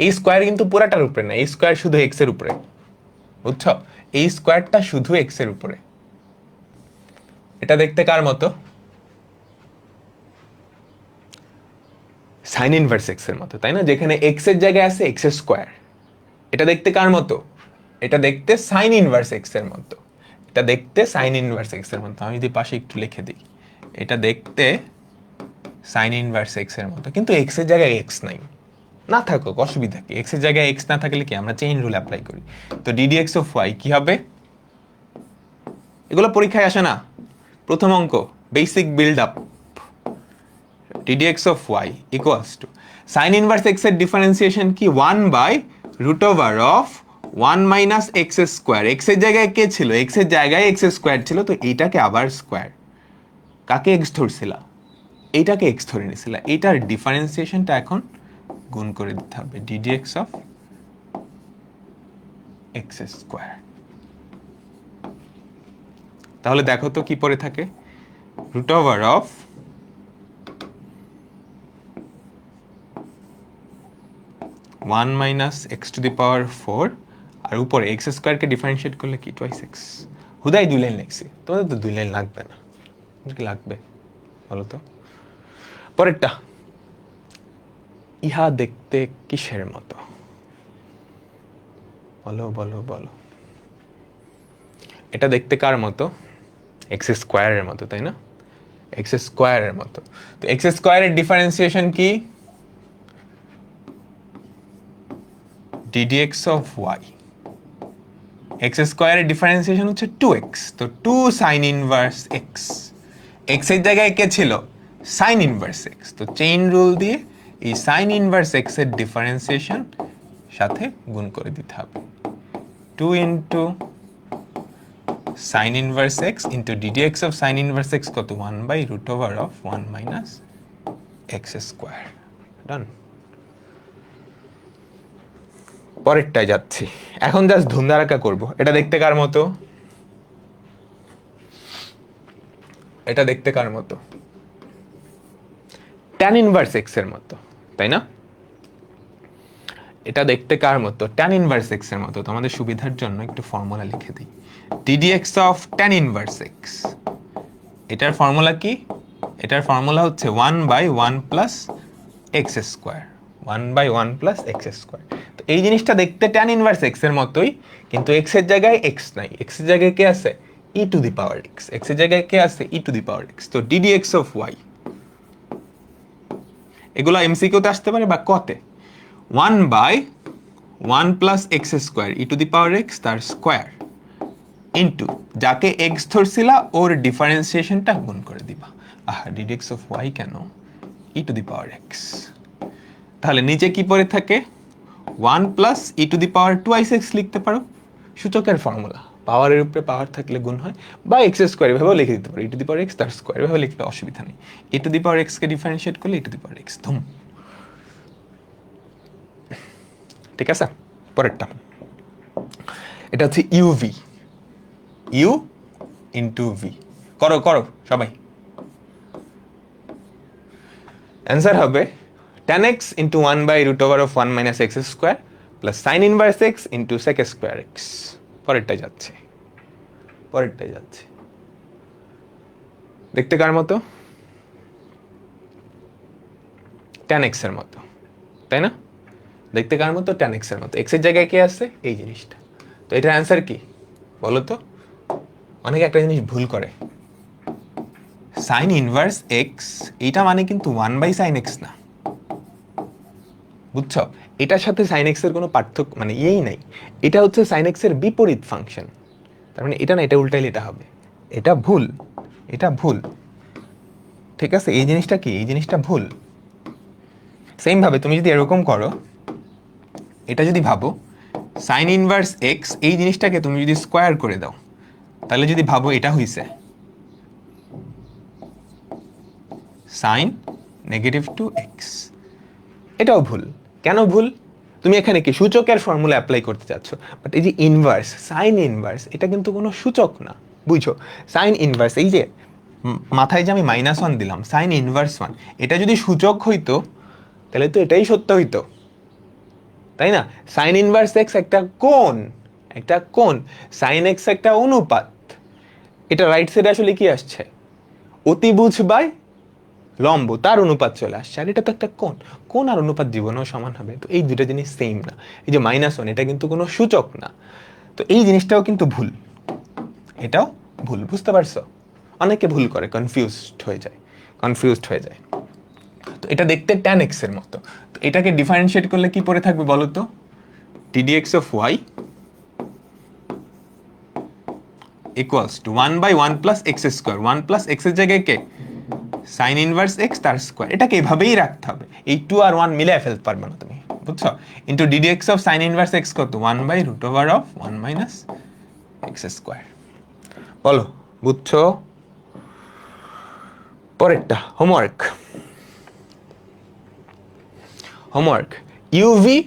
এই স্কোয়ার কিন্তু পুরাটার উপরে না, এই স্কোয়ার শুধু এক্স এর উপরে, বুঝছো? এই স্কোয়ারটা শুধু এক্স এর উপরে। এটা দেখতে কার মতো? সাইন ইনভার্স এক্স এর মতো, তাই না? যেখানে এক্স এর জায়গায় আছে এক্স এর স্কোয়ার। এটা দেখতে কার মতো? এটা দেখতে সাইন ইনভার্স এক্স এর মতো। আমি যদি পাশে একটু লিখে দিই, এটা দেখতে সাইন ইনভার্স এক্স এর মতো, কিন্তু এক্স এর জায়গায় এক্স নাই। না থাকুক, অসুবিধা কি? এক্স এর জায়গায় এক্স না থাকলে কি আমরা চেইন রুল অ্যাপ্লাই করি। তো ddx অফ y কি হবে? এগুলো পরীক্ষায় আসে না, প্রথম অঙ্ক, basic build up. ddx of y equals two sign inverse x এর ডিফারেন্সিয়েশন কি? 1/√1 মাইনাস এক্স স্কোয়ার। এক্স এর জায়গায় কে ছিল? এক্স এর জায়গায় এক্স স্কোয়ার ছিল, তো এইটাকে আবার স্কোয়ার। কাকে এক্স ধরছিলা? এইটাকে এক্স ধরে নিছিলা। এইটার ডিফারেন্সিয়েশনটা এখন গুণ করে দিতে হবে, ddx অফ এক্স স্কোয়ার। তাহলে দেখো তো কি পড়ে থাকে, 1 minus x to the power 4 আর উপরে এক্স স্কোয়ারকে ডিফারেন্সিয়েট করলে কি টোয়াইস এক্স। হুদাই 2 লাইন লিখছি, তোমাদের তো 2 লাইন লাগবে না, কি লাগবে বলো তো। পরেরটা, ইহা দেখতে কিসের মতো? বলো বলো বলো। এটা দেখতে কার মতো? এক্স স্কোয়ারের মতো, তাই না? এক্স স্কোয়ারের মতো। তো এক্স স্কোয়ারের ডিফারেন্সিয়েশন কি? ddx of y। এক্স স্কোয়ারের ডিফারেন্সিয়েশন হচ্ছে 2x, তো 2 সাইন ইনভার্স x। x এর জায়গায় কে ছিল? Sine inverse x। তো চেইন রুল দিয়ে এই সাইন ইনভার্স x এর ডিফারেন্সিয়েশন সাথে গুণ করে দিতে হবে। 2 into sine inverse x into ddx of sine inverse x কত? 1 by root over of 1 minus x square. Done. পরেরটায় যাচ্ছি, এখন জাস্ট ধুমধারাক্কা করবো। এটা দেখতে কার মতো? এটা দেখতে কার মতো? ট্যান ইনভার্স এক্স এর মতো, তাই না? এটা দেখতে কার মতো? ট্যান ইনভার্স এক্স এর মতো। তোমাদের সুবিধার জন্য একটু ফর্মুলা লিখে দিই। ddx of tan inverse x, এটার ফর্মুলা কি? এটার ফর্মুলা হচ্ছে 1 by 1 plus x square. 1 by 1 plus x square. তো এই জিনিসটা দেখতে ট্যান ইনভার্স এক্স এর মতোই, কিন্তু এক্স এর জায়গায় এক্স নাই, এক্স এর জায়গায় কে আছে? E to the power x. X এর জায়গায় কে আছে? E to the power x. তো ddx অফ ওয়াই, এগুলো এমসিকিউতে আসতে পারে বা কতে। 1 by 1 plus x square e to the power x তার স্কোয়ার ইন্টু যাকে এক্স ধরছিলা ওর ডিফারেন্সিয়েশনটা গুণ করে দিবা। ddx অফ ওয়াই কেন? E to the power x. তাহলে নিচে কি পড়ে থাকে? 1 plus e to the power twice x লিখতে পারো, সূচকের ফর্মুলা। পাওয়ারের উপরে পাওয়ার থাকলে গুণ হয়, বা এক্স স্কোয়ার এভাবেও লিখে দিতে পারো, ই টু দি পাওয়ার এক্স তার স্কোয়ার এভাবে লিখলে অসুবিধা নেই। ই টু দি পাওয়ার এক্সকে ডিফারেন্সিয়েট করলে ই টু দি পাওয়ার এক্স। ধুম। ঠিক আছে, পরেরটা, এটা হচ্ছে ইউভি। You into V. করো করো সবাই। অ্যান্সার হবে tan x into 1 by root over of 1 minus x square plus sine inverse x into sec square x. পরেরটাই যাচ্ছে, পরেরটাই যাচ্ছে। দেখতে কার মতো? tan x এর মতো, তাই না? দেখতে কার মতো? tan x এর মতো। এক্স এর জায়গায় কে আছে? এই জিনিসটা। তো এটার অ্যান্সার কি বলো তো? অনেকে একটা জিনিস ভুল করে, সাইন ইনভার্স এক্স এটা মানে কিন্তু 1 বাই সাইন এক্স না, বুঝছো? এটার সাথে সাইন এক্স এর কোনো পার্থক্য মানে ইয়েই নাই। এটা হচ্ছে সাইন এক্স এর বিপরীত ফাংশন। তার মানে এটা না, এটা উল্টাইলে এটা হবে। এটা ভুল, এটা ভুল। ঠিক আছে, এই জিনিসটা কি? এই জিনিসটা ভুল। সেম ভাবে তুমি যদি এরকম করো, এটা যদি ভাবো সাইন ইনভার্স এক্স, এই জিনিসটাকে তুমি যদি স্কোয়ার করে দাও, তাহলে যদি ভাবো এটা হইছে সাইন নেগেটিভ টু এক্স। এটাও ভুল। কেন ভুল? তুমি এখানে কি সূচকের ফর্মুলা অ্যাপ্লাই করতে চাচ্ছ, বাট এই যে ইনভার্স, সাইন ইনভার্স, এটা কিন্তু কোনো সূচক না, বুঝছো? সাইন ইনভার্স, এই যে মাথায় যে আমি -1 দিলাম, সাইন ইনভার্স 1, এটা যদি সূচক হইতো তাহলে তো এটাই সত্য হইতো, তাই না? সাইন ইনভার্স এক্স একটা কোণ, একটা কোণ। সাইন এক্স একটা অনুপাত। এটা রাইট সাইডে আসলে কি আসছে? অতিভুজ বাই লম্ব, তার অনুপাত চলে আসছে। আর এটা তো একটা কোণ, কোণ আর অনুপাত জীবনেও সমান হবে। তো এই দুটো জিনিস সেম না। এই যে -1 এটা কিন্তু কোনো সূচক না। তো এই জিনিসটাও কিন্তু ভুল, এটাও ভুল। বুঝতে পারছো? অনেকে ভুল করে, কনফিউজড হয়ে যায়, কনফিউজড হয়ে যায়। তো এটা দেখতে tan x এর মতো। তো এটাকে ডিফারেন্সিয়েট করলে কি পড়ে থাকবে বলো তো? ddx of y equals to 1 by 1 plus x square. 1 plus x এর জায়গায় কে? সাইন ইনভার্স এক্স তার স্কোয়ার। এটাকে এভাবেই রাখতে হবে, এই 2 আর 1 মিলে ফেলতে পারবে না তুমি, বুঝছো? Into ddx of sine inverse x কত? 1 by root over of 1 minus x square. বলো বুঝছো? পরেরটা হোমওয়ার্ক, হোমওয়ার্ক। ইউভি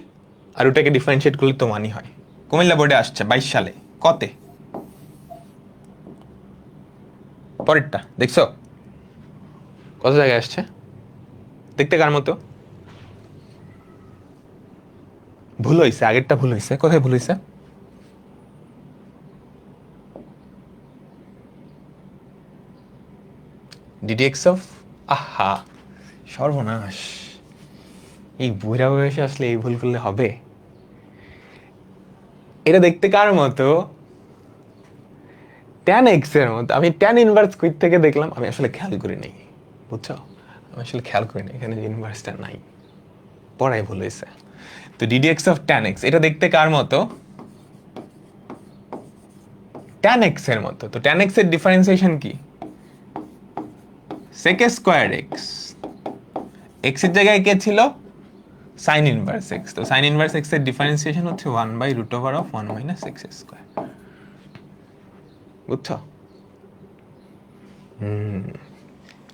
আর ওটাকে ডিফারেন্সিয়েট করলে তো মানই হয়। কুমিল্লা বোর্ডে আসছে 22 সালে, কতে? পরেরটা দেখছো কত জায়গায় আসছে? দেখতে কার মতো? ভুল হয়েছে, আগেরটা ভুল হয়েছে। কোথায় ভুল হয়েছে? ডিডিএক্স অফ, আহা সর্বনাশ, এই বুড়া বয়সে আসলে এই ভুল করলে হবে? এটা দেখতে কার মতো? ট্যান এক্স এর মতো। আমি ট্যান ইনভার্স কই থেকে দেখলাম? আমি আসলে খেয়াল করি নাই, বুঝছো? আমি আসলে খেয়াল করি নাই এখানে ইনভার্সটা নাই, পড়াই ভুল হয়েছে। তো ডিডিএক্স অফ ট্যান এক্স, এটা দেখতে কার মতো? ট্যান এক্স এর মতো। তো ট্যান এক্স এর ডিফারেন্সিয়েশন কি? সেক স্কোয়ার এক্স। এক্স এর জায়গায় কে ছিল? Sine inverse x. তো সাইন ইনভার্স এক্স এর ডিফারেন্সিয়েশন হচ্ছে 1/√1 মাইনাস এক্স স্কোয়ার। বুঝছো?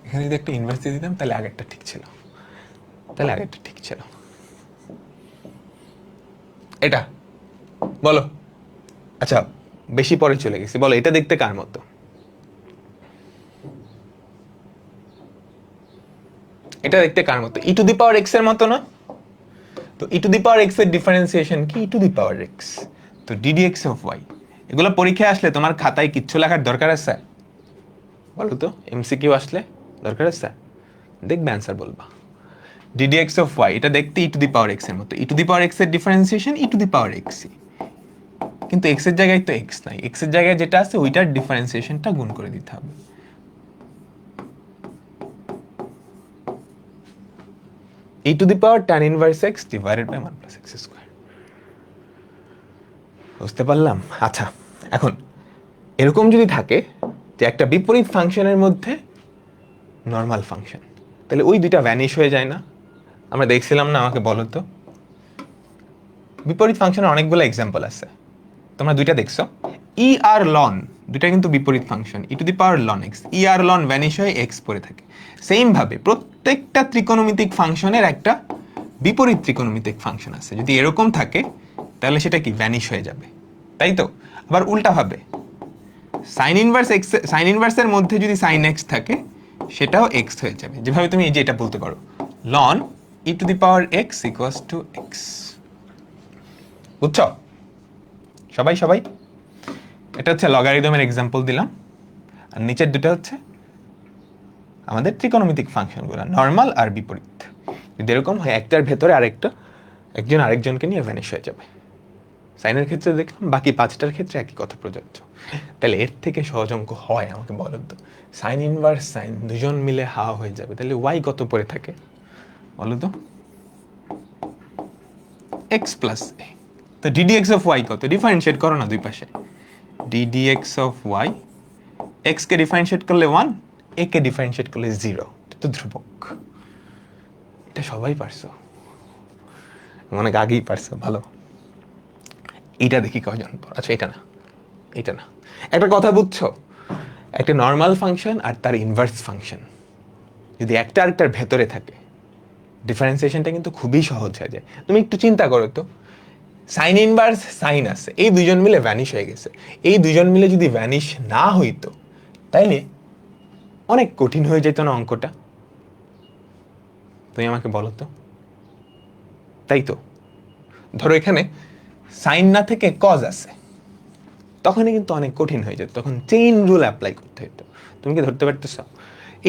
এখানে যদি একটা ইনভার্স দিয়ে দিতাম তাহলে আগেরটা ঠিক ছিল, এটা বলো। আচ্ছা, বেশি পরে চলে গেছি, বলো এটা দেখতে কার মতো? এটা দেখতে কার মতো? ই টু দি পাওয়ার এক্স এর মতো না? তো ই টু দি পাওয়ার এক্স এর ডিফারেন্সিয়েশন কি? ই টু দি পাওয়ার এক্স। তো ডিডিএক্স অফ ওয়াই, এগুলো পরীক্ষায় আসলে তোমার খাতায় কিচ্ছু লেখার দরকার আছে? বলো তো, এমসিকিউ আসলে দরকার আছে? দেখবে অ্যান্সার বলবা। ডিডিএক্স অফ ওয়াই, এটা দেখতে ই টু দি পাওয়ার এক্স এর মতো। ই টু দি পাওয়ার এক্স এর differentiation E to the power x, কিন্তু এক্স এর জায়গায় তো এক্স নাই, এক্স এর জায়গায় যেটা আছে ওইটার ডিফারেন্সিয়েশনটা গুণ করে দিতে হবে। E to the power tan inverse x divided by 1 plus x square. বুঝতে পারলাম? আচ্ছা, এখন এরকম যদি থাকে যে একটা বিপরীত ফাংশনের মধ্যে নর্মাল ফাংশন, তাহলে ওই দুইটা ভ্যানিশ হয়ে যায় না? আমরা দেখছিলাম না? আমাকে বলো তো। বিপরীত ফাংশনের অনেকগুলো এক্সাম্পল আছে, তোমরা দুইটা দেখছো। ই আর লন, দুইটা কিন্তু বিপরীত function. E to the power ln x, e আর লন ভ্যানিশ হয়ে এক্স পড়ে থাকে। সেম ভাবে প্রত্যেকটা ত্রিকোণমিতিক ফাংশনের একটা বিপরীত ত্রিকোণমিতিক ফাংশন আছে। যদি এরকম থাকে তাহলে সেটা কি? ভ্যানিশ হয়ে যাবে, তাই তো? আবার উল্টা ভাবে সাইন ইনভার্স এক্স, সাইন ইনভার্সের মধ্যে যদি সাইন এক্স থাকে সেটাও এক্স হয়ে যাবে। যেভাবে তুমি এই যে এটা বলতে পারো, ln E to the power x equals to x. বুঝছো সবাই? সবাই এটা হচ্ছে লগারিদমের এক্সাম্পল দিলাম, আর নিচের দুটো হচ্ছে আমাদের ত্রিকোণমিতিক ফাংশনগুলো, নর্মাল আর বিপরীত। যদি এরকম হয় একটার ভেতরে আরেকটা, একজন আরেকজনকে নিয়ে ভ্যানিশ হয়ে যাবে। সাইনের ক্ষেত্রে দেখলাম, বাকি পাঁচটার ক্ষেত্রে একই কথা প্রযোজ্য। তাহলে এর থেকে সহজ অঙ্ক হয়? আমাকে বলো তো। সাইন ইনভার্স সাইন দুজন মিলে হা হয়ে যাবে, তাহলে ওয়াই কত পড়ে থাকে বলো তো? X plus a. তো ডিডিএক্স অফ ওয়াই কত? ডিফারেন্সিয়েট করো না দুই পাশে। ডিডিএক্স অফ ওয়াই, এক্স কে ডিফারেন্সিয়েট করলে 1, এ কে ডিফারেন্সিয়েট করলে 0, তো ধ্রুবক। এটা সবাই পারছো, অনেক আগেই পারছো, ভালো। এটা দেখি কয়জন পর। আচ্ছা, এটা না, এটা না। একটা কথা বুঝছো, একটা নর্মাল ফাংশন আর তার ইনভার্স ফাংশন যদি একটা আরেকটার ভেতরে থাকে, ডিফারেন্সিয়েশনটা কিন্তু খুবই সহজ হয়ে যায়। তুমি একটু চিন্তা করো তো, সাইন ইনভার্স সাইন আছে, এই দুজন মিলে ভ্যানিশ হয়ে গেছে। এই দুজন মিলে যদি ভ্যানিশ না হইতো তাইলে অনেক কঠিন হয়ে যেত না অঙ্কটা? তুমি আমাকে বলো তো, তাই তো? ধরো এখানে সাইন না থেকে কজ আছে, তখনই কিন্তু অনেক কঠিন হয়ে যেত, তখন চেইন রুল অ্যাপ্লাই করতে হতো। তুমি কি ধরতে পারতেছ?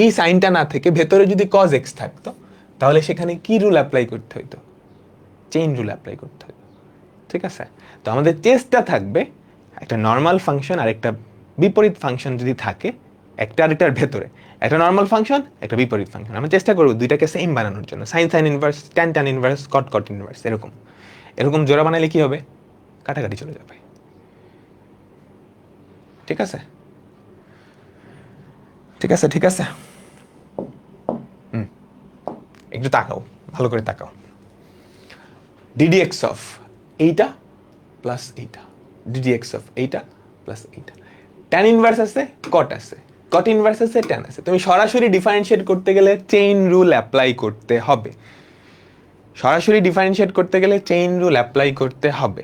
এই সাইনটা না থেকে ভেতরে যদি কজ এক্স থাকতো তাহলে সেখানে কি রুল অ্যাপ্লাই করতে হতো? চেইন রুল অ্যাপ্লাই করতে হতো। ঠিক আছে? তো আমাদের চেষ্টা থাকবে একটা নর্মাল ফাংশন আর একটা বিপরীত ফাংশন যদি থাকে একটা আরেকটার ভেতরে, একটা নর্মাল ফাংশন একটা বিপরীত ফাংশন, আমরা চেষ্টা করবো দুইটাকে সেম বানানোর জন্য। Sine sine inverse, tan tan inverse, cot cot inverse, এরকম এরকম জোড়া বানালে কি হবে? কাটাকাটি চলে যাবে। ঠিক আছে? ঠিক আছে, ঠিক আছে। একটু তাকাও, ভালো করে তাকাও। ডিডিএক্স অফ এইটা প্লাস এইটা, ডিডিএক্স অফ এইটা প্লাস এইটা। ট্যান ইনভার্স আছে, কট আছে, কট ইনভার্স আছে, ট্যান আছে। তুমি সরাসরি ডিফারেন্সিয়েট করতে গেলে চেইন রুল অ্যাপ্লাই করতে হবে। সরাসরি ডিফারেন্সিয়েট করতে গেলে চেইন রুল অ্যাপ্লাই করতে হবে।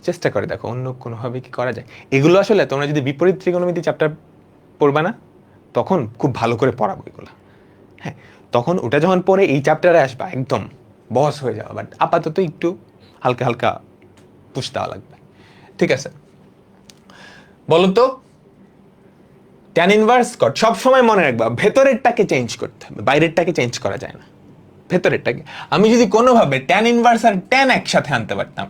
চেষ্টা করে দেখো অন্য কোনোভাবে কি করা যায়। এগুলো আসলে তোমরা যদি বিপরীত ত্রিকোণমিতি চ্যাপ্টার পড়বা না, তখন খুব ভালো করে পড়াবো এগুলো। হ্যাঁ, তখন ওটা যখন পড়ে এই চ্যাপ্টারে আসবা একদম বস হয়ে যাওয়া, বাট আপাতত একটু হালকা হালকা পুশ দেওয়া লাগবে। ঠিক আছে, বলো তো ট্যান ইনভার্স কট। সবসময় মনে রাখবা ভেতরেরটাকে চেঞ্জ করতে হবে, বাইরেরটাকে চেঞ্জ করা যায় না, ভেতরেরটাকে। আমি যদি কোনোভাবে ট্যান ইনভার্স আর ট্যান একসাথে আনতে পারতাম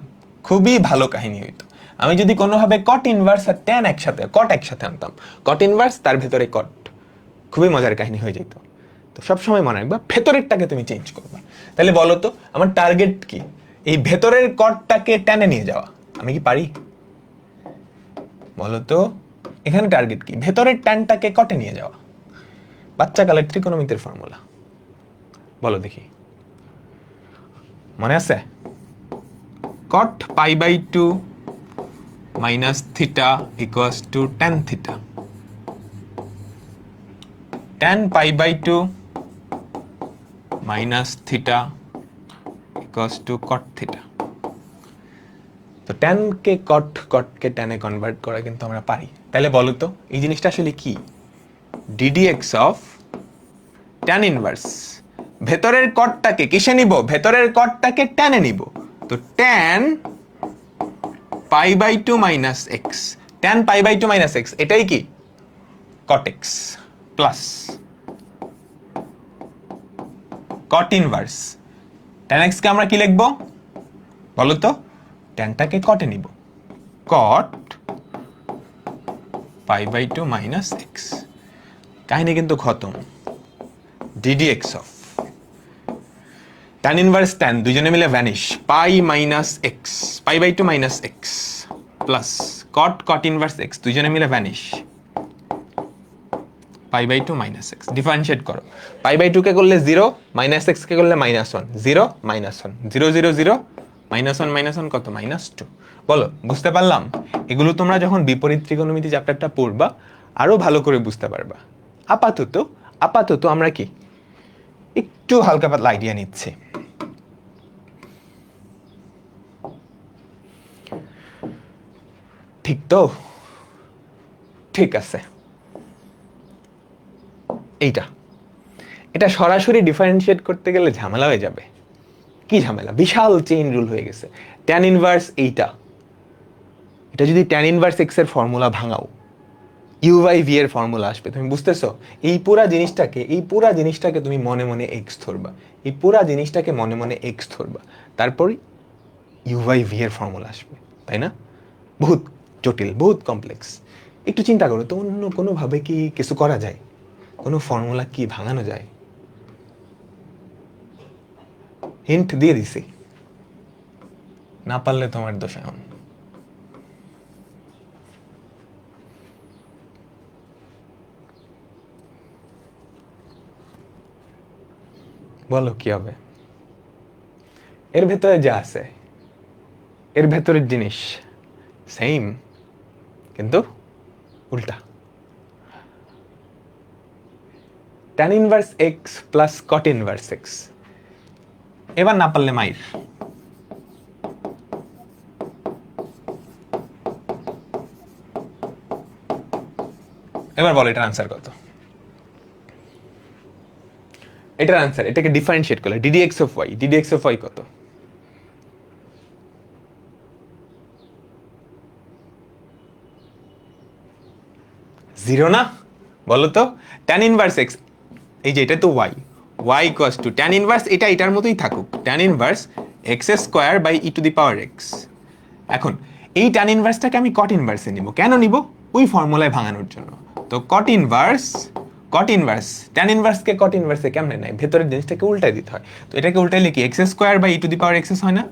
খুবই ভালো কাহিনী হইতো। আমি যদি কোনোভাবে কট ইনভার্স আর ট্যান একসাথে, কট একসাথে আনতাম, কট ইনভার্স তার ভেতরে কট, খুবই মজার কাহিনী হয়ে যেত। তো সবসময় মনে রাখবা ভেতরেরটাকে তুমি চেঞ্জ করবা। তাহলে বলো তো আমার টার্গেট কি? এই ভেতরের কটটাকে ট্যানে নিয়ে যাওয়া। আমি কি পারি? বলো তো এখানে টার্গেট কি? ভেতরের ট্যানটাকে কটে নিয়ে যাওয়া। বাচ্চাকালের ত্রিকোণমিতির ফর্মুলা, বলো দেখি মনে আছে? Cot pi by 2 minus theta equals to tan theta, tan pi by 2 minus theta equals to cot theta. তো ট্যানকে কট, কটকে ট্যানে কনভার্ট করা কিন্তু আমরা পারি। তাহলে বলো তো এই জিনিসটা আসলে কি? ডিডিএক্স অফ ট্যান ইনভার্স, ভেতরের কটটাকে কিসে নিব? ভেতরের কটটাকে ট্যানে নিব। তো tan pi by 2 minus x, tan pi by 2 minus x, এটাই কি? Cot x plus cot inverse tan x কে আমরা কি লিখবো বলো তো? ট্যানটাকে কটে নিব, cot pi by 2 minus x. কাহিনী কিন্তু খতম। D d x of tan inverse tan দুজনে মিলে vanish, pi minus x, pi by 2 minus x plus cot, cot inverse x দুজনে মিলে vanish, pi by 2 minus x. Differentiate করো, পাই বাই 2 কে করলে 0, মাইনাস এক্স কে করলে -1, 0 -1, 0 0 0, -1 -1 কত? -2। বলো বুঝতে পারলাম? এগুলো তোমরা যখন বিপরীত ত্রিকোণমিতি চ্যাপ্টারটা পড়বা আরো ভালো করে বুঝতে পারবা। আপাতত আপাতত আমরা কি একটু হালকা পাতলা আইডিয়া নিচ্ছি। ঠিক তো? ঠিক আছে, এইটা এটা সরাসরি ডিফারেন্সিয়েট করতে গেলে ঝামেলা হয়ে যাবে। কি ঝামেলা? বিশাল চেইন রুল হয়ে গেছে। ট্যান ইনভার্স এইটা, এটা যদি ট্যান ইনভার্স এক্স এর ফর্মুলা ভাঙাও ইউ বাই ভি এর ফর্মুলা আসবে। তুমি বুঝতেছো? এই পুরা জিনিসটাকে তুমি মনে মনে এক্স ধরবা, এই পুরা জিনিসটাকে মনে মনে এক্স ধরবা, তারপর ইউ বাই ভি এর ফর্মুলা আসবে, তাই না? বহুত জটিল, বহুত কমপ্লেক্স। একটু চিন্তা করো তো, অন্য কোনোভাবে কি কিছু করা যায়? কোনো ফর্মুলা কি ভাঙানো যায়? হিন্ট দিয়ে দিছি, না পারলে তোমার দোষ। এখন বলো কি হবে? এর ভেতরে যা আছে, এর ভেতরের জিনিস সেম, কিন্তু উল্টা। Tan inverse x plus cot inverse x. এবার না পারলে মাইর। এবার বলো এটার আনসার কত? এটার আনসার, এটাকে ডিফারেন্সিয়েট করলে ddx of y, ddx of y কত? জিরো না? বলো তো ট্যান ইনভার্স এক্স, এই যে এটা তো y, y equals to tan inverse, এটা এটার মতোই থাকুক, tan inverse x square by e to the power x. এখন এই ট্যান ইনভার্সটাকে আমি কট ইনভার্সে নিব। কেন নিব? ওই ফর্মুলায় ভাঙানোর জন্য। তো কট ইনভার্স ট্যান ইনভার্সকে কট ইনভার্সে কেমনে নেয়? ভেতরের জিনিসটাকে উল্টাই দিতে হয়। তো এটাকে উল্টাইলে কি x square by e to the power x হয় না?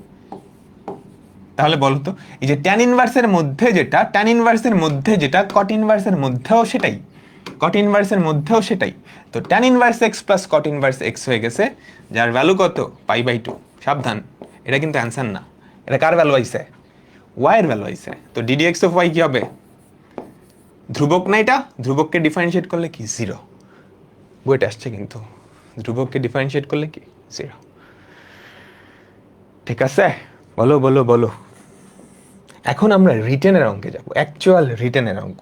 তাহলে বলো তো এই যে ট্যান ইনভার্সের মধ্যে যেটা, ট্যান ইনভার্সের মধ্যে যেটা কট ইনভার্সের মধ্যেও সেটাই, কট ইনভার্সের মধ্যেও সেটাই। তো tan inverse x plus cot inverse x হয়ে গেছে, যার ভ্যালু কত? Pi by 2। সাবধান, এটা কিন্তু অ্যান্সার না, এটা কার ভ্যালু আইছে? ওয়াই এর ভ্যালু আইছে। তো ডিডিএক্স অফ ওয়াই কি হবে? ধ্রুবক না এটা, ধ্রুবককে ডিফারেন্সিয়েট করলে কি? জিরো। বইটা আসছে কিন্তু, ধ্রুবককে ডিফারেন্সিয়েট করলে কি? জিরো। ঠিক আছে, বলো বলো বলো। এখন আমরা রিটেনের অঙ্কে যাব, অ্যাকচুয়াল রিটেনের অঙ্ক।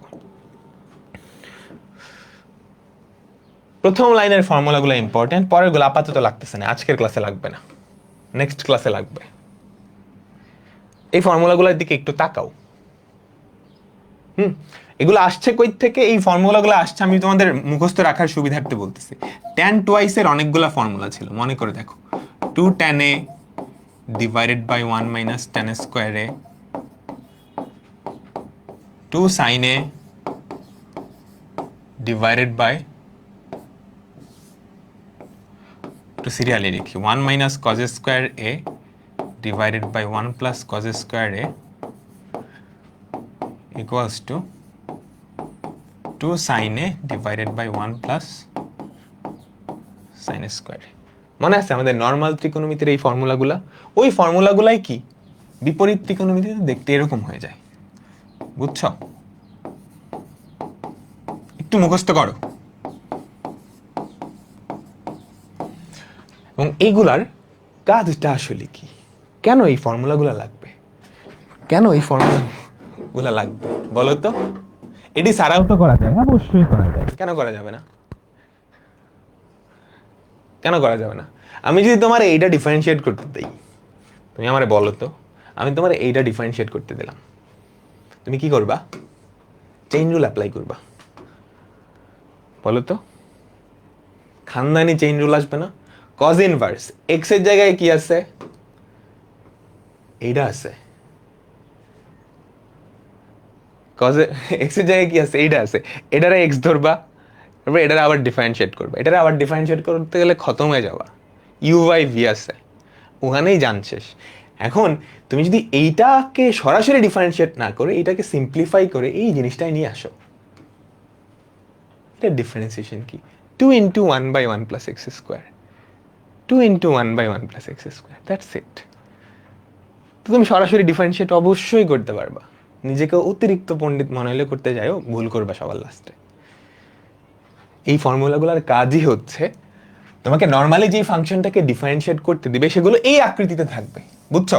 প্রথম লাইনের ফর্মুলাগুলো ইম্পর্টেন্ট, পরেরগুলো আপাতত লাগতেছে না, আজকের ক্লাসে লাগবে না, নেক্সট ক্লাসে লাগবে। এই ফর্মুলাগুলোর দিকে একটু তাকাও। এগুলো আসছে কই থেকে? এই ফর্মুলাগুলো আসছে, আমি তোমাদের মুখস্থ রাখার সুবিধার্থে বলতেছি। tan টুয়াইসের অনেকগুলো ফর্মুলা ছিল, মনে করে দেখো। 2 tan a divided by 1 minus tan square a, 2 sin a divided by, একটু সিরিয়ালি লিখি, 1 minus cos square a divided by 1 plus cos square a equals to 2 sin a divided by 1 plus sin square. মনে আছে আমাদের normal ত্রিকোণমিতির এই ফর্মুলাগুলা? ওই ফর্মুলাগুলাই কি বিপরীত ত্রিকোণমিতিতে দেখতে এরকম হয়ে যায়, বুঝছো? একটু মুখস্থ করো। এবং এইগুলার কাজটা আসলে কি, কেন এই ফর্মুলাগুলো লাগবে, কেন এই ফর্মুলাগুলো লাগবে বলো তো? এটি ছাড়াও তো করা যায়, অবশ্যই করা যায়, কেন করা যাবে না? কেন করা যাবে না? আমি যদি তোমার এইটা ডিফারেন্সিয়েট করতে দেই, তুমি আমারে বলো তো, আমি তোমার এইটা ডিফারেন্সিয়েট করতে দিলাম, তুমি কি করবা? চেইন রুল অ্যাপ্লাই করবা, বলো তো? খানদানি চেইন রুল আসবে না? কজ ইনভার্স এক্স এর জায়গায় কি আছে? এইটা আছে। কজ এক্স এর জায়গায় কি আছে? এইটা আছে। এটারে এক্স ধরবা, তারপর এটারে আবার ডিফারেন্সিয়েট করবা। এটারে আবার ডিফারেন্সিয়েট করতে গেলে খতম হয়ে যাবা। ইউ বাই ভি আছে, ওখানেই জান শেষ। এখন তুমি যদি এইটাকে সরাসরি ডিফারেন্সিয়েট না করে এটাকে সিম্পলিফাই করে এই জিনিসটাই নিয়ে আসো, এটা ডিফারেন্সিয়েশন কি? 2 into 1 by 1 plus x square, 2 into 1 by 1 plus x square, that's it. তো তুমি সরাসরি ডিফারেন্সিয়েট অবশ্যই করতে পারবা। নিজেকে অতিরিক্ত পণ্ডিত মনে হলে করতে যাও, ভুল করবা সবার লাস্টে। এই ফর্মুলাগুলোর কাজই হচ্ছে তোমাকে নর্মালি যে ফাংশনটাকে ডিফারেন্সিয়েট করতে দিবে সেগুলো এই আকৃতিতে থাকবে, বুঝছো?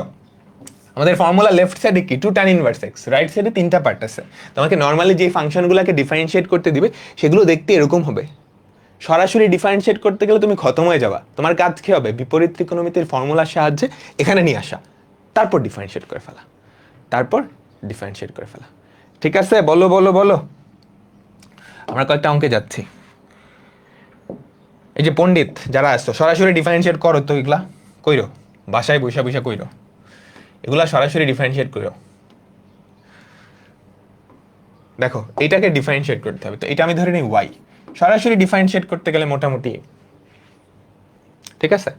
আমাদের ফর্মুলা লেফট সাইডে কি? 2 tan ইনভার্স x, রাইট সাইডে 3টা পার্ট আছে। তোমাকে নর্মালি যে ফাংশনগুলোকে ডিফারেন্সিয়েট করতে দিবে সেগুলো দেখতে এরকম হবে। সরাসরি ডিফারেন্সিয়েট করতে গেলে তুমি খতম হয়ে যাবা। তোমার কাজ কি হবে? বিপরীত ত্রিকোণমিতির ফর্মুলার সাহায্যে এখানে নিয়ে আসা, তারপর ডিফারেন্সিয়েট করে ফেলা, তারপর ডিফারেন্সিয়েট করে ফেলা। ঠিক আছে? বলো বলো বলো। আমরা কয়েকটা অঙ্কে যাচ্ছি। এই যে পণ্ডিত যারা আসতো, সরাসরি ডিফারেন্সিয়েট করো তো, এগুলা কইরো, বাসায় বৈশা বৈশা কইরো, এগুলা সরাসরি ডিফারেন্সিয়েট করো। দেখো এটাকে ডিফারেন্সিয়েট করতে হবে, তো এটা আমি ধরে নিই ওয়াই। সরাসরি ডিফারেন্সিয়েট করতে গেলে মোটামুটি, ঠিক আছে?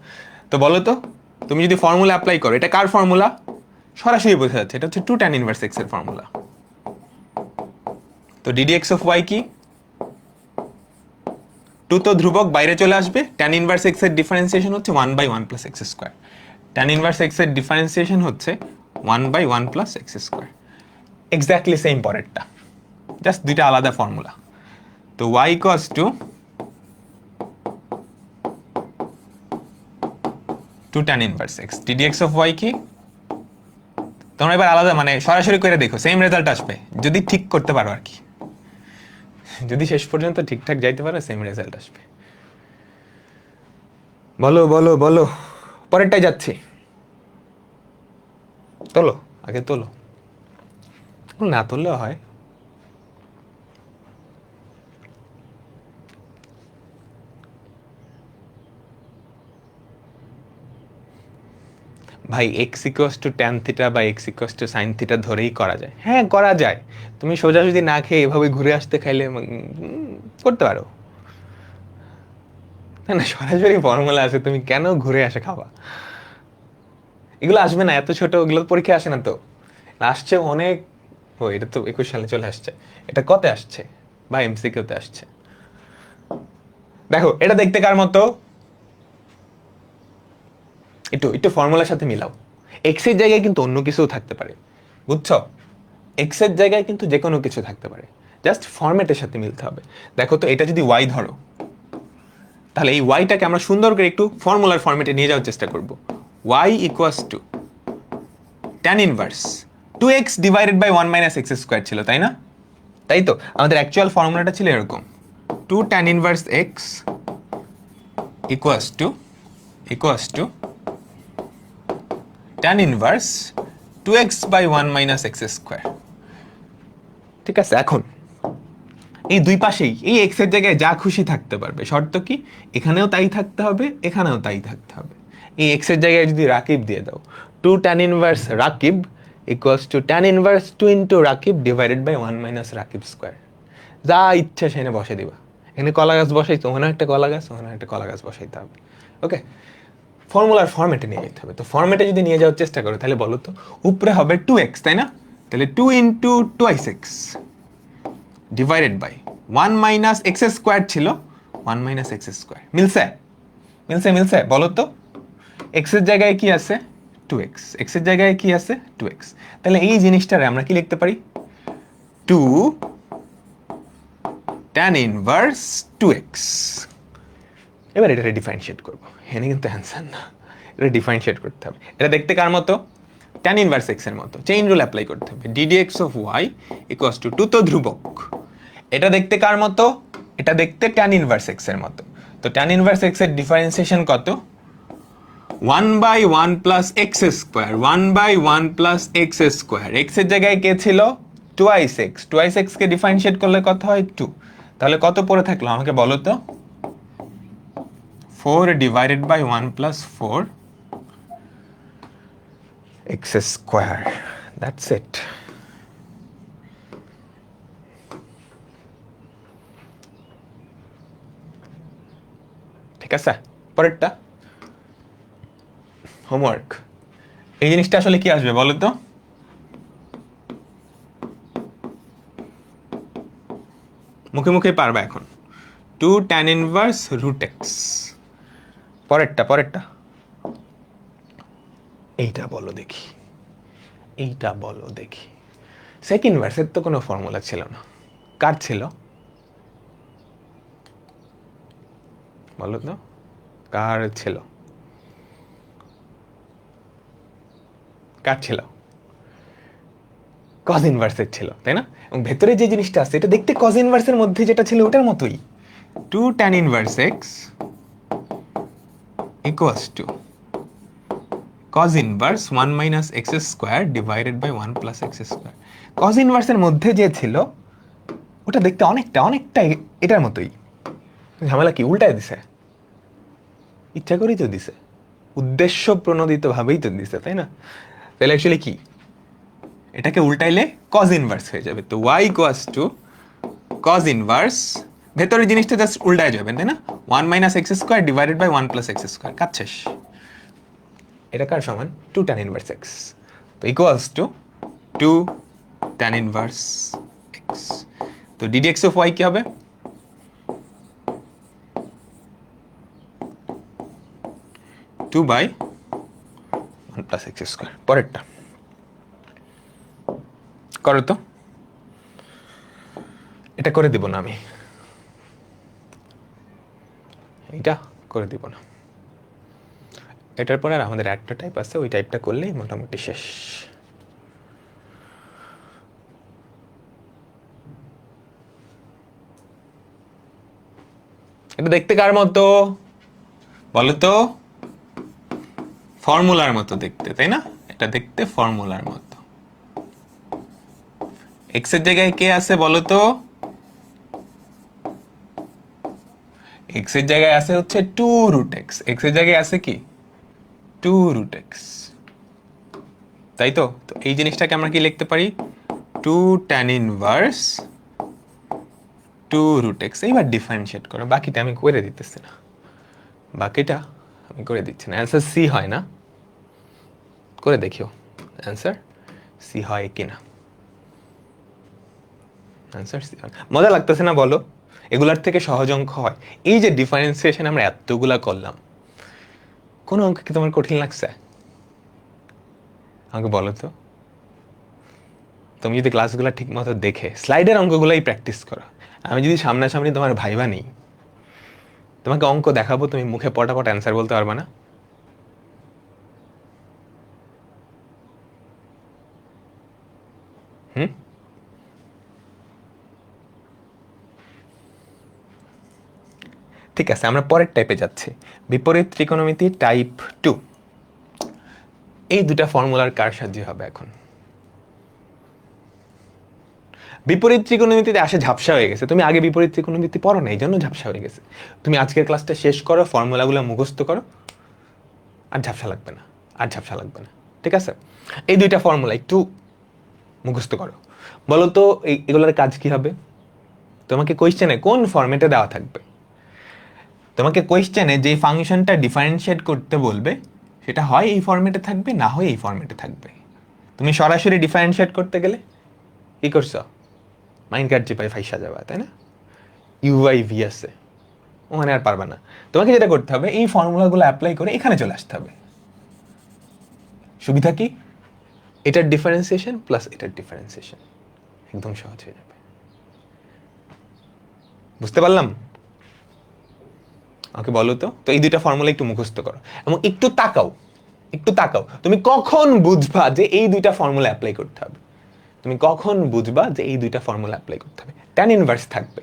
তো বলো তো, তুমি যদি ফর্মুলা অ্যাপ্লাই করো, এটা কার ফর্মুলা? সরাসরি বোঝা যাচ্ছে, এটা হচ্ছে 2 tan ইনভার্স x এর ফর্মুলা। তো ddx অফ y কি? 2 তো ধ্রুবক, বাইরে চলে আসবে। tan ইনভার্স x এর ডিফারেন্সিয়েশন হচ্ছে 1 by 1 plus x square. tan inverse x এর ডিফারেন্সিয়েশন হচ্ছে 1 by 1 plus x square. Exactly same পরেরটা, জাস্ট দুইটা আলাদা ফর্মুলা। তো y equals to 2 tan inverse x, ddx of y কি? তোমরা এবার আলাদা মানে সরাসরি করে দেখো, সেম রেজাল্ট আসবে যদি ঠিক করতে পারো আর কি। যদি শেষ পর্যন্ত ঠিকঠাক যাইতে পারো, সেম রেজাল্ট আসবে। বলো বলো বলো, পরেরটাই যাচ্ছি। তোলো, আগে তোলো, না তুললেও হয়। ভাই x equals to tan theta বা x equals to sine theta ধরেই করা যায়। হ্যাঁ করা যায়, তুমি সোজাসুজি না খেয়ে এভাবে ঘুরে আসতে খাইলে করতে পারো। না না, সরাসরি ফর্মুলা আছে, তুমি কেন ঘুরে আসে খাবা? এগুলো আসবে না, এত ছোট ওগুলো পরীক্ষা আসে না তো। আসছে অনেক, ও এটা তো 21 সালে চলে আসছে, এটা কত আসছে বা এমসিকিউতে আসছে। দেখো এটা দেখতে কার মতো? একটু একটু ফর্মুলার সাথে মিলাও। এক্স এর জায়গায় কিন্তু অন্য কিছুও থাকতে পারে, বুঝছো? এক্স এর জায়গায় কিন্তু যে কোনো কিছু থাকতে পারে, জাস্ট ফরম্যাটের সাথে মিলতে হবে। দেখো তো, এটা যদি ওয়াই ধরো, তাহলে এই ওয়াইটাকে আমরা সুন্দর করে একটু ফর্মুলার ফরম্যাটে নিয়ে যাওয়ার চেষ্টা করব। Y equals to tan inverse 2x divided by 1 minus x square ছিল, তাই না? তাই তো, আমাদের অ্যাকচুয়াল ফর্মুলাটা ছিল এরকম, 2 tan inverse x equals to tan inverse 2x by 1 minus x square. ঠিক আছে, এখন এই দুই পাশেই এই এক্স এর জায়গায় যা খুশি থাকতে পারবে, শর্ত কি এখানেও তাই থাকতে হবে, এখানেও তাই থাকতে হবে। এই এক্স এর জায়গায় যদি রাকিব দিয়ে দাও, 2 tan inverse Rakib equals to tan inverse 2 into Rakib divided by 1 minus Rakib square. যা ইচ্ছা সেখানে বসে দিবা। এখানে কলা গাছ বসাইতো, ওখানে একটা কলা গাছ, ওখানে একটা কলা গাছ বসাইতে হবে। ওকে, ফর্মুলার ফর্মেটে নিয়ে যেতে হবে। তো ফর্মেটে যদি নিয়ে যাওয়ার চেষ্টা করো তাহলে বলো তো, উপরে হবে 2x, তাই না? তাহলে 2 into twice x divided by 1 minus x square ছিল 1 মাইনাস এক্স স্কোয়ার। মিলছে? মিলছে মিলছে বলো তো। এক্স এর জায়গায় কি আছে? 2x, এক্স এর জায়গায় কি আছে? 2x। তাহলে এই জিনিসটারে আমরা কি লিখতে পারি? 2 tan ইনভার্স 2x। এবার এটা ডিফারেন্সিয়েট করবো, এখানে কিন্তু অ্যান্সার না, এটা ডিফারেন্সিয়েট করতে হবে। এটা দেখতে কার মতো? tan ইনভার্স x এর মতো। চেইন রুল অ্যাপ্লাই করতে হবে। ddx of y equals to 2 তো ধ্রুবক। এটা দেখতে কার মতো? এটা দেখতে tan ইনভার্স x এর মতো। তো tan ইনভার্স x এর ডিফারেন্সিয়েশন কত? 1 by 1 plus x square, 1 by 1 plus x square. X এর জায়গায় কে ছিল? Twice x. টুয়াইস এক্স কে ডিফারেন্সিয়েট করলে কত হয়? 2। তাহলে কত পড়ে থাকলো আমাকে বলো তো? 4 divided by 1 plus 4 x square. That's it. ঠিক আছে, পরেরটা হোমওয়ার্ক। এই জিনিসটা আসলে কি আসবে বলো তো? মুখে মুখে পারবা এখন। 2 tan ইনভার্স রুট এক্স। পরেরটা পরেরটা এইটা বলো দেখি, এইটা বলো দেখি। সেক ইনভার্সের তো কোনো ফর্মুলা ছিল না, কার ছিল বলো তো? কার ছিল? কার ছিল? কজ ইনভার্সের ছিল, তাই না? এবং ভেতরে যে জিনিসটা আছে এটা দেখতে কজ ইনভার্সের মধ্যে যেটা ছিল ওটার মতোই। 2 tan inverse x equals to cos inverse 1 minus x square divided by 1 plus x square. cos ইনভার্সের মধ্যে যে ছিল ওটা দেখতে অনেকটা অনেকটা এটার মতোই। ঝামেলা কি? উল্টায় দিছে, ইচ্ছা করেই তো দিছে, উদ্দেশ্য প্রণোদিত ভাবেই তো দিছে, তাই না? তাহলে অ্যাকচুয়ালি কি, এটাকে উল্টাইলে cos ইনভার্স হয়ে যাবে। তো y equals to cos inverse, ভেতরের জিনিসটা জাস্ট উল্টায় যাবে, তাই না? 1 minus x square divided by 1 plus x square. কাজ শেষ। এটা কার সমান? 2 tan ইনভার্স এক্স। তো equals to 2 tan inverse x. তো ddx অফ y কি হবে? 2 বাই 1 প্লাস এক্স স্কোয়ার। পরেরটা করো তো। এটা করে দিব না আমি, এটা করে দিব না। এটার পরে আর আমাদের একটা টাইপ আছে, ওই টাইপটা করলেই মোটামুটি শেষ। এটা দেখতে কার মতো বলো তো? ফর্মুলার মতো দেখতে, তাই না? এটা দেখতে ফর্মুলার মতো। এক্স এর জায়গায় কে আছে বলো তো? এক্স এর জায়গায় আছে হচ্ছে 2 রুট এক্স। এক্স এর জায়গায় আছে কি? 2 রুট এক্স, তাই তো? তো এই জিনিসটাকে আমরা কি লিখতে পারি? 2 tan ইনভার্স 2 রুট এক্স। এইবার ডিফারেন্সিয়েট করো, বাকিটা আমি করে দিতেছি না, বাকিটা আমি করে দিচ্ছি না। অ্যান্সার সি হয় না? করে দেখিও অ্যান্সার সি হয় কিনা। অ্যান্সার সি হয়। মজা লাগতেছে না বলো? এগুলার থেকে সহজ অঙ্ক হয়। এই যে ডিফারেন্সিয়েশন আমরা এতগুলা করলাম, কোন অঙ্ক কি তোমার কঠিন লাগছে আমাকে বলো তো? তুমি যদি ক্লাসগুলো ঠিক মতো দেখে স্লাইডের অঙ্কগুলোই প্র্যাকটিস করো, আমি যদি সামনাসামনি তোমার ভাইবা নেই, তোমাকে অঙ্ক দেখাবো, তুমি মুখে পটাপট অ্যান্সার বলতে পারবে না। হুম, ঠিক আছে, আমরা পরের টাইপে যাচ্ছি। বিপরীত ত্রিকোণমিতি টাইপ 2। এই দুটা ফর্মুলার কারসাজি হবে এখন? বিপরীত ত্রিকোণমিতিতে আসে ঝাপসা হয়ে গেছে, তুমি আগে বিপরীত ত্রিকোণমিতি পড়ো না, এই জন্য ঝাপসা হয়ে গেছে। তুমি আজকের ক্লাসটা শেষ করো, ফর্মুলাগুলো মুখস্থ করো, আর ঝাপসা লাগবে না, আর ঝাপসা লাগবে না। ঠিক আছে, এই দুইটা ফর্মুলা একটু মুখস্থ করো। বলো তো এগুলোর কাজ কি হবে? তোমাকে কোয়েশ্চেনে কোন ফর্মেটে দেওয়া থাকবে? তোমাকে কোয়েশ্চেনে যে ফাংশনটা ডিফারেন্সিয়েট করতে বলবে সেটা হয় এই ফর্মেটে থাকবে, না হয় এই ফর্মেটে থাকবে। তুমি সরাসরি ডিফারেন্সিয়েট করতে গেলে কি করছো? মাইন্ড কার্ড চিপাই ফাইসা যাবে, তাই না? ইউআই ভি আছে, ওখানে আর পারবে না। তোমাকে যেটা করতে হবে, এই ফর্মুলাগুলো অ্যাপ্লাই করে এখানে চলে আসতে হবে। সুবিধা কি? এটার ডিফারেন্সিয়েশন প্লাস এটার ডিফারেন্সিয়েশন, একদম সহজ হয়ে যাবে। বুঝতে পারলাম? আমাকে বলো তো এই দুইটা ফর্মুলা একটু মুখস্থ করো এবং একটু তাকাও, একটু তাকাও। তুমি কখন বুঝবা যে এই দুইটা ফর্মুলা অ্যাপ্লাই করতে হবে? তুমি কখন বুঝবা যে এই দুইটা ফর্মুলা অ্যাপ্লাই করতে হবে? ট্যান ইনভার্স থাকবে,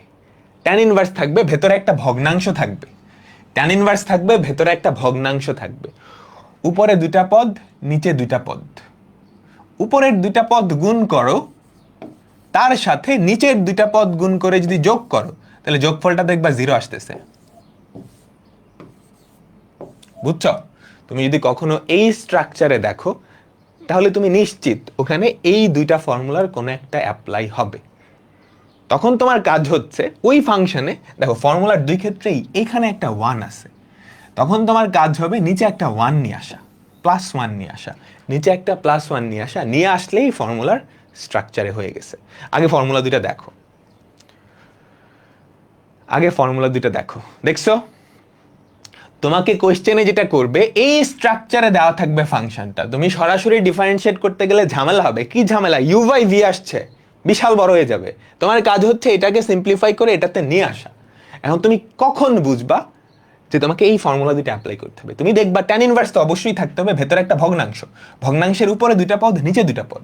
ট্যান ইনভার্স থাকবে, ভেতরে একটা ভগ্নাংশ থাকবে। ট্যান ইনভার্স থাকবে, ভেতরে একটা ভগ্নাংশ থাকবে। উপরে দুইটা পদ, নিচে দুইটা পদ। উপরের দুইটা পদ গুণ করো, তার সাথে নিচের দুইটা পদ গুণ করে যদি যোগ করো, তাহলে যোগফলটা দেখবা 0 আসতেছে। বুঝছো? তুমি যদি কখনো এই স্ট্রাকচারে দেখো, তাহলে তুমি নিশ্চিত ওখানে এই দুইটা ফর্মুলার কোনো একটা অ্যাপ্লাই হবে। তখন তোমার কাজ হচ্ছে ওই ফাংশনে, দেখো ফর্মুলার দুই ক্ষেত্রেই এখানে একটা 1 আছে, তখন তোমার কাজ হবে নিচে একটা 1 নিয়ে আসা, +1 নিয়ে আসা, নিচে একটা +1 নিয়ে আসা, নিয়ে আসলেই ফর্মুলার স্ট্রাকচারে হয়ে গেছে। আগে ফর্মুলা দুইটা দেখো, আগে ফর্মুলা দুইটা দেখো। দেখছো? তোমাকে কোশ্চেনে যেটা করবে, এই স্ট্রাকচারে দেওয়া থাকবে ফাংশনটা, তুমি সরাসরি ডিফারেন্সিয়েট করতে গেলে ঝামেলা হবে। কি ঝামেলা? ইউ বাই ভি আসছে, বিশাল বড় হয়ে যাবে। তোমার কাজ হচ্ছে এটাকে সিম্পলিফাই করে এটাতে নিয়ে আসা। এখন তুমি কখন বুঝবা যে তোমাকে এই ফর্মুলা দুটো অ্যাপ্লাই করতে হবে? তুমি দেখবা ট্যান ইনভার্স তো অবশ্যই থাকতে হবে, ভেতরে একটা ভগ্নাংশ, ভগ্নাংশের উপরে দুইটা পদ, নিচে দুইটা পদ।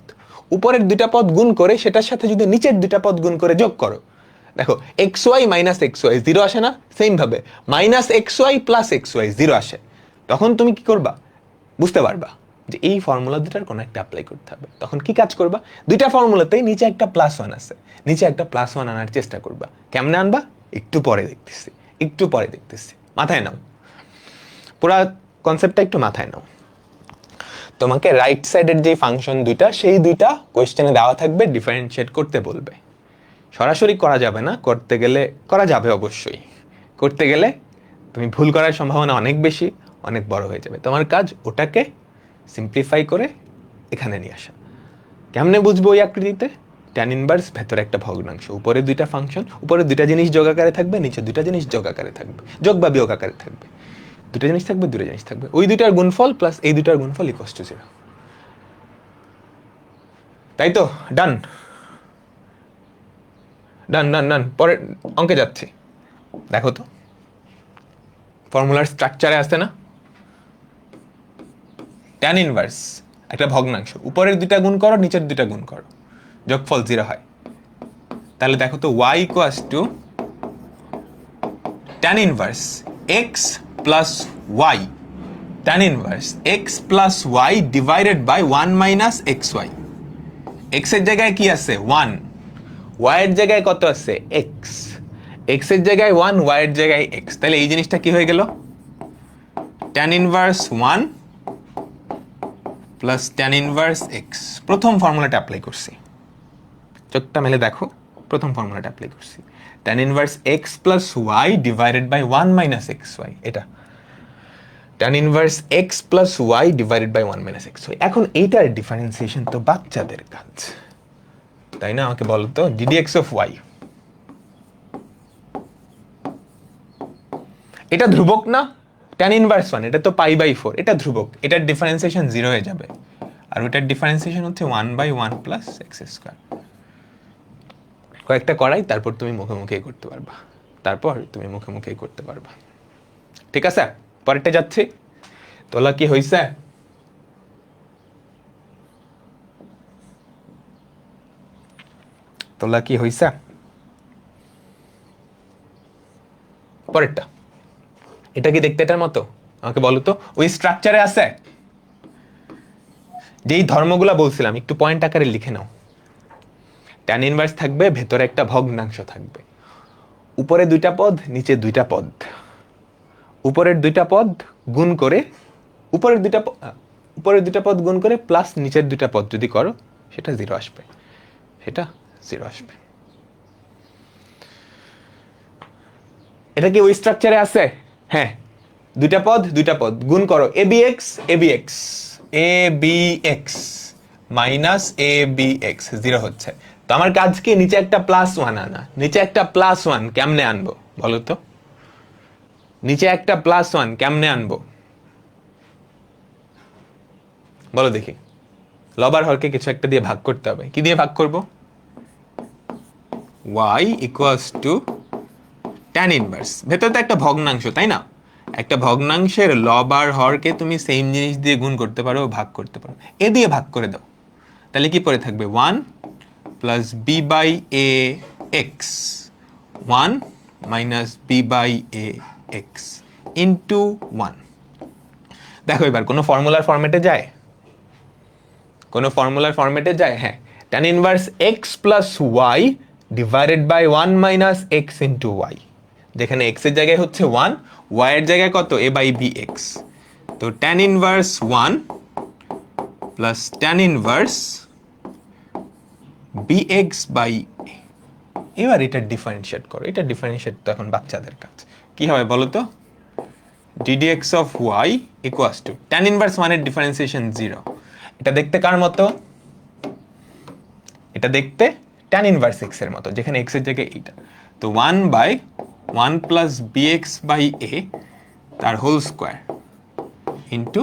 উপরের দুইটা পদ গুণ করে সেটার সাথে যদি নিচের দুইটা পদ গুণ করে যোগ করো, দেখো x y minus x y 0 আসে না? সেম ভাবে minus x y plus x y 0 আসে। তখন তুমি কি করবা? বুঝতে পারবা যে এই ফর্মুলা দুটার কোনো একটা অ্যাপ্লাই করতে হবে। তখন কি কাজ করবা? দুইটা ফর্মুলাতেই নিচে একটা +1 আছে, নিচে একটা +1 আনার চেষ্টা করবা। কেমনে আনবা? একটু পরে দেখতেছি, একটু পরে দেখতেছি। মাথায় নাও, পুরা কনসেপ্টটা একটু মাথায় নাও। তোমাকে রাইট সাইডের যে ফাংশন দুইটা, সেই দুইটা কোয়েশ্চেনে দেওয়া থাকবে, ডিফারেন্সিয়েট করতে বলবে। সরাসরি করা যাবে না, করতে গেলে করা যাবে অবশ্যই, করতে গেলে তুমি ভুল করার সম্ভাবনা অনেক বেশি, অনেক বড় হয়ে যাবে। তোমার কাজ ওটাকে সিম্পলিফাই করে এখানে নিয়ে আসা। কেমনে বুঝবো ওই আকৃতিতে? ট্যান ইনভার্স, ভেতরে একটা ভগ্নাংশ, উপরে দুইটা ফাংশন, উপরে দুইটা জিনিস যোগ আকারে থাকবে, নিচে দুইটা জিনিস যোগ আকারে থাকবে, যোগ বা বিয়োগ আকারে থাকবে। দুটো জিনিস থাকবে, দুটো জিনিস থাকবে, ওই দুইটার গুণফল প্লাস এই দুইটার গুণফল ইকুয়ালস টু 0। তাই তো? ডান, ডান ডান ডান। পরে অঙ্কে যাচ্ছি। দেখো তো ফর্মুলার স্ট্রাকচারে আসছে না? ট্যান ইনভার্স একটা ভগ্নাংশ, উপরের দুইটা গুণ করো, নিচের দুইটা গুণ করো, যোগফল 0 হয়। তাহলে দেখো তো y equals to tan inverse x plus y, tan inverse x plus y divided by 1 minus xy। x এর জায়গায় কি আছে? 1, y এর জায়গায় কত আছে? x, x এর জায়গায় 1, y এর জায়গায় x। তাহলে এই জিনিসটা কি হয়ে গেল? Tan inverse 1 plus tan inverse x। প্রথম ফর্মুলাটা অ্যাপ্লাই করছি, চোখটা মেলে দেখো, প্রথম ফর্মুলাটা অ্যাপ্লাই করছি, tan inverse x plus y divided by 1 minus xy। এটা tan inverse x plus y divided by 1 minus xy। এখন এইটার ডিফারেন্সিয়েশন তো বাচ্চাদের কাজ, তাই না? আমাকে বলো তো ddx অফ y, এটা ধ্রুবক না? ট্যান ইনভার্স 1, এটা তো π/4, এটা ধ্রুবক, এটার ডিফারেন্সিয়েশন 0 হয়ে যাবে। আর ওটার ডিফারেন্সিয়েশন হচ্ছে 1/1 প্লাস এক্স স্কোয়ার। কয়েকটা করাই, তারপর তুমি মুখে মুখে করতে পারবা, তারপর তুমি মুখে মুখে করতে পারবা। ঠিক আছে, পরেরটা যাচ্ছি। তোলা কি হইছে? তোলা কি হইছে? পরেরটা, এটা কি দেখতে এটার মতো? আমাকে বলো তো ওই স্ট্রাকচারে আছে? যেই ধর্মগুলা বলছিলাম একটু পয়েন্ট আকারে লিখে নাও। ট্যান ইনভার্স থাকবে, ভেতরে একটা ভগ্নাংশ থাকবে, উপরে দুইটা পদ, নিচে দুইটা পদ, উপরের দুইটা পদ গুণ করে উপরের দুইটা পদ গুণ করে প্লাস নিচের দুইটা পদ যদি করো সেটা 0 আসবে, সেটা 0 আসবে। এটা কি ওই স্ট্রাকচারে আছে? হ্যাঁ, দুইটা পদ গুণ করো, abx মাইনাস abx 0 হচ্ছে। তো আমার কাজ কি নিচে একটা +1 আনা। নিচে একটা +1 কেমনে আনবো বলো তো? নিচে একটা +1 কেমনে আনবো বলো দেখি। লব আর হরকে কিছু একটা দিয়ে ভাগ করতে হবে। কি দিয়ে ভাগ করব? y tan inverse. ভেতরে তো একটা ভগ্নাংশ, তাই না? একটা ভগ্নাংশের লব আর হরকে তুমি সেম জিনিস দিয়ে গুণ করতে পারো, ভাগ করতে পারো। এ দিয়ে ভাগ করে দাও, তাহলে কি পড়ে থাকবে? 1 plus b by a x, 1 minus b by a x into 1। দেখো এবার কোনো ফর্মুলার ফরম্যাটে যায়? কোনো ফর্মুলার ফরম্যাটে যায়? হ্যাঁ, tan inverse x plus y divided by 1 minus x into y. যেখানে x এর জায়গায় হচ্ছে 1, y এর জায়গায় কত? a by b x. তো tan inverse 1 plus tan inverse bx by a। এবার এটা ডিফারেন্সিয়েট করো। এটা ডিফারেন্সিয়েট তো এখন বাচ্চাদের কাজ। কি হবে বলো তো? ddx of y equals to tan inverse 1 এর ডিফারেন্সিয়েশন 0। এটা দেখতে কার মতো? এটা দেখতে tan ইনভার্স x এর মতো, যেখানে x এর জায়গায় এইটা। তো 1 by 1 plus bx by a তার whole square into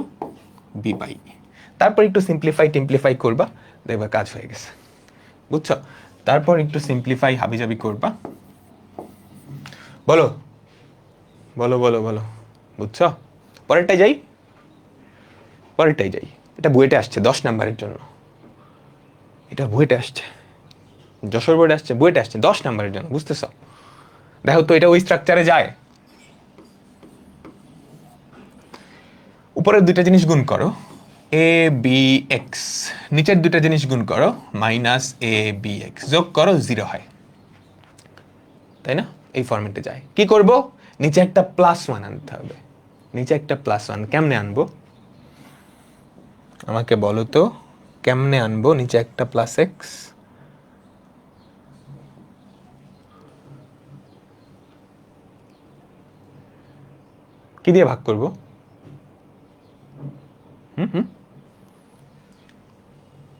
b by a। তারপর একটু টিমপ্লিফাই করবা, দেখবা কাজ হয়ে গেছে। বুঝছো? তারপর একটু সিম্পলিফাই হাবিজাবি করবা। বলো বলো বলো বলো, বুঝছো? পরেরটাই যাই। এটা বুয়েটে আসছে 10 নাম্বারের জন্য। এটা বুয়েটে আসছে, যশোর বোর্ডে আসছে, বুয়েটে আসছে 10 নাম্বারের জন্য। বুঝতেছ? দেখো তো এটা ওই স্ট্রাকচারে যায়। উপরের দুইটা জিনিস গুণ করো, এ বি এক্স, নিচের দুইটা জিনিস গুণ করো, মাইনাস এ বি এক্স, যোগ করো 0 হয়, তাই না? এই ফরম্যাটে যায়। কি করব? নিচে একটা +1 আনতে হবে। নিচে একটা +1 কেমনে আনবো আমাকে বলো তো? কেমনে আনবো নিচে একটা প্লাস এক্স? কি দিয়ে ভাগ করব?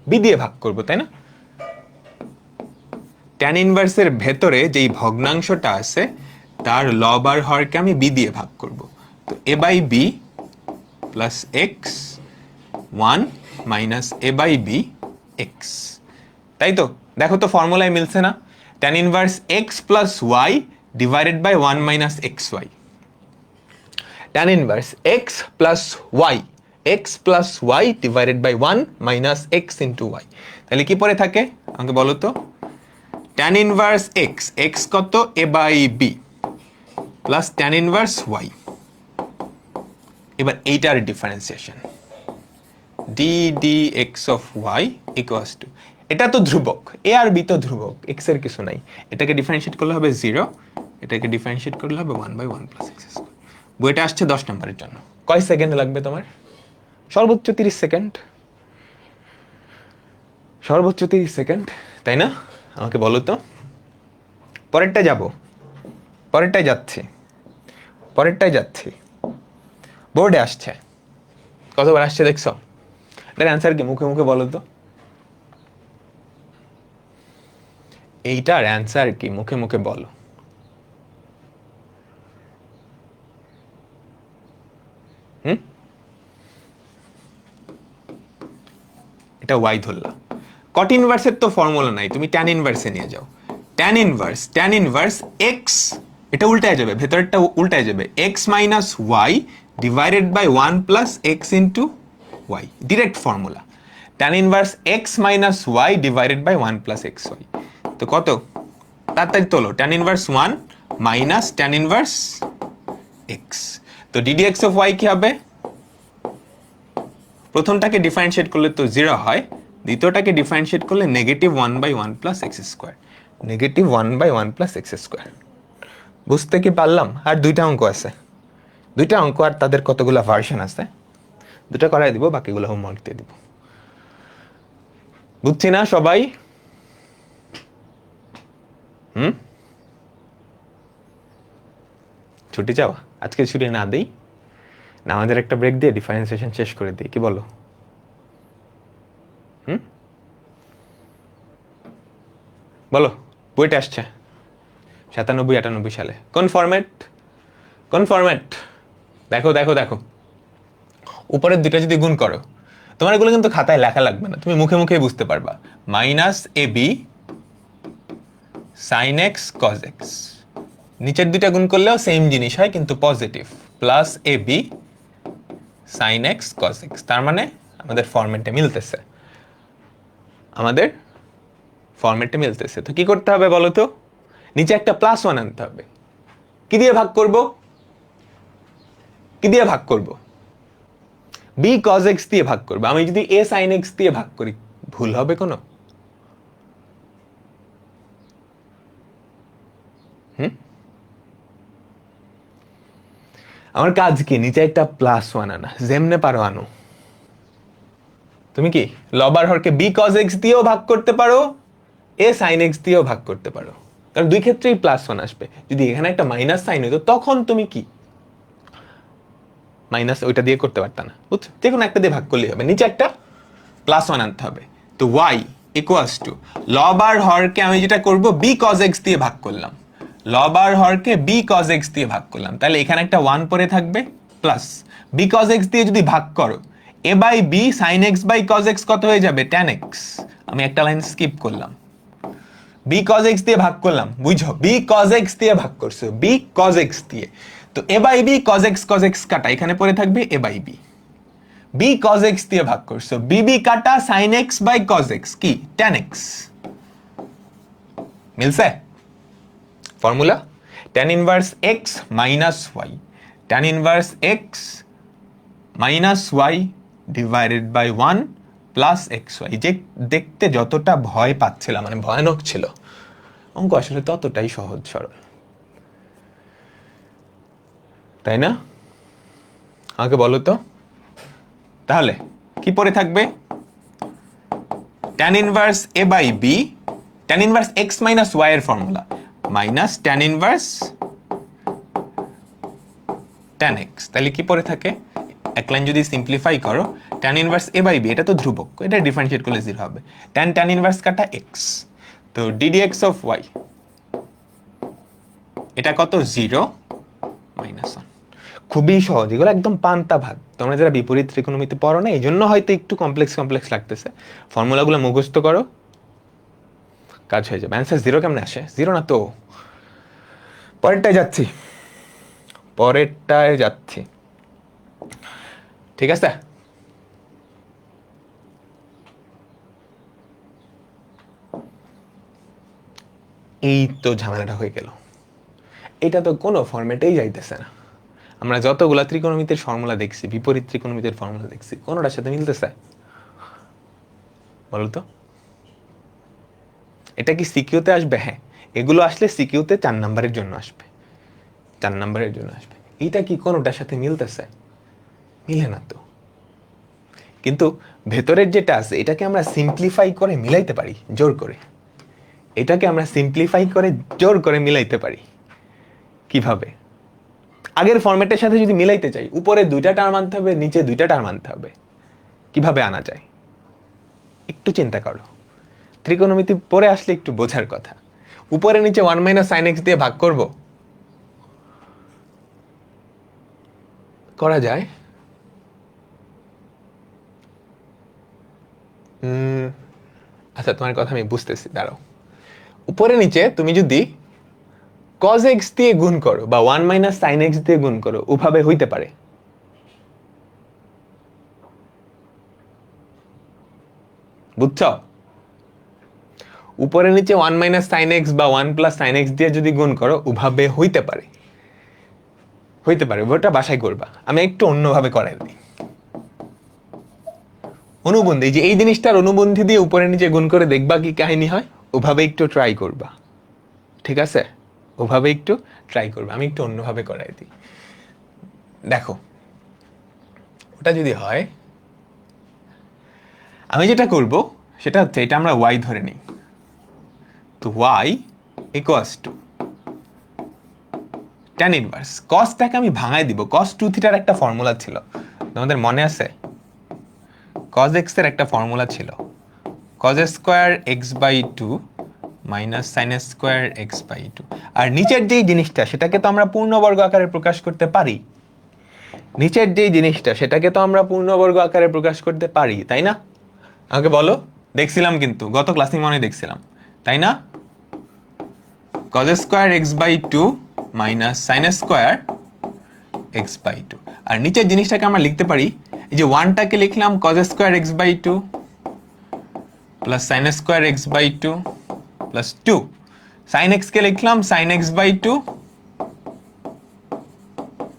বি দিয়ে ভাগ করব, তাই না? ট্যান ইনভার্সের ভেতরে যেই ভগ্নাংশটা আছে তার লব আর হরকে আমি বি দিয়ে ভাগ করব। তো a by b plus x 1 minus a by b x, তাই তো? দেখো তো ফর্মুলায় মিলছে না? Tan inverse x plus y divided by 1 minus x y. Tan inverse x plus y divided by 1 minus x into y. তাহলে কি পরে থাকে আমাকে বলো তো? ট্যান ইনভার্স এক্স, এক্স কত? A by b plus tan inverse y. এবার এইটার differentiation d d x of Y equals to, এটা তো ধ্রুবক, এ আর বি তো ধ্রুবক, এক্স এর কিছু নাই। এটাকে ডিফারেন্সিয়েট করলে হবে 0, এটাকে ডিফারেন্সিয়েট করলে হবে 1 বাই 1 প্লাস এক্স স্কয়ার। বইটা আসছে 10 নম্বরের জন্য। কয় সেকেন্ড লাগবে তোমার? সর্বোচ্চ 30 সেকেন্ড। সর্বোচ্চ 30 সেকেন্ড, তাই না? আমাকে বলো তো। পরেরটা যাব, পরেরটাই যাচ্ছি। বোর্ডে আসছে, কতবার আসছে দেখছো? এটার অ্যান্সার কি মুখে মুখে বলো তো? এইটার অ্যান্সার কি মুখে মুখে বলো? এটা ওয়াই ধরলা। কট ইনভার্সের তো ফর্মুলা নাই, তুমি ট্যান ইনভার্সে নিয়ে যাও। ট্যান ইনভার্স এক্স, এটা উল্টায় যাবে, ভেতরটা উল্টায় যাবে, x minus y divided by 1 plus x into y. Direct formula, tan inverse x minus y divided by 1 plus x y. তো কত? তাড়াতাড়ি তোলো। Tan inverse 1 minus tan inverse x. তো ডিডি এক্স অফ ওয়াই কি হবে? প্রথমটাকে differentiate করলে তো 0 হয়, দ্বিতীয়টাকে ডিফারেন্সিয়েট করলে -1/1 + x², -1/1 + x²। বুঝতে কি পারলাম? আর দুইটা অঙ্ক আছে, দুইটা অঙ্ক আর তাদের কতগুলো ভার্সন আছে, দুটো করাই দিব, বাকিগুলো হোমওয়ার্ক দিয়ে দিব। বুঝছি না সবাই? ছুটি চাও? আজকে ছুটি না দেই না, আমাদের একটা ব্রেক দিয়ে ডিফারেন্সিয়েশন শেষ করে দিই, কি বলো? বলো, বইটা আসছে 97-98 সালে। কোন ফরম্যাট? দেখো দেখো দেখো, উপরের দুইটা যদি গুণ করো, তোমার এগুলো কিন্তু খাতায় লেখা লাগবে না, তুমি মুখে মুখেই বুঝতে পারবা। -ab sin x cos x, নিচের দুইটা গুণ করলেও সেম জিনিস হয় কিন্তু positive, +ab sin x cos x। তার মানে আমাদের ফরম্যাটে মিলতেছে, তো কি করতে হবে বলো তো? নিচে একটা +1 আনতে হবে। কি দিয়ে ভাগ করব? b cos x দিয়ে ভাগ করব। আমি যদি a sin x দিয়ে ভাগ করি, ভুল হবে কোনো? আমার কাজ কি? নিচে একটা +1 আনা, যেমনে পারো আনো। তুমি কি লব আর হরকে b cos x দিয়েও ভাগ করতে পারো, a sin x দিয়েও ভাগ করতে পারো, কারণ দুই ক্ষেত্রেই +1 আসবে। যদি এখানে একটা মাইনাস সাইন হইতো, তখন তুমি কি মাইনাস ওইটা দিয়ে করতে পারতা না, বুঝছো? যে কোনো একটা দিয়ে ভাগ করলেই হবে, নিচে একটা +1 আনতে হবে। তো y = লব আর হরকে আমি যেটা করব b cos x দিয়ে ভাগ করলাম, লব আর হরকে b cos x দিয়ে ভাগ করলাম, তাহলে এখানে একটা 1 পরে থাকবে, প্লাস b cos x দিয়ে যদি ভাগ করো, a/b sin x / cos x কত হয়ে যাবে? tan x। আমি একটা লাইন স্কিপ করলাম, b cos x দিয়ে ভাগ করলাম, বুঝো? b cos x দিয়ে ভাগ করছো, b cos x দিয়ে, তো a/b cos x কাটা, এখানে পড়ে থাকবে a/b। b cos x দিয়ে ভাগ করছো, bb কাটা sin x / cos x কি? tan x। মিলছে? Formula tan inverse x minus y, tan inverse x minus y divided by 1 plus xy। যে দেখতে যতটা ভয় পাচ্ছিলাম, মানে ভয়ানক ছিল, অঙ্ক আসলে ততটাই সহজ সরল, তাই না? আমাকে বলো তো, তাহলে কি পড়ে থাকবে? tan inverse a/b, tan inverse x minus y এর formula, minus tan inverse tan x। তাহলে কি পড়ে থাকে? এক লাইন যদি সিম্পলিফাই করো, tan ইনভার্স a/b, এটা তো ধ্রুবক, এটা ডিফারেন্সিয়েট করলে 0 হবে, tan ইনভার্স কাটা x, তো ddx অফ y, এটা কত? 0 - 1। খুবই সহজ, এগুলো একদম পান্তা ভাত। তোমরা যারা বিপরীত ত্রিকোণমিতি পড়ো না, এই জন্য হয়তো একটু কমপ্লেক্স লাগতেছে। ফর্মুলাগুলো মুখস্থ করো, কাজ হয়ে যাবে। অ্যান্সার 0 কেমনে আসে? 0 না তো। পরেরটায় যাচ্ছি, ঠিক আছে? এই তো ঝামেলাটা হয়ে গেল, এটা তো কোনো ফরম্যাটেই যাইতেছে না। আমরা যতগুলা ত্রিকোণমিতির ফর্মুলা দেখছি, বিপরীত ত্রিকোণমিতির ফর্মুলা দেখছি, কোনোটার সাথে মিলতেছে? বলো তো। এটা কি সিকিউতে আসবে? হ্যাঁ, এগুলো আসলে সিকিউতে 4 নাম্বারের জন্য আসবে, 4 নাম্বারের জন্য আসবে। এইটা কি কোনোটার সাথে মিলতেছে? মিলে না তো। কিন্তু ভেতরের যেটা আছে, এটাকে আমরা সিম্পলিফাই করে মিলাইতে পারি জোর করে, এটাকে আমরা সিম্পলিফাই করে জোর করে মিলাইতে পারি। কিভাবে? আগের ফরম্যাটের সাথে যদি মিলাইতে চাই, উপরে 2টা টার্ম আনতে হবে, নিচে 2টা টার্ম আনতে হবে। কিভাবে আনা যায় একটু চিন্তা করো, ত্রিকোণমিতি পরে আসলে একটু বোঝার কথা। উপরে নিচে 1 - sin x দিয়ে ভাগ করব, করা যায়। আচ্ছা, তোমার কথা আমি বুঝতেছি, দাঁড়াও। উপরে নিচে তুমি যদি cos x দিয়ে গুণ করো বা 1 - sin x দিয়ে গুণ করো, ওভাবে হইতে পারে। বুঝছ? উপরে নিচে 1 - sin x বা 1 + sin x দিয়ে যদি গুণ করো, ওভাবে হইতে পারে, ওটা বাসায় করবা। আমি একটু অন্যভাবে করাই দিই। অনুবন্ধী, যে এই জিনিসটার অনুবন্ধী দিয়ে উপরে নিচে গুণ করে দেখবা কি কাহিনী হয়, ওভাবে একটু ট্রাই করবা। ঠিক আছে, ওভাবে একটু ট্রাই করবা। আমি একটু অন্যভাবে করাই দিই। দেখো, ওটা যদি হয়, আমি যেটা করব সেটা হচ্ছে, এটা আমরা ওয়াই ধরে নিই। তো y equals to tan inverse কসটাকে আমি ভাঙাই দিব। cos 2 থিটার একটা ফর্মুলা ছিল, তোমাদের মনে আছে? cos x এর একটা ফর্মুলা ছিল, cos square x by two minus sine square x by two. আর নিচের যেই জিনিসটা সেটাকে তো আমরা পূর্ণবর্গ আকারে প্রকাশ করতে পারি। নিচের যেই জিনিসটা সেটাকে তো আমরা পূর্ণবর্গ আকারে প্রকাশ করতে পারি, তাই না? আমাকে বলো। দেখছিলাম কিন্তু, গত ক্লাসে মনে দেখছিলাম, তাই না? cos square x by two minus sine square x by two. আর নিচের জিনিসটাকে আমরা লিখতে পারি, এই যে ওয়ানটাকে লিখলাম cos square x by two plus sine square x by two plus two, sine x কে লিখলাম sine x by two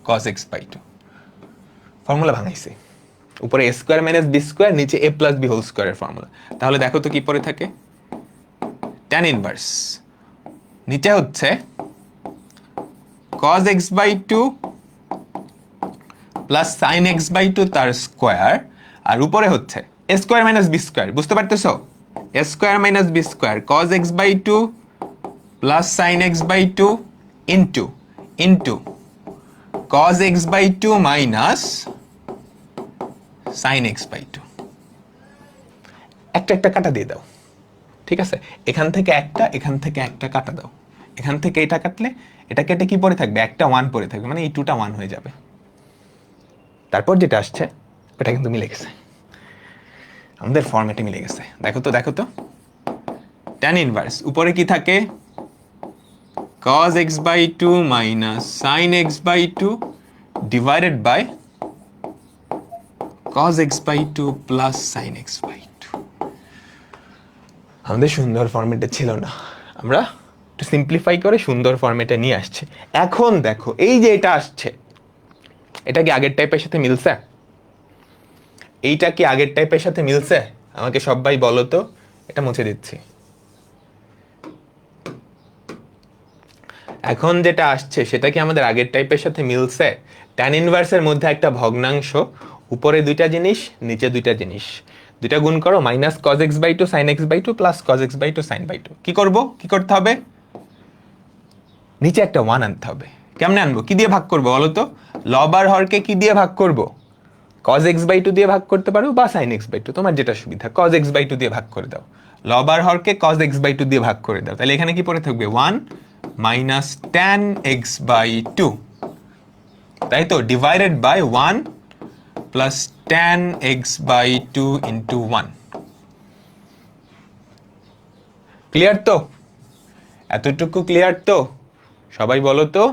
cos x by two. Formula ভাঙাইছে, উপরে a square minus b square, নিচে এ প্লাস বি হোল স্কোয়ারের ফর্মুলা। তাহলে দেখো তো কি পরে থাকে, tan ইনভার্স নিচে হচ্ছে cos x by two plus sine x by two তার স্কোয়ার, আর উপরে হচ্ছে a square minus b square. বুঝতে পারতেছো? A square minus b square cos x by two plus sine x by two into into cos x by two minus sine x by two. একটা একটা কাটা দিয়ে দাও, ঠিক আছে? এখান থেকে একটা, এখান থেকে একটা কাটা দাও। এখান থেকে এটা কাটলে এটা কেটে কি পড়ে থাকবে, একটা ওয়ান পড়ে থাকবে, মানে এই টুটা ওয়ান হয়ে যাবে। তারপর যেটা আসছে ওটা কিন্তু মিলে গেছে, আমাদের ফরম্যাটে মিলে গেছে। দেখো তো, দেখো তো, tan ইনভার্স উপরে কি থাকে, cos x by two minus sine x by two divided by cos x by two plus sine x by two. আমাদের সুন্দর ফরম্যাটে ছিল না, আমরা একটু সিম্পলিফাই করে সুন্দর ফরম্যাটে নিয়ে আসছে। এখন দেখো, এই যে এটা আসছে, এটা কি আগের টাইপের সাথে মিলছে? এইটা কি আগের টাইপের সাথে মিলছে? আমাকে সবাই বলো তো। এটা মুছে দিচ্ছি। এখন যেটা আসছে সেটা কি আমাদের আগের টাইপের সাথে মিলছে? tan ইনভার্সের মধ্যে একটা ভগ্নাংশ, উপরে দুইটা জিনিস, নিচে দুইটা জিনিস, দুইটা গুণ করো, minus cos x by two sine x by two plus cos x by two sine by two. কি করবো, কি করতে হবে? নিচে একটা ওয়ান আনতে হবে। কেমনে আনবো, কি দিয়ে ভাগ করবো বলো তো? লব আর হরকে কি দিয়ে ভাগ করবো? cos x বাই টু দিয়ে ভাগ করতে পারো বা sin x বাই টু, তোমার যেটা সুবিধা। cos x বাই টু দিয়ে ভাগ করে দাও, লব আর হরকে cos x বাই টু দিয়ে ভাগ করে দাও। তাহলে এখানে কি পড়ে থাকবে, 1 minus tan x by two, তাই তো, divided by 1 plus tan x by two into 1। Clear তো? এতটুকু ক্লিয়ার তো? সবাই বলো তো।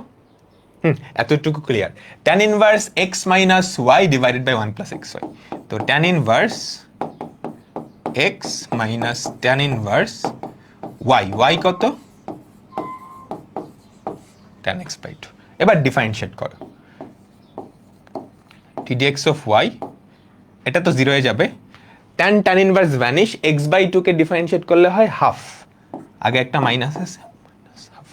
এতটুকু clear. tan inverse x minus y divided by 1 plus xy। তো tan inverse x minus tan inverse y, y কত, tan x বাই 2। এবার ডিফারেন্সিয়েট করো, ddx অফ y, এটা তো 0 হয়ে যাবে। tan inverse vanish, x by 2 কে ডিফারেন্সিয়েট করলে হয় হাফ, আগে একটা মাইনাস আছে, হাফ।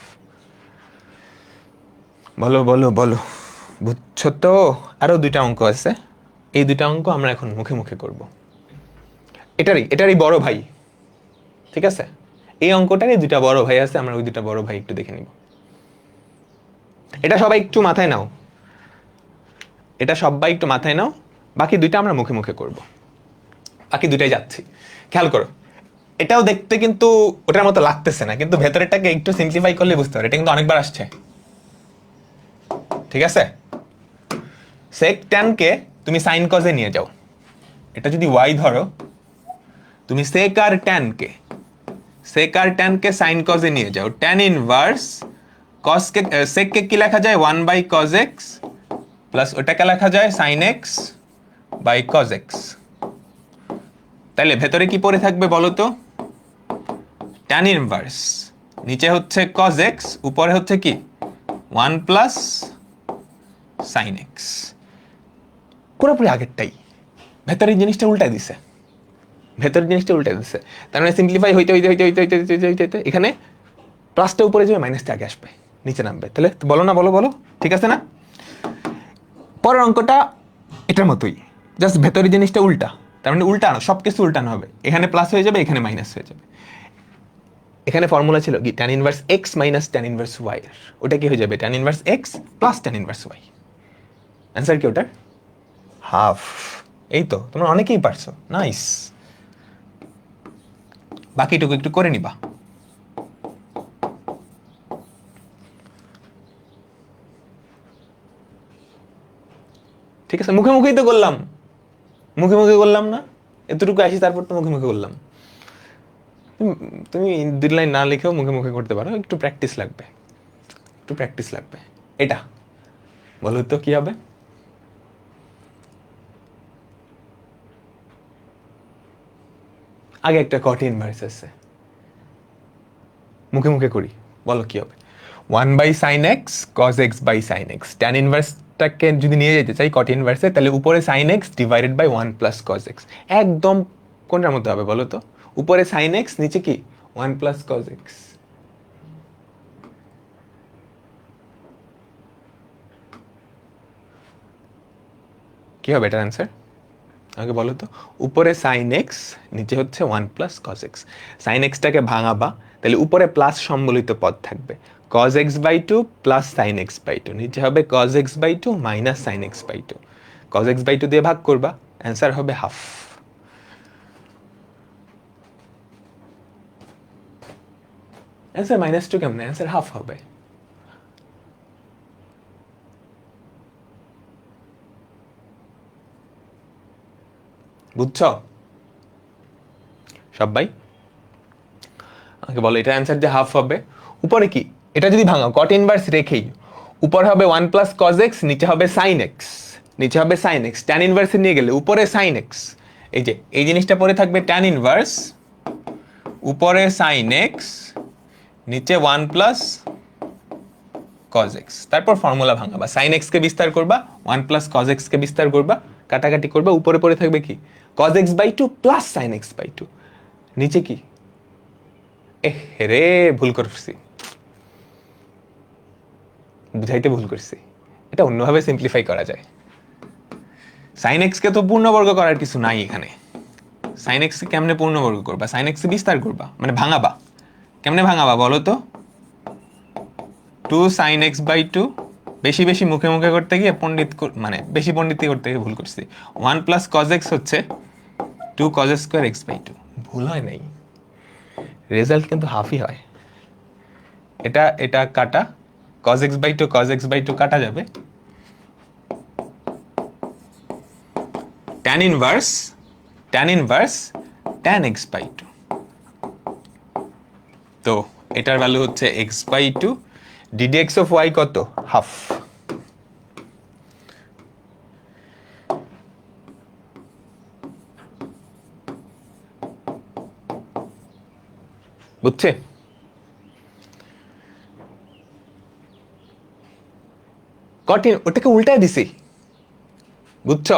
বলো বলো বলো, বুঝছো তো? আরো দুইটা অঙ্ক আছে, এই দুইটা অঙ্ক আমরা এখন মুখে মুখে করব। এটারই বড় ভাই, ঠিক আছে? এই অঙ্কটারই দুইটা বড় ভাই আছে, আমরা ওই দুইটা বড় ভাই একটু দেখে নিব। এটা সবাই একটু মাথায় নাও, এটা সবাই একটু মাথায় নাও। বাকি দুইটা আমরা মুখে মুখে করব, বাকি দুইটাই যাচ্ছি। খেয়াল করো, এটাও দেখতে কিন্তু ওটার মতো লাগতেছে না, কিন্তু ভেতরেরটাকে একটু সিম্পলিফাই করলে বুঝতে পারো, এটা কিন্তু অনেকবার আসছে, ঠিক আছে? sec tan কে তুমি sin cos এ নিয়ে যাও, এটা যদি y ধরো, তুমি sec আর tan কে sin cos এ নিয়ে যাও। tan ইনভার্স cos কে sec কে কি লেখা যায়, 1 বাই cos x প্লাস ওটাকে লেখা যায় sin x by cos x। তাহলে ভেতরে কি পড়ে থাকবে বলো তো, tan ইনভার্স, নিচে হচ্ছে cos x, উপরে হচ্ছে কি 1 প্লাস sin x। পুরোপুরি আগেরটাই, ভেতরের জিনিসটা উল্টাই দিছে। ভেতরের জিনিসটা উল্টে দিচ্ছে, তার মানে সিম্পলিফাই হইতে হইতে হইতে হইতে হইতে হইতে হইতে হইতে এখানে প্লাসটা উপরে যাবে, মাইনাসটা আগে আসবে, নিচে নামবে। তাহলে বলো না, বলো বলো, ঠিক আছে না? পরের অঙ্কটা এটার মতোই, জাস্ট ভেতরের জিনিসটা উল্টা, তার মানে উল্টানো, সব কিছু উল্টানো হবে। এখানে প্লাস হয়ে যাবে, এখানে মাইনাস হয়ে যাবে। এখানে ফর্মুলা ছিল কি, tan inverse x minus tan inverse y, ওটা কি হয়ে যাবে, tan inverse x plus tan inverse y. Answer কি ওটার? হাফ। এই তো, তোমরা অনেকেই পারছো, নাইস। বাকিটুকু একটু করে নিবা। ঠিক আছে, মুখে মুখেই তো করলাম, মুখে মুখে করলাম না, এতটুকু আসি তারপর তো মুখে মুখে করলাম। তুমি 2 লাইন না লিখেও মুখে মুখে করতে পারো, একটু প্র্যাকটিস লাগবে, একটু প্র্যাকটিস লাগবে। এটা বলো তো কি হবে? আগে একটা কট ইনভার্স আছে, মুখে মুখে করি, বলো কি হবে? 1/sin x cos x by sin x, tan ইনভার্সটাকে যদি নিয়ে যেতে চাই কট ইনভার্সে, তাহলে উপরে sin x divided by 1 plus cos x। একদম কোনটার মধ্যে হবে বলো তো? উপরে sin x, নিচে কি 1 প্লাস cos x। কি হবে এটার অ্যান্সার? আগে বলো তো। উপরে sin x, নিচে হচ্ছে 1 plus cos x। sin x টাকে ভাঙাবা, তাহলে উপরে প্লাস সম্বলিত পদ থাকবে, cos x by 2 plus sin x by 2, নিচে হবে cos x by 2 minus sin x by 2। cos x by 2 দিয়ে ভাগ করবা, অ্যান্সার হবে হাফ। অ্যান্সার -2 কেমনে? অ্যান্সার হাফ হবে। বুঝছো সবাই? আমাকে বলো এটা অ্যান্সার যে হাফ হবে। উপরে কি, এটা যদি ভাঙাও কট ইনভার্স রেখেই, উপরে হবে 1 প্লাস cos x, নিচে হবে sin x, নিচে হবে sin x, ট্যান ইনভার্সে নিয়ে গেলে উপরে sin x, এই যে এই জিনিসটা পরে থাকবে ট্যান ইনভার্স, উপরে sin x, নিচে 1 প্লাস cos x। তারপর ফর্মুলা ভাঙাবা, sin x কে বিস্তার করবা, 1 প্লাস cos x কে বিস্তার করবা, কাটাকাটি করবা, উপরে পরে থাকবে কি cos x by 2 plus sin x by 2, নিচে কি, রে ভুল করছি, বুঝাইতে ভুল করছি। এটা অন্যভাবে সিম্পলিফাই করা যায়। sin x কে তো পূর্ণবর্গ করার কিছু নাই এখানে। sin x কে কেমনে পূর্ণবর্গ করবা? sin x কে বিস্তার করবা, মানে ভাঙাবা। কেমনে ভাঙাবা বলো তো? 2 sin x বাই 2, বেশি বেশি মুখে মুখে করতে গিয়ে মানে বেশি পণ্ডিতি করতে গিয়ে ভুল করছি। 1 প্লাস cos x হচ্ছে 2 cos স্কোয়ার x বাই 2, ভুল হয় নাই, রেজাল্ট কিন্তু হাফই হয়। এটা এটা কাটা, cos x by 2 cos x by 2 কাটা যাবে, tan inverse tan x by 2। তো এটার ভ্যালু হচ্ছে x by 2, ddx of y কত? হাফ। বুঝছে? কঠিন, ওটাকে উল্টায় দিছি, বুঝছো?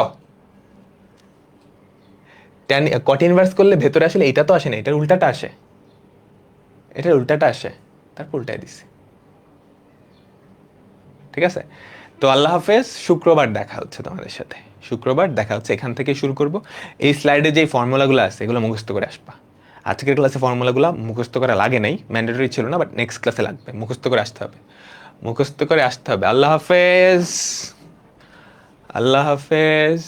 ট্যান কট ইনভার্স করলে ভেতরে আসলে এটা তো আসে না, এটার উল্টাটা আসে, এটার উল্টাটা আসে, তারপর উল্টায় দিছি। ঠিক আছে, তো আল্লাহ হাফেজ, শুক্রবার দেখা হচ্ছে তোমাদের সাথে, শুক্রবার দেখা হচ্ছে। এখান থেকে শুরু করব। এই স্লাইডে যে ফর্মুলাগুলো আছে এগুলো মুখস্থ করে আসবা। আজকের ক্লাসে ফর্মুলাগুলো মুখস্থ করা লাগে নাই, ম্যান্ডেটরি ছিল না, বাট নেক্সট ক্লাসে লাগবে, মুখস্থ করে আসতে হবে, মুখস্থ করে আসতে হবে। আল্লাহ হাফেজ, আল্লাহ হাফেজ।